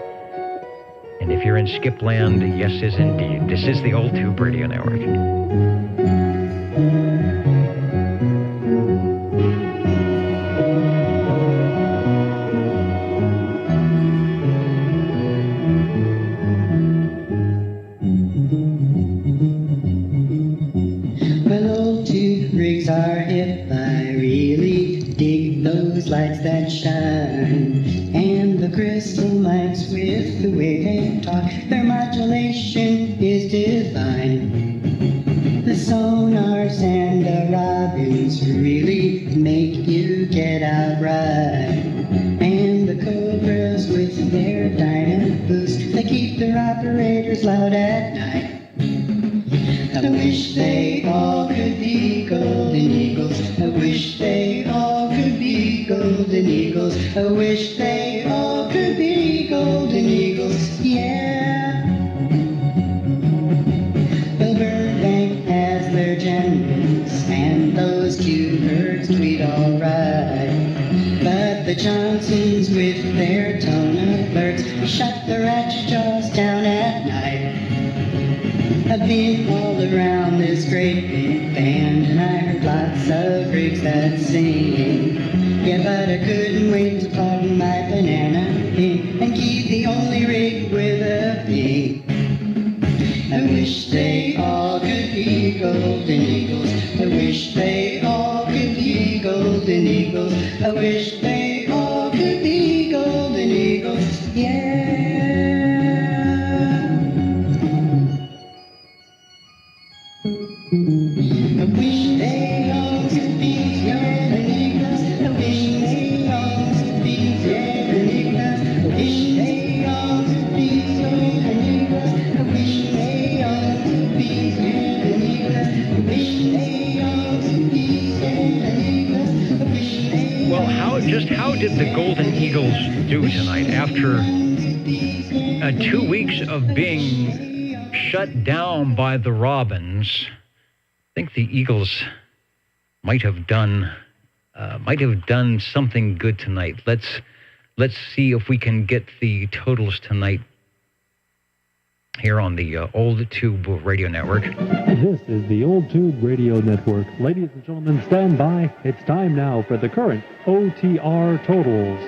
And if you're in Skipland, yes, is indeed. This is the Old Tube Radio Network. Are hip, I really dig those lights that shine, and the crystal lights with the way they talk, their modulation is divine. The sonars and the robins really make you get out right, and the cobras with their dynamic boost, they keep their operators loud at night. I wish they all could be golden eagles. I wish they all could be golden eagles. I wish they all could be golden eagles. Yeah. Well, Burbank has their generals, and those cute birds tweet all right. But the Johnsons with their tone alerts shut the ratchet jaws down at night. I've been all around this great big band, and I heard lots of rigs that sing. Yeah, but I couldn't wait to pardon my banana and keep the only rig with a ping. I wish they all could be golden eagles. I wish they all could be golden eagles. I wish they all could be golden eagles. Yeah. I wish they all could be golden eagles. I wish they all could be golden eagles. I wish they all could be golden eagles. I wish they all could be golden eagles. I wish they all could be golden eagles. I wish they. Well, how did the Golden Eagles do tonight after 2 weeks of being shut down by the Robins? I think the Eagles might have done something good tonight. Let's see if we can get the totals tonight here on the Old Tube Radio Network. This is the Old Tube Radio Network. Ladies and gentlemen, stand by. It's time now for the current OTR totals.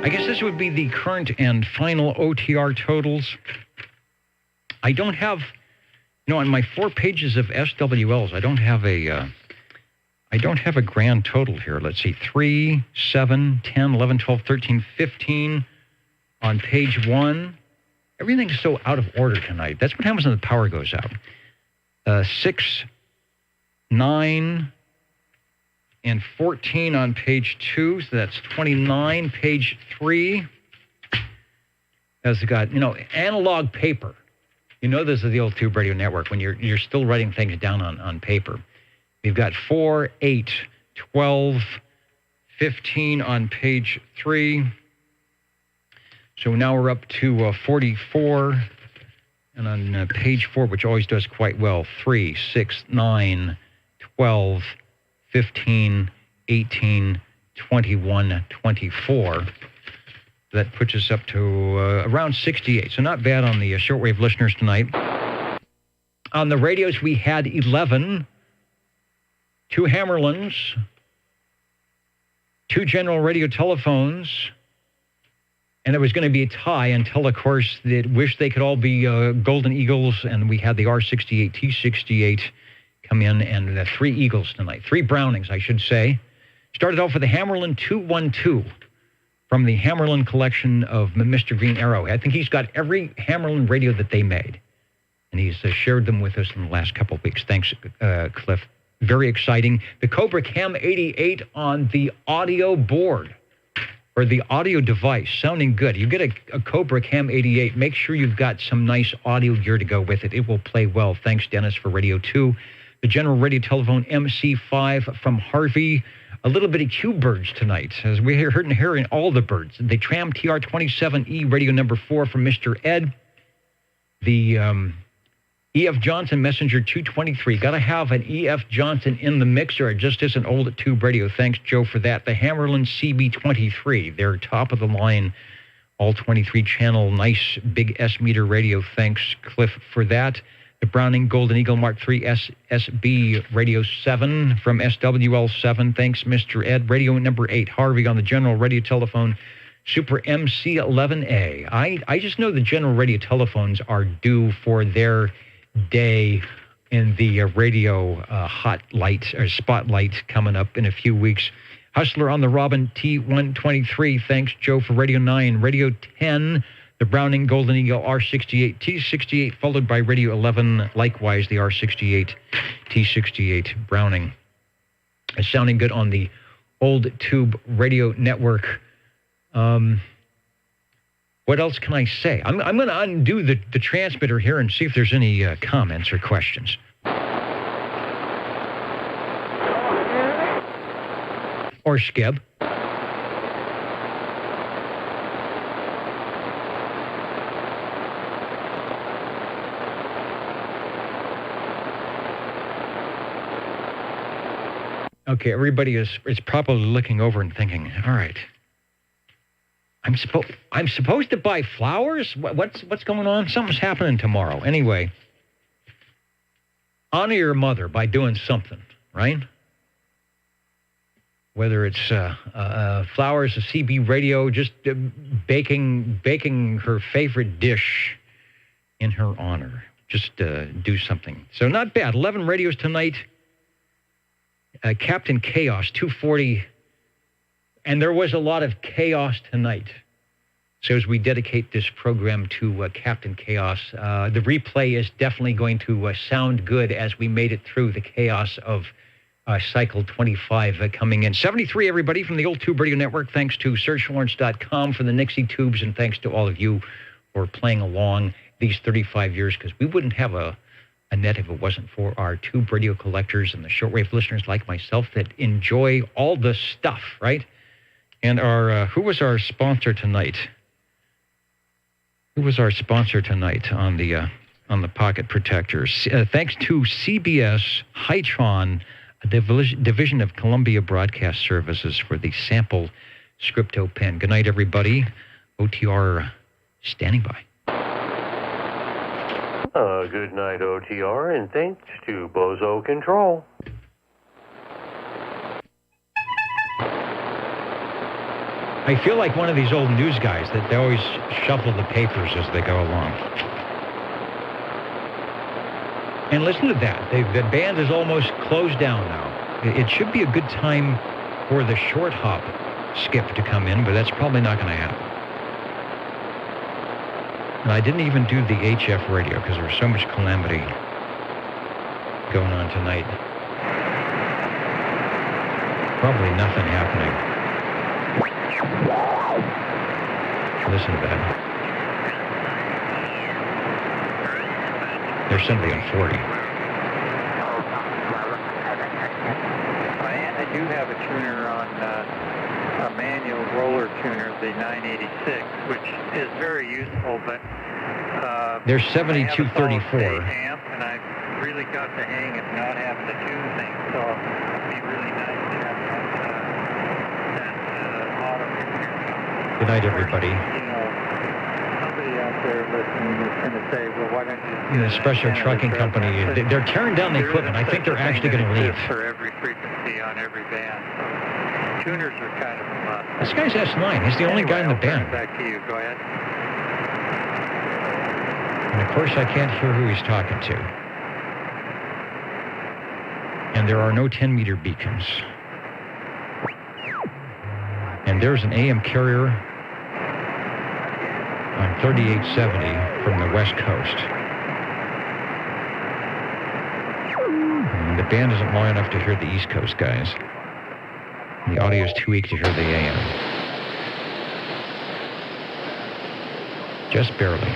I guess this would be the current and final OTR totals. I don't have, on my 4 pages of SWLs, I don't have a grand total here. Let's see, 3, 7, 10, 11, 12, 13, 15 on page 1. Everything's so out of order tonight. That's what happens when the power goes out. 6, 9, and 14 on page 2, so that's 29. Page 3 has got, analog paper. This is the Old Tube Radio Network when you're still writing things down on paper. We've got 4, 8, 12, 15 on page 3. So now we're up to 44. And on page 4, which always does quite well, 3, 6, 9, 12, 15, 18, 21, 24. That puts us up to around 68. So not bad on the shortwave listeners tonight. On the radios, we had 11. 2 Hammerlands, 2 general radio telephones, and it was going to be a tie until, of course, they wished they could all be Golden Eagles, and we had the R68, T68 come in, and the 3 Eagles tonight. 3 Brownings, I should say. Started off with the Hammerlin 212 from the Hammerlin collection of Mr. Green Arrow. I think he's got every Hammerlin radio that they made, and he's shared them with us in the last couple of weeks. Thanks, Cliff. Very exciting. The Cobra Cam 88 on the audio board, or the audio device, sounding good. You get a Cobra Cam 88, make sure you've got some nice audio gear to go with it. It will play well. Thanks, Dennis, for Radio 2. The General Radio Telephone MC5 from Harvey. A little bit of Q-Birds tonight, as we hearing all the birds. The Tram TR27E radio number 4 from Mr. Ed. The E.F. Johnson Messenger 223. Got to have an E.F. Johnson in the mixer. It just isn't old at Tube Radio. Thanks, Joe, for that. The Hammerlin CB23. They're top of the line, all 23 channel, nice big S-meter radio. Thanks, Cliff, for that. The Browning Golden Eagle Mark III SSB Radio 7 from SWL7. Thanks, Mr. Ed. Radio number 8, Harvey on the General Radio Telephone, Super MC11A. I just know the General Radio Telephones are due for their day in the radio hot light or spotlight coming up in a few weeks. Hustler on the Robin T123. Thanks, Joe, for Radio 9. Radio 10. The Browning Golden Eagle R68 T68, followed by Radio 11, likewise the R68 T68 Browning. It's sounding good on the old Tube Radio Network. What else can I say? I'm going to undo the transmitter here and see if there's any comments or questions. Or Skeb. Okay, everybody is probably looking over and thinking, all right, I'm supposed to buy flowers? What's going on? Something's happening tomorrow. Anyway, honor your mother by doing something, right? Whether it's flowers, a CB radio, just baking her favorite dish in her honor. Just do something. So not bad. 11 radios tonight. Captain Chaos 240, and there was a lot of chaos tonight. So as we dedicate this program to Captain Chaos, the replay is definitely going to sound good as we made it through the chaos of Cycle 25 coming in. 73, everybody, from the old Tube Radio Network. Thanks to SearchLawrence.com for the Nixie Tubes, and thanks to all of you for playing along these 35 years, because we wouldn't have a net if it wasn't for our Tube Radio collectors and the shortwave listeners like myself that enjoy all the stuff, right? And our who was our sponsor tonight? Who was our sponsor tonight on the pocket protectors? Thanks to CBS Hytron, a division of Columbia Broadcast Services, for the sample Scripto pen. Good night, everybody. OTR standing by. Good night, OTR, and thanks to Bozo Control. I feel like one of these old news guys that they always shuffle the papers as they go along. And listen to that. The band is almost closed down now. It should be a good time for the short hop skip to come in, but that's probably not going to happen. And I didn't even do the HF radio because there was so much calamity going on tonight. Probably nothing happening. Listen to that. There's somebody on 40. And I do have a tuner on a manual roller tuner, the 986, which is very useful, but there's 7234. Amp, and I really got the hang of not having to tune things, so it'd be really nice to have that auto tuner. Good night, everybody. You know, somebody out there listening is going to say, well, why don't you... The special trucking company, they're tearing down the equipment. I think they're actually going to leave. For every frequency on every band. So tuners are kind of... This guy's S9. He's the only guy in the band. Back to you. Go ahead. And of course, I can't hear who he's talking to. And there are no 10-meter beacons. And there's an AM carrier on 3870 from the West Coast. And the band isn't long enough to hear the East Coast guys. The audio is too weak to hear the AM. Just barely.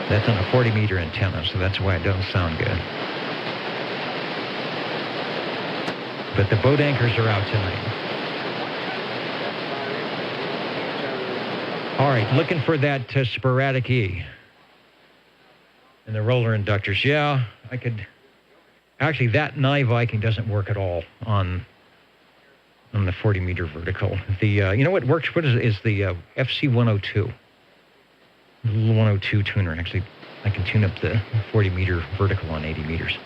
That's on a 40-meter antenna, so that's why it doesn't sound good. But the boat anchors are out tonight. All right, looking for that sporadic E. And the roller inductors. Yeah, I could... Actually, that Nye Viking doesn't work at all on the 40-meter vertical. The you know what works? What is the FC102? The little 102 tuner. Actually, I can tune up the 40-meter vertical on 80 meters.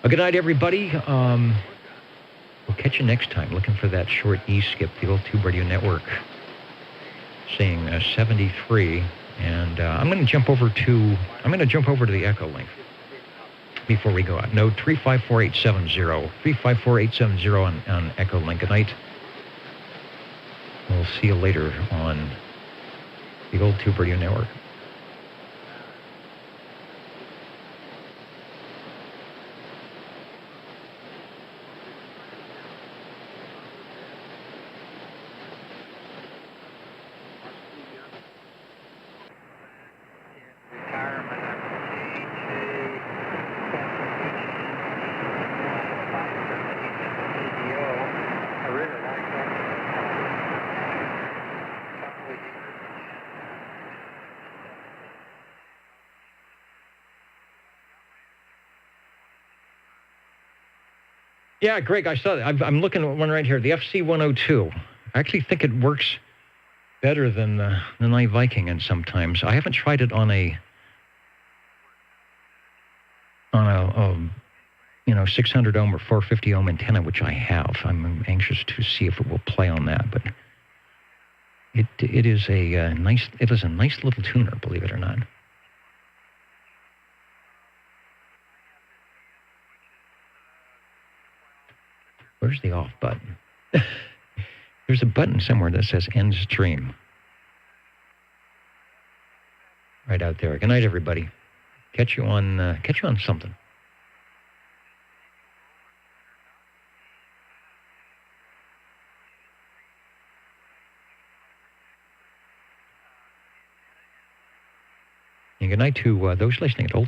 Well, good night, everybody. We'll catch you next time. Looking for that short E skip, the old Tube Radio Network, saying 73. And I'm going to jump over to the Echo link before we go out. No, 354-870. 354-870 on Echo link. Good night. We'll see you later on the old Tube Radio Network. Yeah, Greg, I saw that. I'm looking at one right here, the FC102. I actually think it works better than the Nye Viking, and sometimes I haven't tried it on a 600 ohm or 450 ohm antenna, which I have. I'm anxious to see if it will play on that, but it is a nice little tuner, believe it or not. Where's the off button? There's a button somewhere that says end stream. Right out there. Good night, everybody. Catch you on something. And good night to those listening at Old